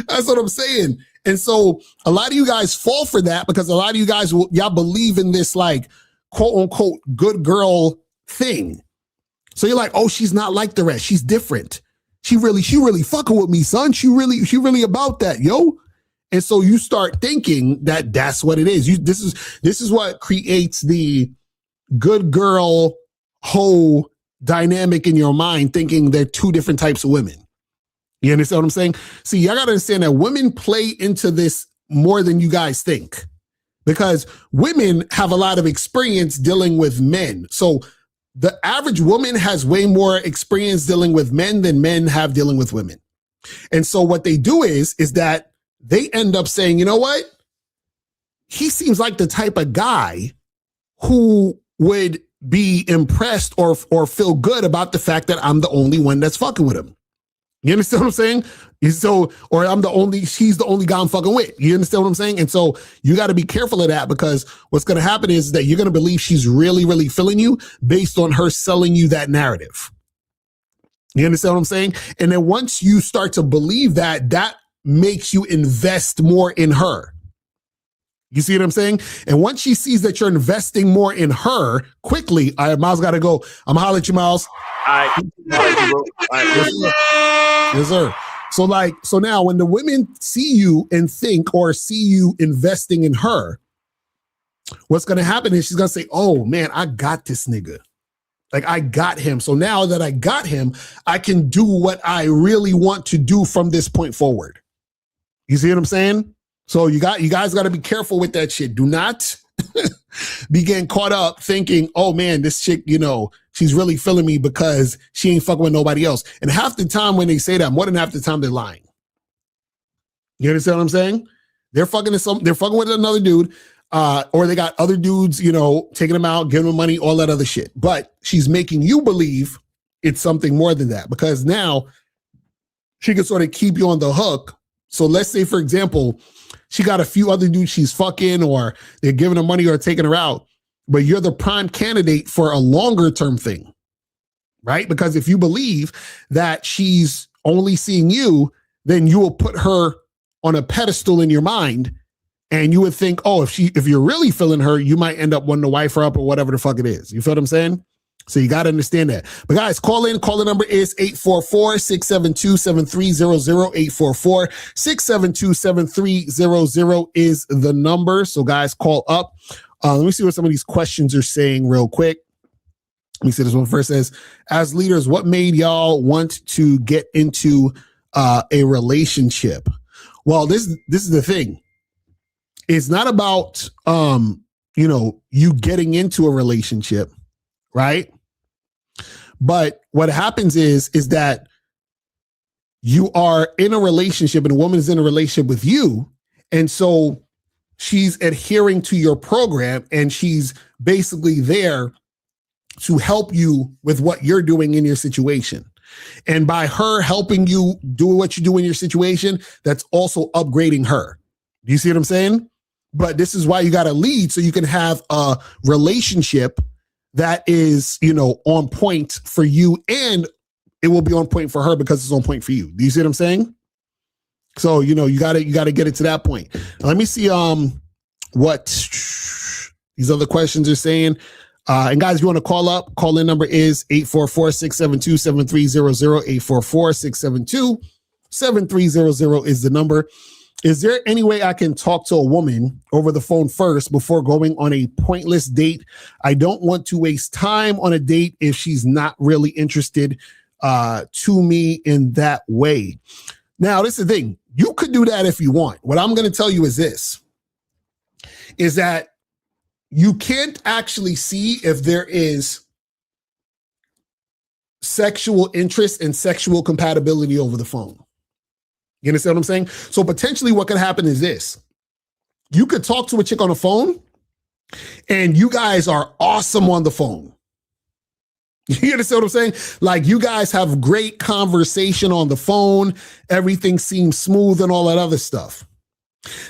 that's what I'm saying. And so a lot of you guys fall for that because a lot of you guys y'all believe in this like quote unquote good girl thing. So you're like, oh, she's not like the rest. She's different. She really fucking with me, son. She really about that, yo. And so you start thinking that that's what it is. This is what creates the good girl hoe dynamic in your mind, thinking they're two different types of women. You understand what I'm saying? See, y'all gotta understand that women play into this more than you guys think because women have a lot of experience dealing with men. So the average woman has way more experience dealing with men than men have dealing with women. And so what they do is that they end up saying, you know what? He seems like the type of guy who would be impressed or feel good about the fact that I'm the only one that's fucking with him. You understand what I'm saying? So, or he's the only guy I'm fucking with. You understand what I'm saying? And so you got to be careful of that, because what's going to happen is that you're going to believe she's really, really feeling you based on her selling you that narrative. You understand what I'm saying? And then once you start to believe that, that makes you invest more in her. You see what I'm saying? And once she sees that you're investing more in her quickly, all right, Miles got to go. I'm going to holler at you, Miles. All right. Yes, sir. So now when the women see you and think or see you investing in her, what's going to happen is she's going to say, oh man, I got this nigga. Like, I got him. So now that I got him, I can do what I really want to do from this point forward. You see what I'm saying? So you guys got to be careful with that shit. Do not be getting caught up thinking, oh man, this chick, she's really feeling me because she ain't fucking with nobody else. And half the time when they say that, more than half the time they're lying. You understand what I'm saying? They're fucking with another dude, or they got other dudes, taking them out, giving them money, all that other shit. But she's making you believe it's something more than that, because now she can sort of keep you on the hook. So let's say, for example, she got a few other dudes she's fucking, or they're giving her money or taking her out, but you're the prime candidate for a longer term thing, right? Because if you believe that she's only seeing you, then you will put her on a pedestal in your mind, and you would think, oh, if you're really feeling her, you might end up wanting to wife her up or whatever the fuck it is. You feel what I'm saying? So you got to understand that. But guys, call in. Call the number is 844-672-7300. 844-672-7300 is the number. So guys, call up. Let me see what some of these questions are saying real quick. Let me see this one first. Says, as leaders, what made y'all want to get into a relationship? Well, this is the thing. It's not about you getting into a relationship, right? But what happens is that you are in a relationship and a woman is in a relationship with you. And so she's adhering to your program, and she's basically there to help you with what you're doing in your situation. And by her helping you do what you do in your situation, that's also upgrading her. Do you see what I'm saying? But this is why you got to lead, so you can have a relationship that is, on point for you, and it will be on point for her because it's on point for you. Do you see what I'm saying? So, you got to get it to that point. Now, let me see what these other questions are saying. And guys, if you want to call up, call in number is 844-672-7300. 844-672-7300 is the number. Is there any way I can talk to a woman over the phone first before going on a pointless date? I don't want to waste time on a date if she's not really interested to me in that way. Now, this is the thing. You could do that if you want. What I'm going to tell you is this, is that you can't actually see if there is sexual interest and sexual compatibility over the phone. You understand what I'm saying? So potentially what could happen is this. You could talk to a chick on the phone and you guys are awesome on the phone. You understand what I'm saying? Like, you guys have great conversation on the phone. Everything seems smooth and all that other stuff.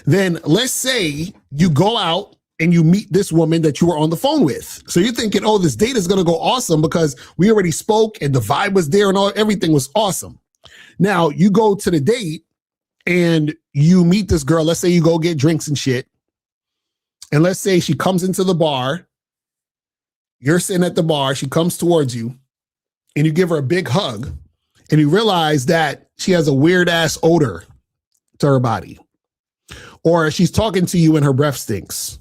Then let's say you go out and you meet this woman that you were on the phone with. So you're thinking, oh, this date is going to go awesome because we already spoke and the vibe was there and everything was awesome. Now you go to the date and you meet this girl. Let's say you go get drinks and shit. And let's say she comes into the bar. You're sitting at the bar. She comes towards you and you give her a big hug and you realize that she has a weird ass odor to her body. Or she's talking to you and her breath stinks,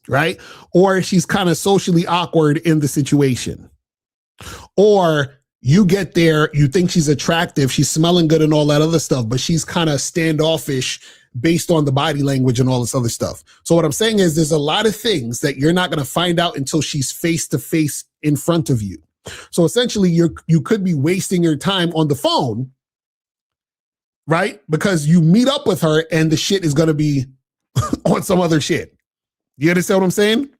right? Or she's kind of socially awkward in the situation. Or you get there, you think she's attractive, she's smelling good and all that other stuff, but she's kind of standoffish based on the body language and all this other stuff. So what I'm saying is there's a lot of things that you're not going to find out until she's face to face in front of you. So essentially you could be wasting your time on the phone, right? Because you meet up with her and the shit is going to be on some other shit. You understand what I'm saying?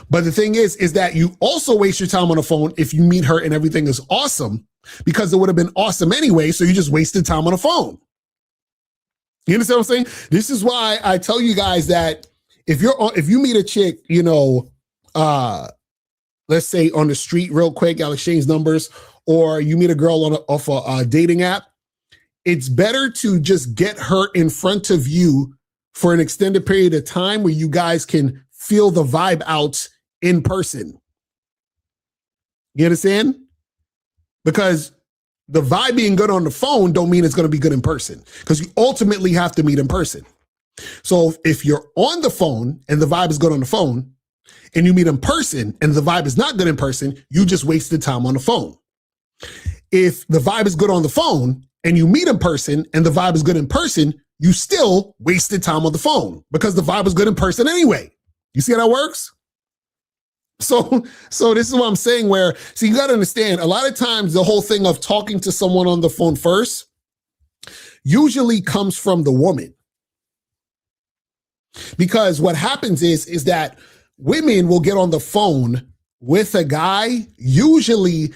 But the thing is that you also waste your time on the phone if you meet her and everything is awesome, because it would have been awesome anyway. So you just wasted time on the phone. You understand what I'm saying? This is why I tell you guys that if you meet a chick, you know, let's say on the street real quick, y'all exchange numbers, or you meet a girl off a dating app, it's better to just get her in front of you for an extended period of time where you guys can feel the vibe out in person. You understand? Because the vibe being good on the phone don't mean it's going to be good in person, because you ultimately have to meet in person. So if you're on the phone and the vibe is good on the phone, and you meet in person and the vibe is not good in person, you just wasted time on the phone. If the vibe is good on the phone and you meet in person and the vibe is good in person, you still wasted time on the phone because the vibe was good in person anyway. You see how that works? So this is what I'm saying, where, see, you got to understand, a lot of times the whole thing of talking to someone on the phone first usually comes from the woman. Because what happens is that women will get on the phone with a guy, usually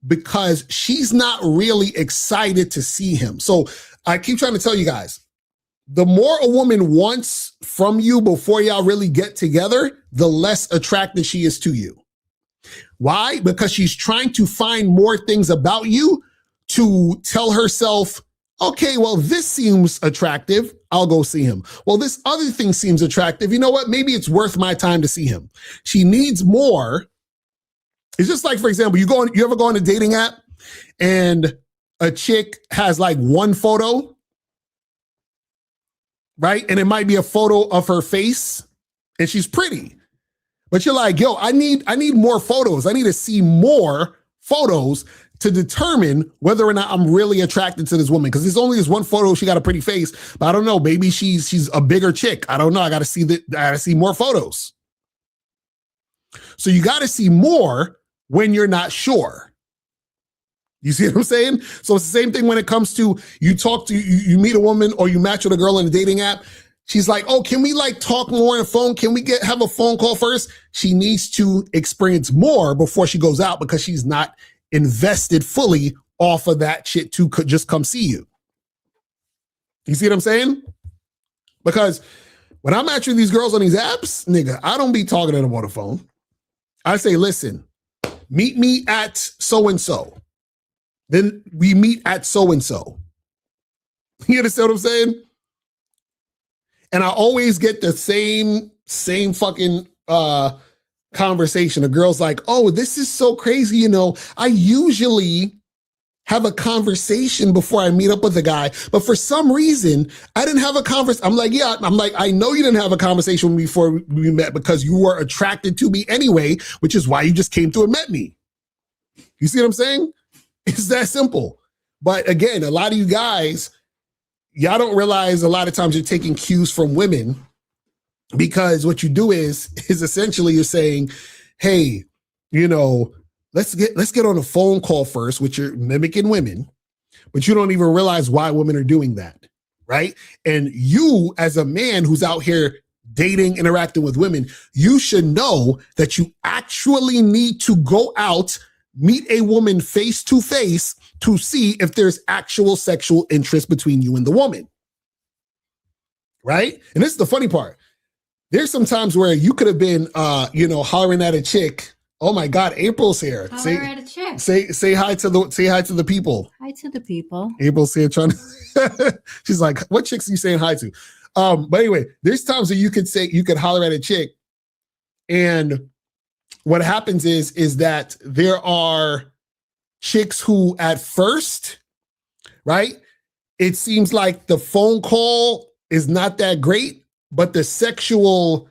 because she's not really excited to see him. So I keep trying to tell you guys, the more a woman wants from you before y'all really get together, the less attracted she is to you. Why? Because she's trying to find more things about you to tell herself, okay, well, this seems attractive. I'll go see him. Well, this other thing seems attractive. You know what? Maybe it's worth my time to see him. She needs more. It's just like, for example, you ever go on a dating app and a chick has like one photo, right? And it might be a photo of her face and she's pretty, but you're like, yo, I need more photos. I need to see more photos to determine whether or not I'm really attracted to this woman. Because there's only this one photo, she got a pretty face, but I don't know, maybe she's a bigger chick. I don't know. I gotta see more photos. So you gotta see more when you're not sure. You see what I'm saying? So it's the same thing when it comes to you meet a woman or you match with a girl on a dating app. She's like, oh, can we like talk more on the phone? Can we have a phone call first? She needs to experience more before she goes out, because she's not invested fully off of that shit to just come see you. You see what I'm saying? Because when I'm matching these girls on these apps, nigga, I don't be talking to them on the phone. I say, listen, meet me at so-and-so. Then we meet at so-and-so. You understand what I'm saying? And I always get the same fucking conversation. A girl's like, oh, this is so crazy. You know, I usually have a conversation before I meet up with a guy, but for some reason, I didn't have a conversation. I'm like, I know you didn't have a conversation with me before we met because you were attracted to me anyway, which is why you just came through and met me. You see what I'm saying? It's that simple. But again, a lot of you guys, y'all don't realize a lot of times you're taking cues from women, because what you do is essentially you're saying, hey, you know, let's get on a phone call first, which you're mimicking women, but you don't even realize why women are doing that, right? And you, as a man who's out here dating, interacting with women, you should know that you actually need to go out, meet a woman face to face to see if there's actual sexual interest between you and the woman, right? And this is the funny part. There's some times where you could have been, hollering at a chick. Oh my God, April's here. Holler at a chick. Say hi to the people. Hi to the people. April's here trying to. She's like, what chicks are you saying hi to? But anyway, there's times that you could holler at a chick, and what happens is that there are chicks who at first, right, it seems like the phone call is not that great, but the sexual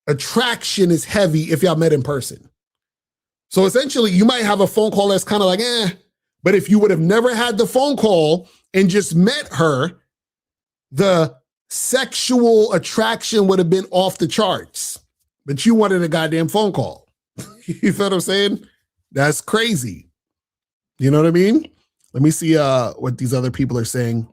attraction is heavy if y'all met in person. So essentially, you might have a phone call that's kind of like, but if you would have never had the phone call and just met her, the sexual attraction would have been off the charts. But you wanted a goddamn phone call. You feel what I'm saying? That's crazy. You know what I mean? Let me see what these other people are saying.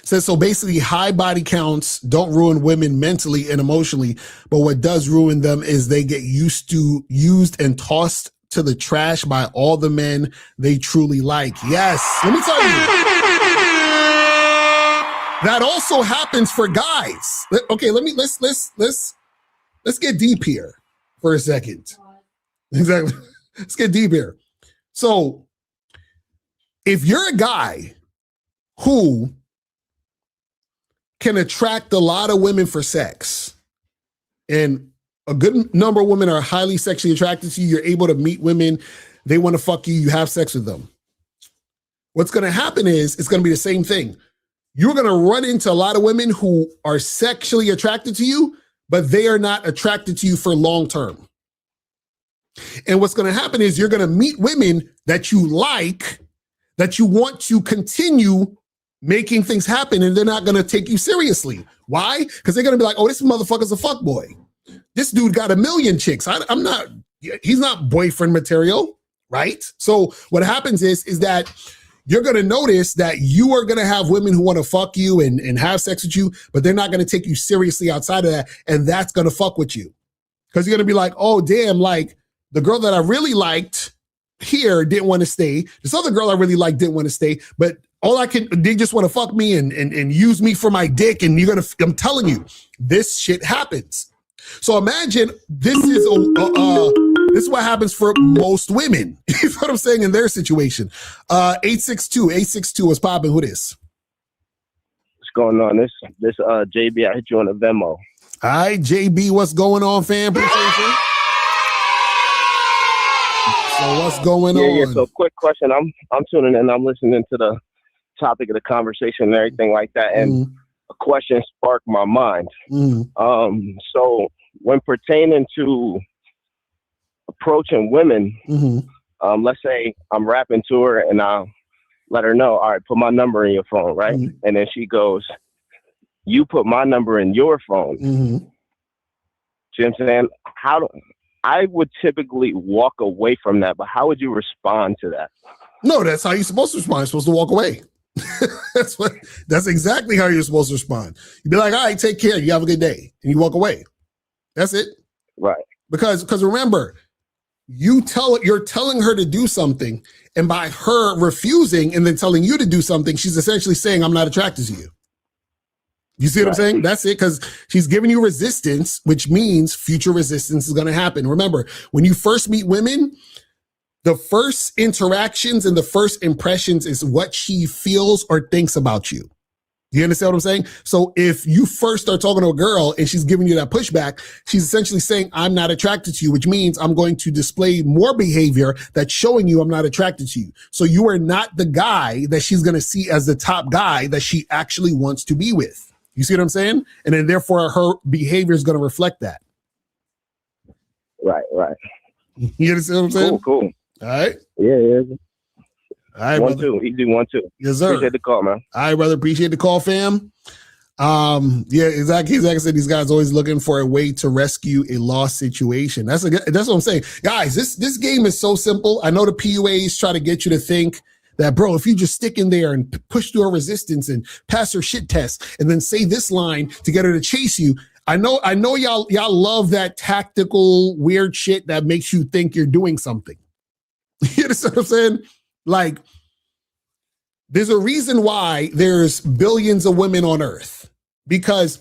Says, so basically high body counts don't ruin women mentally and emotionally, but what does ruin them is they get used and tossed to the trash by all the men they truly like. Yes, let me tell you. That also happens for guys. Okay, let's get deep here for a second. Exactly. Let's get deep here. So if you're a guy who can attract a lot of women for sex, and a good number of women are highly sexually attracted to you, you're able to meet women, they want to fuck you, you have sex with them. What's going to happen is it's going to be the same thing. You're going to run into a lot of women who are sexually attracted to you, but they are not attracted to you for long term. And what's going to happen is you're going to meet women that you like, that you want to continue making things happen, and they're not going to take you seriously. Why? Because they're going to be like, oh, this motherfucker's a fuckboy. This dude got 1 million chicks. He's not boyfriend material, right? So what happens is that you're going to notice that you are going to have women who want to fuck you and have sex with you, but they're not going to take you seriously outside of that, and that's going to fuck with you. Because you're going to be like, oh, damn, like the girl that I really liked here didn't want to stay. This other girl I really liked didn't want to stay, but they just want to fuck me and use me for my dick. And I'm telling you, this shit happens. So imagine this is what happens for most women. You know what I'm saying? In their situation. 862 was popping. Who this? What's going on? This JB, I hit you on a Venmo. All right, JB, what's going on, fam? Appreciate you. So what's going on? Yeah, so quick question. I'm tuning in. I'm listening to the topic of the conversation and everything like that. And a question sparked my mind. So when pertaining to approaching women, let's say I'm rapping to her and I'll let her know, all right, put my number in your phone, right? And then she goes, you put my number in your phone. See what I'm saying? I would typically walk away from that, but how would you respond to that? No, that's how you're supposed to respond. You're supposed to walk away. That's exactly how you're supposed to respond. You'd be like, all right, take care. You have a good day. And you walk away. That's it. Right. Because remember, you're telling her to do something, and by her refusing and then telling you to do something, she's essentially saying, I'm not attracted to you. You see what I'm saying? That's it, because she's giving you resistance, which means future resistance is going to happen. Remember, when you first meet women, the first interactions and the first impressions is what she feels or thinks about you. You understand what I'm saying? So if you first start talking to a girl and she's giving you that pushback, she's essentially saying, I'm not attracted to you, which means I'm going to display more behavior that's showing you I'm not attracted to you. So you are not the guy that she's going to see as the top guy that she actually wants to be with. You see what I'm saying? And then therefore her behavior is going to reflect that. Right. You understand what I'm saying? Cool. All right. Yeah. All right, 1-2. Easy 1-2. Yes, sir. Appreciate the call, man. All right, brother. Appreciate the call, fam. Yeah, exactly. Like I said, these guys always looking for a way to rescue a lost situation. That's what I'm saying. Guys, this game is so simple. I know the PUAs try to get you to think that, bro, if you just stick in there and push through her resistance and pass her shit test and then say this line to get her to chase you. I know y'all love that tactical weird shit that makes you think you're doing something. You understand what I'm saying? Like, there's a reason why there's billions of women on earth, because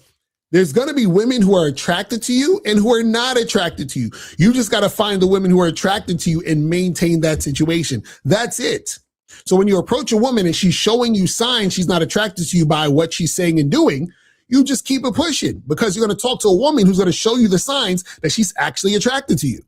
there's going to be women who are attracted to you and who are not attracted to you. You just got to find the women who are attracted to you and maintain that situation. That's it. So when you approach a woman and she's showing you signs she's not attracted to you by what she's saying and doing, you just keep it pushing, because you're going to talk to a woman who's going to show you the signs that she's actually attracted to you.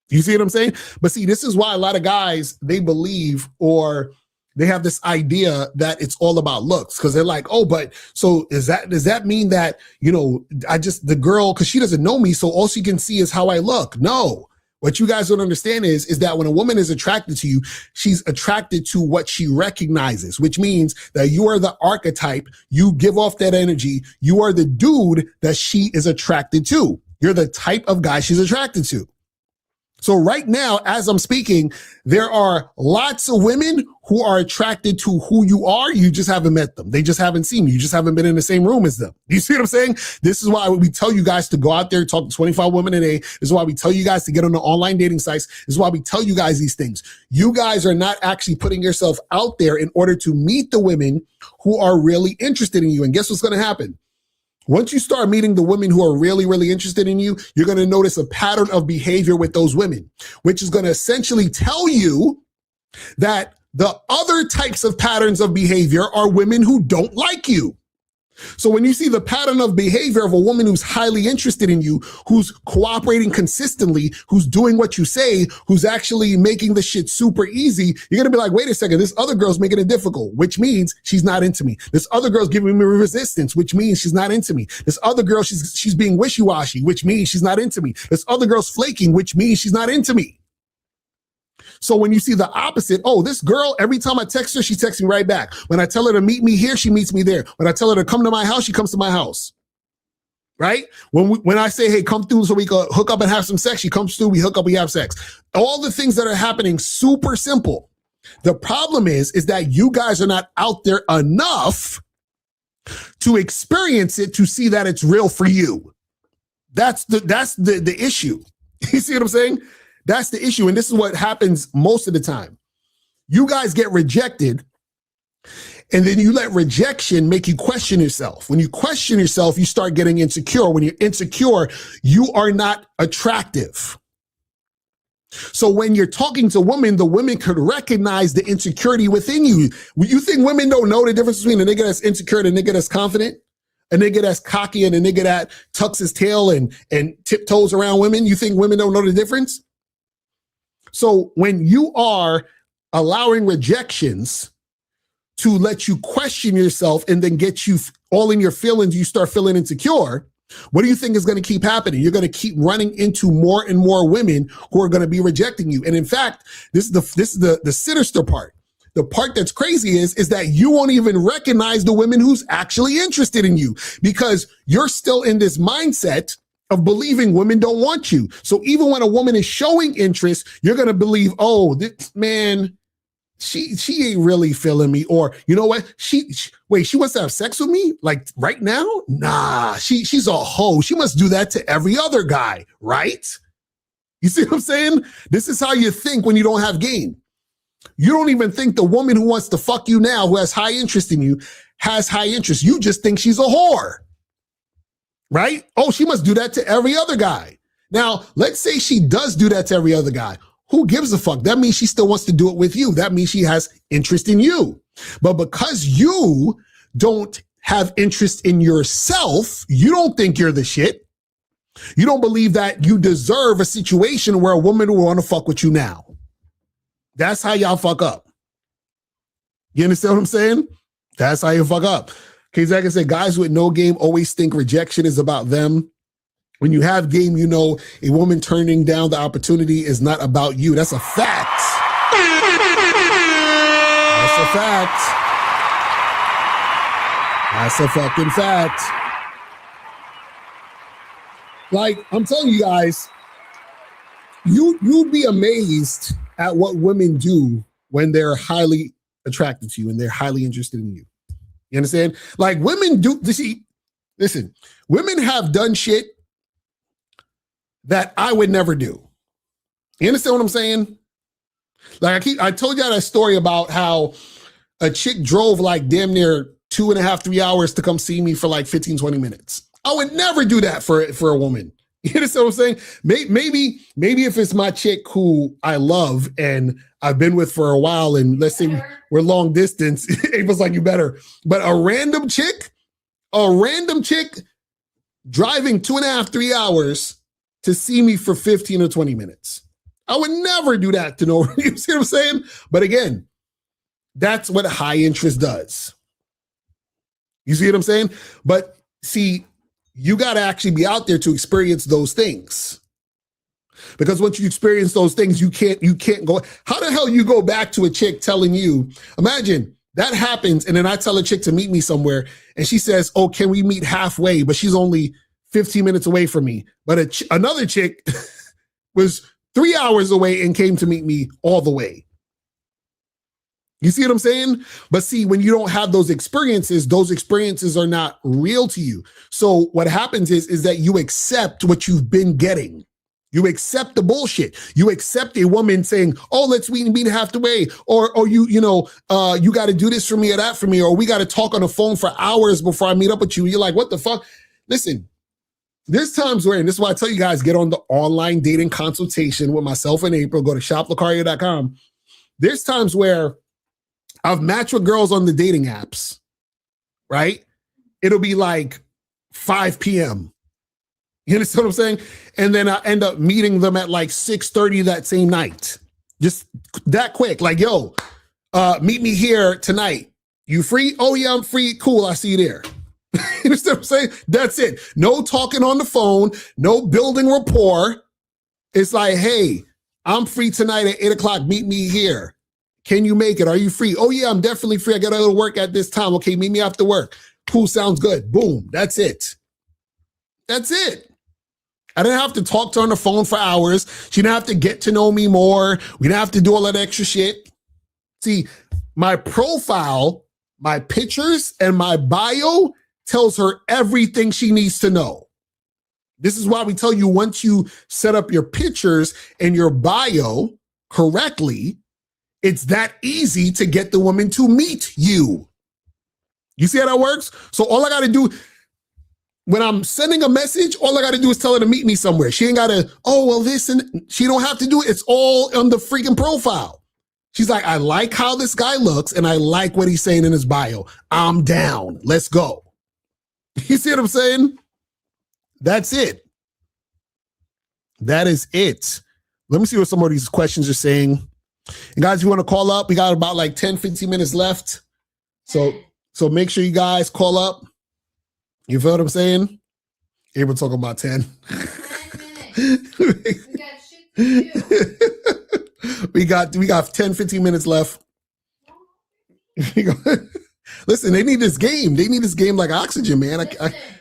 You see what I'm saying? But see, this is why a lot of guys, they believe, or they have this idea that it's all about looks, because they're like, oh, but so does that mean that, the girl, because she doesn't know me, so all she can see is how I look? No. What you guys don't understand is that when a woman is attracted to you, she's attracted to what she recognizes, which means that you are the archetype. You give off that energy. You are the dude that she is attracted to. You're the type of guy she's attracted to. So right now, as I'm speaking, there are lots of women who are attracted to who you are. You just haven't met them. They just haven't seen you. You just haven't been in the same room as them. You see what I'm saying? This is why we tell you guys to go out there, talk to 25 women a day. This is why we tell you guys to get on the online dating sites. This is why we tell you guys these things. You guys are not actually putting yourself out there in order to meet the women who are really interested in you. And guess what's going to happen? Once you start meeting the women who are really, really interested in you, you're going to notice a pattern of behavior with those women, which is going to essentially tell you that the other types of patterns of behavior are women who don't like you. So when you see the pattern of behavior of a woman who's highly interested in you, who's cooperating consistently, who's doing what you say, who's actually making the shit super easy, you're going to be like, wait a second, this other girl's making it difficult, which means she's not into me. This other girl's giving me resistance, which means she's not into me. This other girl, she's being wishy-washy, which means she's not into me. This other girl's flaking, which means she's not into me. So when you see the opposite, oh, this girl, every time I text her, she texts me right back. When I tell her to meet me here, she meets me there. When I tell her to come to my house, she comes to my house. Right? When I say, hey, come through so we can hook up and have some sex, she comes through, we hook up, we have sex. All the things that are happening, super simple. The problem is that you guys are not out there enough to experience it, to see that it's real for you. That's the issue. You see what I'm saying? That's the issue. And this is what happens most of the time. You guys get rejected, and then you let rejection make you question yourself. When you question yourself, you start getting insecure. When you're insecure, you are not attractive. So when you're talking to women, the women could recognize the insecurity within you. You think women don't know the difference between a nigga that's insecure and a nigga that's confident? A nigga that's cocky and a nigga that tucks his tail and tiptoes around women? You think women don't know the difference? So when you are allowing rejections to let you question yourself and then get you all in your feelings, you start feeling insecure, what do you think is going to keep happening? You're going to keep running into more and more women who are going to be rejecting you. And in fact, this is the sinister part. The part that's crazy is that you won't even recognize the women who's actually interested in you, because you're still in this mindset of believing women don't want you. So even when a woman is showing interest, you're going to believe, oh, this man, she ain't really feeling me. Or, you know what? She wants to have sex with me? Like right now? Nah, she's a hoe. She must do that to every other guy, right? You see what I'm saying? This is how you think when you don't have game. You don't even think the woman who wants to fuck you now, who has high interest in you, has high interest. You just think she's a whore. Right? Oh, she must do that to every other guy. Now, let's say she does do that to every other guy. Who gives a fuck? That means she still wants to do it with you. That means she has interest in you. But because you don't have interest in yourself, you don't think you're the shit. You don't believe that you deserve a situation where a woman will want to fuck with you now. That's how y'all fuck up. You understand what I'm saying? That's how you fuck up. Okay, Zach said, guys with no game always think rejection is about them. When you have game, you know a woman turning down the opportunity is not about you. That's a fact. That's a fact. That's a fucking fact. Like, I'm telling you guys, you'd be amazed at what women do when they're highly attracted to you and they're highly interested in you. You understand? Like women do, listen, women have done shit that I would never do. You understand what I'm saying? Like I told you that story about how a chick drove like damn near 2.5, 3 hours to come see me for like 15, 20 minutes. I would never do that for a woman. You understand what I'm saying? Maybe if it's my chick who I love and I've been with for a while, and let's say we're long distance, Ava's like, you better. But a random chick driving 2.5, 3 hours to see me for 15 or 20 minutes. I would never do that to no, you see what I'm saying? But again, that's what high interest does. You see what I'm saying? But see, you got to actually be out there to experience those things. Because once you experience those things, you can't go. How the hell you go back to a chick telling you, imagine that happens, and then I tell a chick to meet me somewhere, and she says, oh, can we meet halfway? But she's only 15 minutes away from me. But another chick was 3 hours away and came to meet me all the way. You see what I'm saying? But see, when you don't have those experiences are not real to you. So what happens is that you accept what you've been getting. You accept the bullshit. You accept a woman saying, "Oh, let's meet halfway," or you got to do this for me or that for me, or we got to talk on the phone for hours before I meet up with you. You're like, what the fuck? Listen, there's times where, and this is why I tell you guys, get on the online dating consultation with myself and April. Go to shoplocario.com. There's times where I've matched with girls on the dating apps, right? It'll be like 5 p.m. You understand what I'm saying? And then I end up meeting them at like 6:30 that same night. Just that quick. Like, yo, meet me here tonight. You free? Oh, yeah, I'm free. Cool, I see you there. You understand what I'm saying? That's it. No talking on the phone. No building rapport. It's like, hey, I'm free tonight at 8 o'clock. Meet me here. Can you make it? Are you free? Oh, yeah, I'm definitely free. I got to go to work at this time. Okay, meet me after work. Cool, sounds good. Boom. That's it. That's it. I didn't have to talk to her on the phone for hours. She didn't have to get to know me more. We didn't have to do all that extra shit. See, my profile, my pictures, and my bio tells her everything she needs to know. This is why we tell you, once you set up your pictures and your bio correctly, it's that easy to get the woman to meet you. You see how that works? So all I got to do, when I'm sending a message, all I got to do is tell her to meet me somewhere. She ain't got to, oh, well, this, and she don't have to do it. It's all on the freaking profile. She's like, I like how this guy looks and I like what he's saying in his bio. I'm down. Let's go. You see what I'm saying? That's it. That is it. Let me see what some of these questions are saying. And guys, if you want to call up, we got about like 10, 15 minutes left. So make sure you guys call up. You feel what I'm saying? April talking about 10. 10 minutes. We got shit to do. we got 10, 15 minutes left. Listen, they need this game. They need this game like oxygen, man.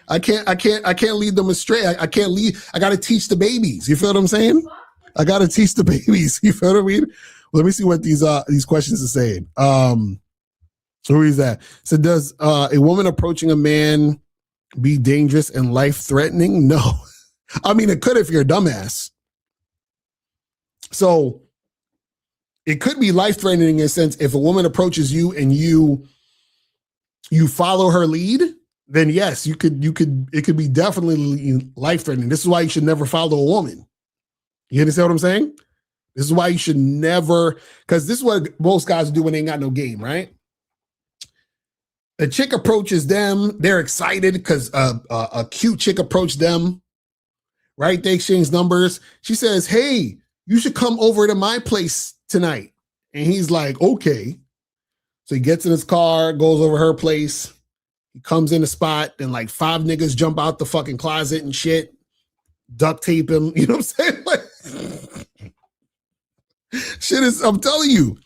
I can't lead them astray. I can't lead. I got to teach the babies. You feel what I'm saying? I got to teach the babies. You feel what I mean? Let me see what these questions are saying. Who is that? So does a woman approaching a man be dangerous and life-threatening? No. I mean, it could if you're a dumbass. So it could be life-threatening in a sense if a woman approaches you and you follow her lead, then yes, it could be definitely life-threatening. This is why you should never follow a woman. You understand what I'm saying? This is why you should never, because this is what most guys do when they ain't got no game, right? A chick approaches them, they're excited because a cute chick approached them, right? They exchange numbers. She says, hey, you should come over to my place tonight. And he's like, okay. So he gets in his car, goes over her place. He comes in the spot, and like 5 niggas jump out the fucking closet and shit, duct tape him. You know what I'm saying? Like, shit is, I'm telling you,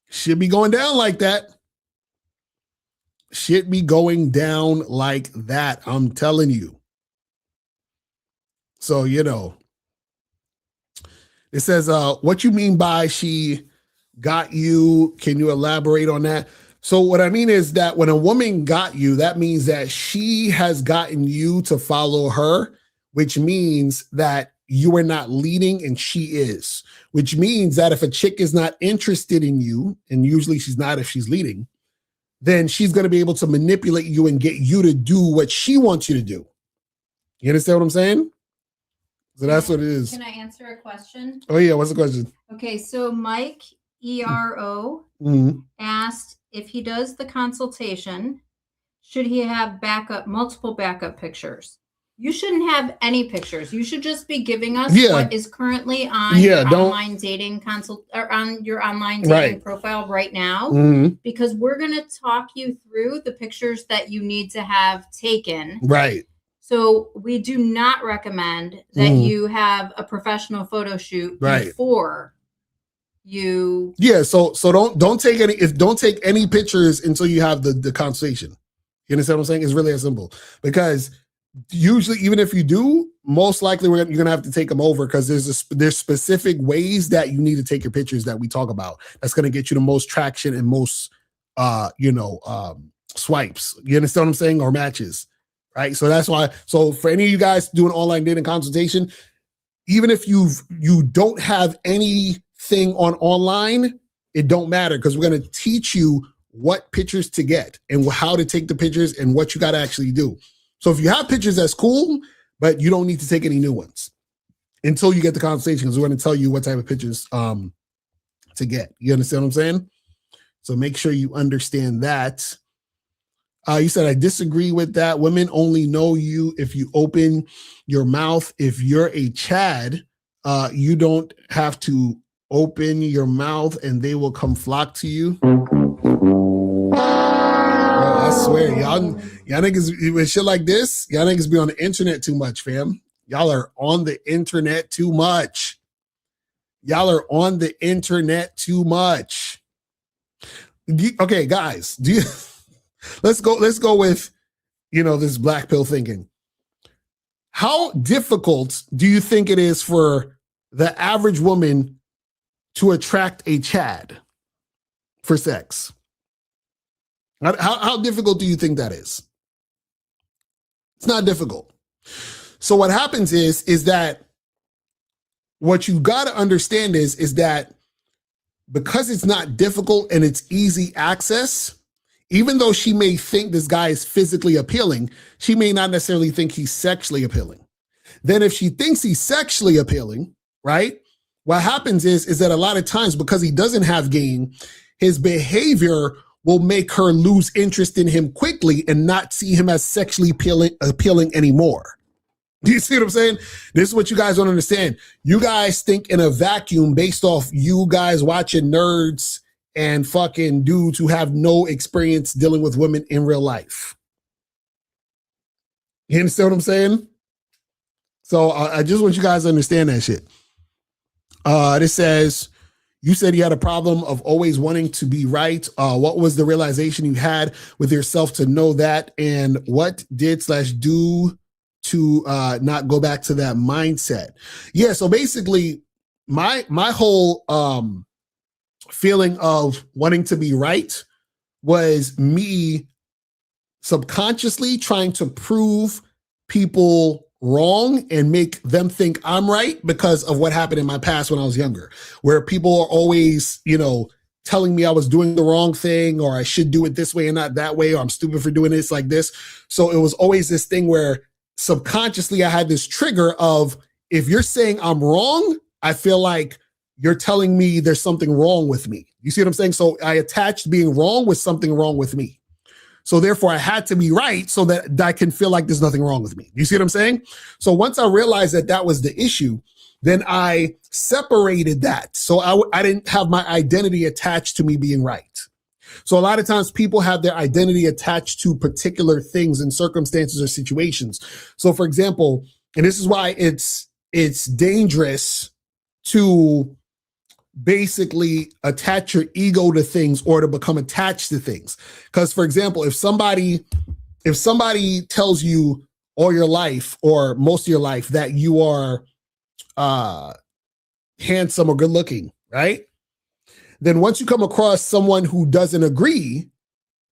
shit be going down like that. Shit be going down like that. I'm telling you. So, you know, it says, what you mean by she got you? Can you elaborate on that? So what I mean is that when a woman got you, that means that she has gotten you to follow her, which means that you are not leading and she is, which means that if a chick is not interested in you, and usually she's not if she's leading, then she's going to be able to manipulate you and get you to do what she wants you to do. You understand what I'm saying? So that's what it is. Can I answer a question? Oh, yeah. What's the question? Okay. So Mike, ERO, asked if he does the consultation, should he have multiple backup pictures? You shouldn't have any pictures. You should just be giving us what is currently on your online dating or on your online dating profile right now, because we're going to talk you through the pictures that you need to have taken. Right. So we do not recommend that you have a professional photo shoot before you. Yeah. So don't take any pictures until you have the consultation. You understand what I'm saying? It's really as simple, because usually, even if you do, most likely you're going to have to take them over because there's specific ways that you need to take your pictures that we talk about. That's going to get you the most traction and most, swipes. You understand what I'm saying? Or matches, right? So that's why. So for any of you guys doing online dating consultation, even if you don't have anything on online, it don't matter because we're going to teach you what pictures to get and how to take the pictures and what you got to actually do. So if you have pictures, that's cool, but you don't need to take any new ones until you get the consultation because we're going to tell you what type of pictures to get. You understand what I'm saying? So make sure you understand that. You said, I disagree with that. Women only know you if you open your mouth. If you're a Chad, you don't have to open your mouth and they will come flock to you. I swear, y'all niggas with shit like this, y'all niggas be on the internet too much, fam. Y'all are on the internet too much. Y'all are on the internet too much. Okay, guys, let's go with, this black pill thinking. How difficult do you think it is for the average woman to attract a Chad for sex? How difficult do you think that is? It's not difficult. So what happens is that what you got to understand is that because it's not difficult and it's easy access, even though she may think this guy is physically appealing, she may not necessarily think he's sexually appealing. Then if she thinks he's sexually appealing, right? What happens is that a lot of times because he doesn't have game, his behavior will make her lose interest in him quickly and not see him as sexually appealing anymore. Do you see what I'm saying? This is what you guys don't understand. You guys think in a vacuum based off you guys watching nerds and fucking dudes who have no experience dealing with women in real life. You understand what I'm saying? So I just want you guys to understand that shit. This says, you said you had a problem of always wanting to be right. What was the realization you had with yourself to know that? And what did/do to not go back to that mindset? Yeah, so basically my whole feeling of wanting to be right was me subconsciously trying to prove people wrong and make them think I'm right because of what happened in my past when I was younger, where people are always, telling me I was doing the wrong thing or I should do it this way and not that way, or I'm stupid for doing this like this. So it was always this thing where subconsciously I had this trigger of, if you're saying I'm wrong, I feel like you're telling me there's something wrong with me. You see what I'm saying? So I attached being wrong with something wrong with me. So therefore I had to be right so that I can feel like there's nothing wrong with me. You see what I'm saying? So once I realized that that was the issue, then I separated that. So I didn't have my identity attached to me being right. So a lot of times people have their identity attached to particular things and circumstances or situations. So for example, and this is why it's dangerous to basically attach your ego to things or to become attached to things. Because for example, if somebody tells you all your life or most of your life that you are handsome or good looking, right? Then once you come across someone who doesn't agree,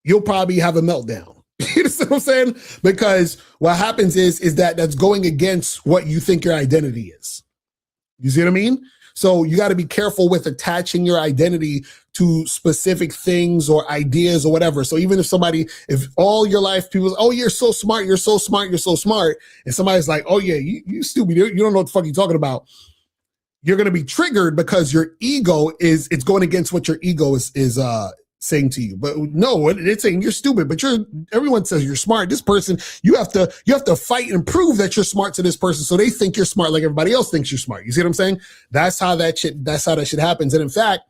you'll probably have a meltdown. You know what I'm saying? Because what happens is that that's going against what you think your identity is. You see what I mean? So you got to be careful with attaching your identity to specific things or ideas or whatever. So even if all your life people, oh, you're so smart, you're so smart, you're so smart. And somebody's like, oh yeah, you stupid. You don't know what the fuck you're talking about. You're going to be triggered because your ego it's going against what your ego is saying to you. But no, it's saying you're stupid, but everyone says you're smart. This person, you have to fight and prove that you're smart to this person. So they think you're smart like everybody else thinks you're smart. You see what I'm saying? That's how that shit happens. And in fact,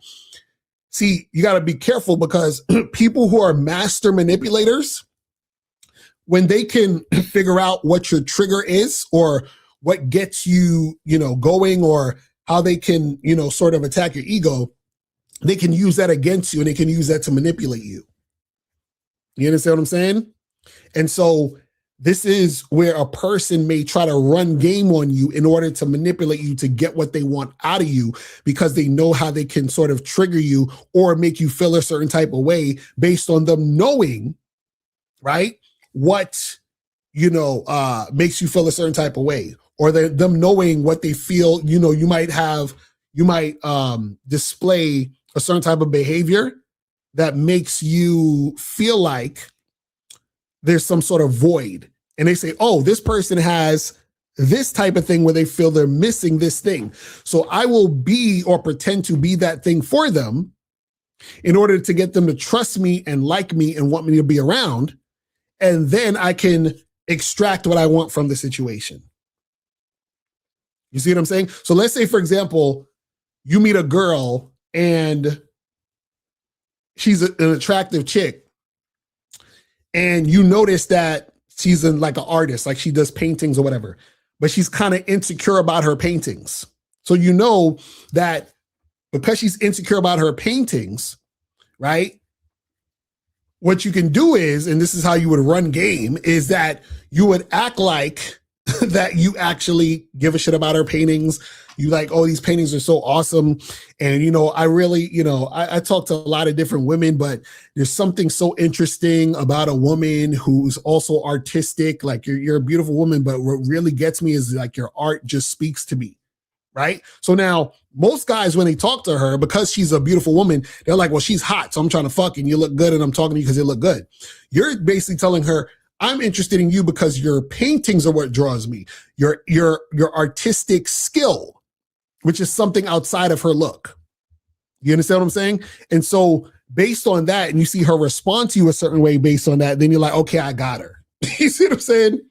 see, you got to be careful because people who are master manipulators, when they can figure out what your trigger is or what gets you, going, or how they can, sort of attack your ego, they can use that against you and they can use that to manipulate you. You understand what I'm saying? And so This is where a person may try to run game on you in order to manipulate you to get what they want out of you, because they know how they can sort of trigger you or make you feel a certain type of way based on them knowing, right, what, makes you feel a certain type of way, or them knowing what they feel. You might display a certain type of behavior that makes you feel like there's some sort of void. And they say, oh, this person has this type of thing where they feel they're missing this thing. So I will be or pretend to be that thing for them in order to get them to trust me and like me and want me to be around. And then I can extract what I want from the situation. You see what I'm saying? So let's say, for example, you meet a girl and she's an attractive chick, and you notice that she's like an artist, like she does paintings or whatever, but she's kind of insecure about her paintings. So you know that because she's insecure about her paintings, right? What you can do is, and this is how you would run game, is that you would act like that you actually give a shit about her paintings. You like, oh, these paintings are so awesome. And, I really, I talk to a lot of different women, but there's something so interesting about a woman who's also artistic. Like you're a beautiful woman, but what really gets me is like your art just speaks to me. Right. So now most guys, when they talk to her, because she's a beautiful woman, they're like, well, she's hot, so I'm trying to fuck, and you look good, and I'm talking to you because you look good. You're basically telling her, I'm interested in you because your paintings are what draws me. Your artistic skill, which is something outside of her look. You understand what I'm saying? And so based on that, and you see her respond to you a certain way based on that, then you're like, okay, I got her. You see what I'm saying?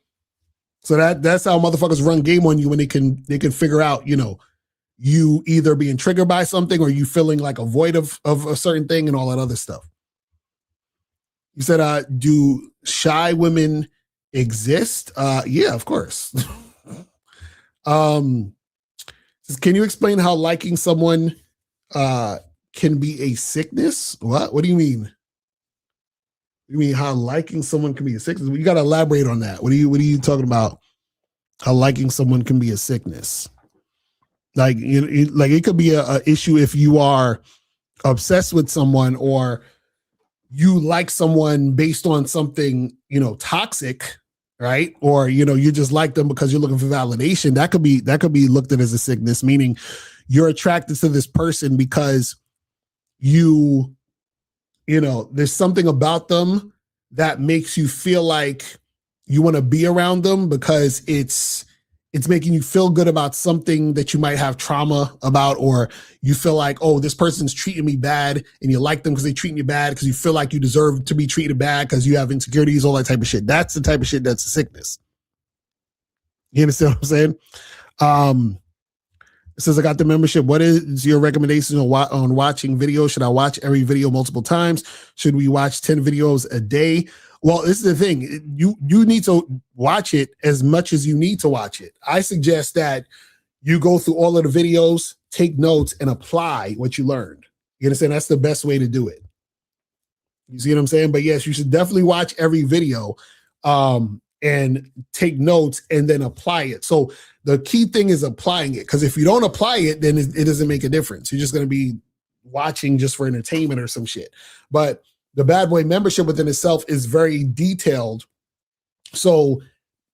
So that's how motherfuckers run game on you when they can figure out, you either being triggered by something or you feeling like a void of a certain thing and all that other stuff. You said, do shy women exist? Yeah, of course. Can you explain how liking someone can be a sickness? What? What do you mean? You mean how liking someone can be a sickness? You got to elaborate on that. What are you talking about? How liking someone can be a sickness? Like, like it could be a issue if you are obsessed with someone, or you like someone based on something, toxic, right? Or, you just like them because you're looking for validation. That could be looked at as a sickness, meaning you're attracted to this person because there's something about them that makes you feel like you want to be around them because it's making you feel good about something that you might have trauma about, or you feel like, oh, this person's treating me bad, and you like them because they treat you bad because you feel like you deserve to be treated bad because you have insecurities, all that type of shit. That's the type of shit that's a sickness. You understand what I'm saying? It says, I got the membership. What is your recommendation on watching videos? Should I watch every video multiple times? Should we watch 10 videos a day? Well, this is the thing. You need to watch it as much as you need to watch it. I suggest that you go through all of the videos, take notes, and apply what you learned. You understand? That's the best way to do it. You see what I'm saying? But yes, you should definitely watch every video and take notes and then apply it. So the key thing is applying it, because if you don't apply it, then it doesn't make a difference. You're just going to be watching just for entertainment or some shit. But the Bad Boy membership within itself is very detailed. So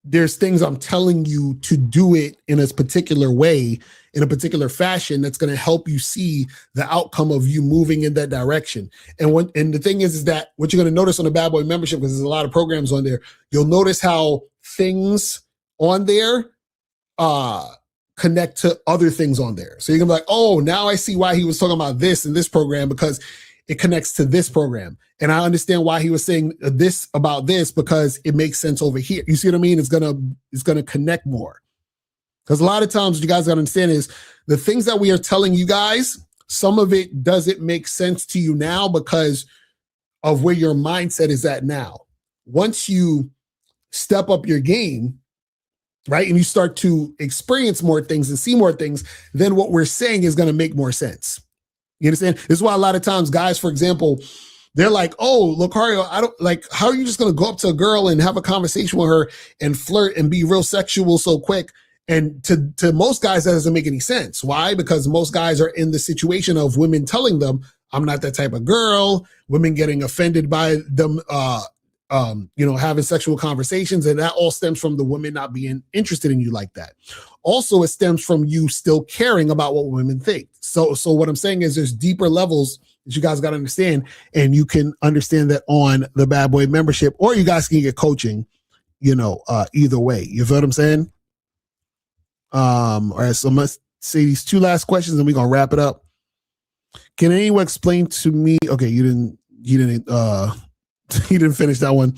there's things I'm telling you to do it in a particular way, in a particular fashion, that's going to help you see the outcome of you moving in that direction. And the thing is that what you're going to notice on the Bad Boy membership, because there's a lot of programs on there, you'll notice how things on there connect to other things on there. So you're gonna be like, oh, now I see why he was talking about this in this program, because it connects to this program. And I understand why he was saying this about this, because it makes sense over here. You see what I mean? It's gonna connect more. Because a lot of times what you guys gotta understand is the things that we are telling you guys, some of it doesn't make sense to you now because of where your mindset is at now. Once you step up your game, right, and you start to experience more things and see more things, then what we're saying is going to make more sense. You understand? This is why a lot of times guys, for example, they're like, oh, Locario, I don't like, how are you just going to go up to a girl and have a conversation with her and flirt and be real sexual so quick? And to most guys, that doesn't make any sense. Why? Because most guys are in the situation of women telling them, I'm not that type of girl, women getting offended by them, having sexual conversations. And that all stems from the women not being interested in you like that. Also, it stems from you still caring about what women think. So what I'm saying is there's deeper levels that you guys got to understand, and you can understand that on the Bad Boy membership, or you guys can get coaching, either way. You feel what I'm saying? All right, so I'm going to say these 2 last questions and we're going to wrap it up. Can anyone explain to me? Okay, you didn't finish that one.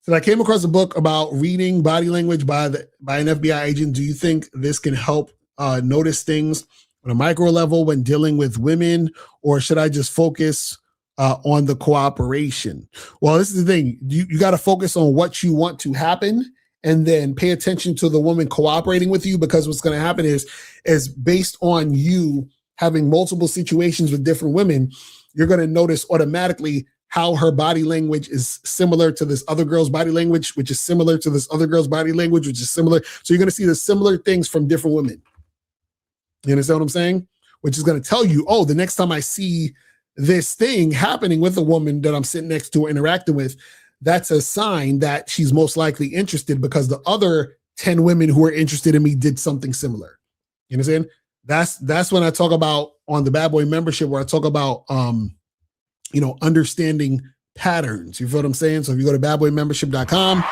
So I came across a book about reading body language by an FBI agent. Do you think this can help notice things on a micro level when dealing with women, or should I just focus on the cooperation? Well, this is the thing. You got to focus on what you want to happen, and then pay attention to the woman cooperating with you, because what's going to happen is based on you having multiple situations with different women, you're going to notice automatically how her body language is similar to this other girl's body language, which is similar to this other girl's body language, which is similar. So you're going to see the similar things from different women. You understand what I'm saying? Which is going to tell you, oh, the next time I see this thing happening with a woman that I'm sitting next to or interacting with, that's a sign that she's most likely interested, because the other 10 women who are interested in me did something similar. You understand? That's when I talk about on the Bad Boy membership, where I talk about, understanding patterns. You feel what I'm saying? So if you go to badboymembership.com, you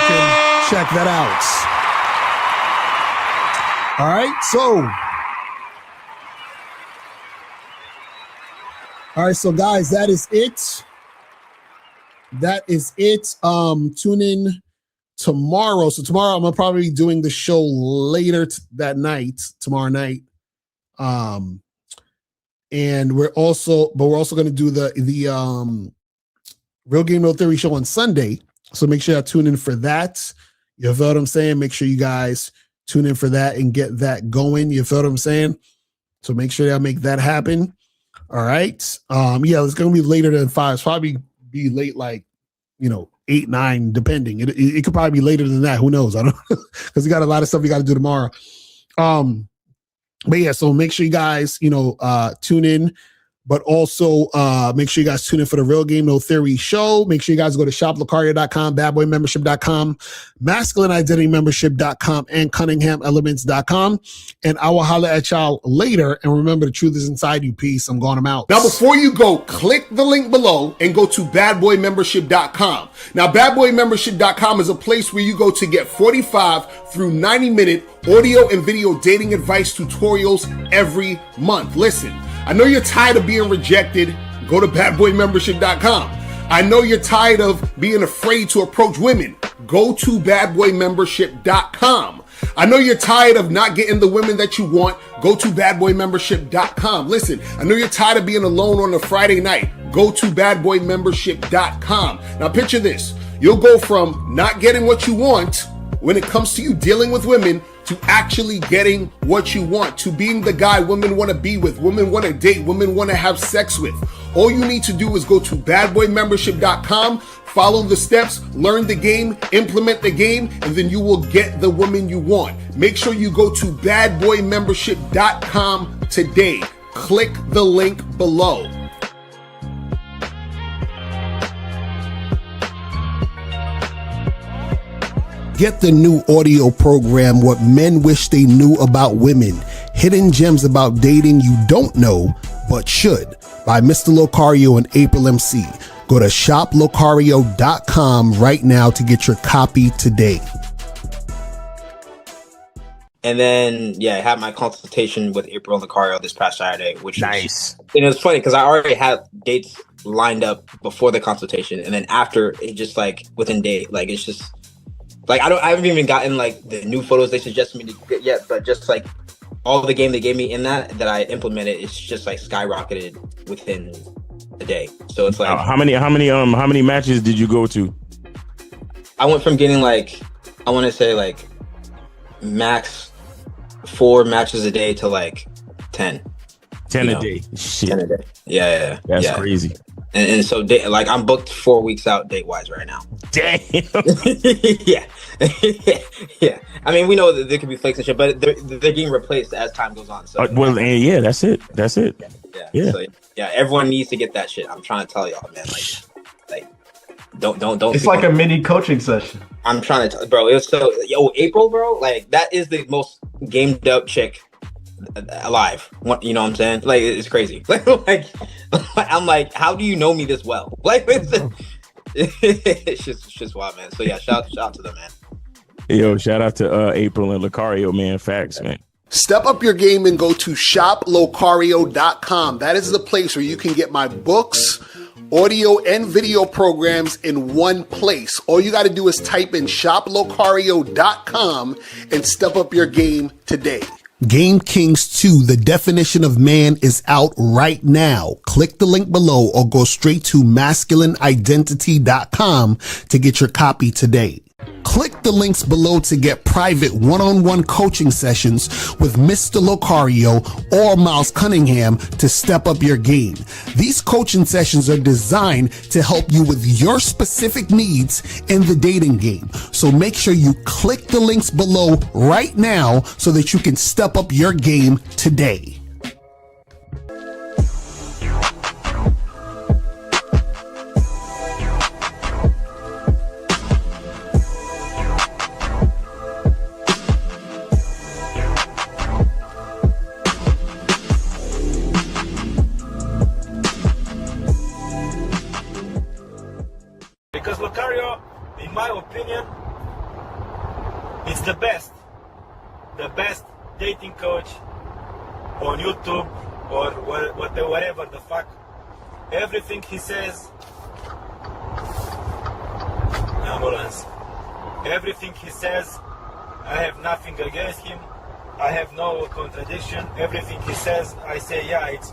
can check that out. All right. So guys, that is it. Tune in tomorrow. So tomorrow I'm gonna probably be doing the show later tomorrow night. And we're also going to do the Real Game No Theory show on Sunday. So make sure you tune in for that. You feel what I'm saying? Make sure you guys tune in for that and get that going. You feel what I'm saying? So make sure y'all make that happen. All right. It's going to be later than 5. It's probably be late, 8, 9, depending. It could probably be later than that. Who knows? I don't know. Because we got a lot of stuff we got to do tomorrow. But yeah, so make sure you guys, tune in, but also make sure you guys tune in for the Real Game No Theory show. Make sure you guys go to shoplocario.com, badboymembership.com, masculineidentitymembership.com, and cunninghamelements.com. And I will holler at y'all later. And remember, the truth is inside you. Peace. I'm going out. Now, before you go, click the link below and go to badboymembership.com. Now, badboymembership.com is a place where you go to get 45 through 90-minute audio and video dating advice tutorials every month. Listen, I know you're tired of being rejected. Go to badboymembership.com. I know you're tired of being afraid to approach women. Go to badboymembership.com. I know you're tired of not getting the women that you want. Go to badboymembership.com. Listen, I know you're tired of being alone on a Friday night. Go to badboymembership.com. Now picture this. You'll go from not getting what you want when it comes to you dealing with women to actually getting what you want, to being the guy women want to be with, women want to date, women want to have sex with. All you need to do is go to badboymembership.com, follow the steps, learn the game, implement the game, and then you will get the woman you want. Make sure you go to badboymembership.com today. Click the link below. Get the new audio program, What Men Wish They Knew About Women. Hidden gems about dating you don't know, but should, by Mr. Locario and April MC. Go to shoplocario.com right now to get your copy today. And then, I had my consultation with April Locario this past Saturday, which nice. And it was funny because I already had dates lined up before the consultation, and then after, it just within day, it's just I haven't even gotten the new photos they suggested me to get yet, but just all the game they gave me in that I implemented, it's just skyrocketed within a day. So it's how many matches did you go to? I went from getting I want to say max 4 matches a day to 10. 10 you a know, day. Shit. 10 a day. Yeah. That's crazy. And so, like, I'm booked 4 weeks out date wise right now. Damn. Yeah. Yeah. I mean, we know that there could be flakes and shit, but they're getting replaced as time goes on. So Well, and yeah, that's it. That's it. Yeah. So yeah, everyone needs to get that shit. I'm trying to tell y'all, man. Like, don't. It's like a mini coaching session. I'm trying to tell, bro. It was so April, bro. Like, that is the most gamed up chick alive. You know what I'm saying? Like, it's crazy. like I'm like, how do you know me this well? Like, it's just wild, man. So yeah, shout out to them, man. Yo, shout out to April and Locario, man. Facts, man. Step up your game and go to shoplocario.com. That is the place where you can get my books, audio, and video programs in one place. All you got to do is type in shoplocario.com and step up your game today. Game Kings 2, The Definition of Man, is out right now. Click the link below or go straight to masculineidentity.com to get your copy today. Click the links below to get private one-on-one coaching sessions with Mr. Locario or Miles Cunningham to step up your game. These coaching sessions are designed to help you with your specific needs in the dating game. So make sure you click the links below right now so that you can step up your game today. Because Locario, in my opinion, is the best dating coach on YouTube or whatever the fuck. Everything he says, ambulance. Everything he says, I have nothing against him. I have no contradiction. Everything he says, I say, yeah, it's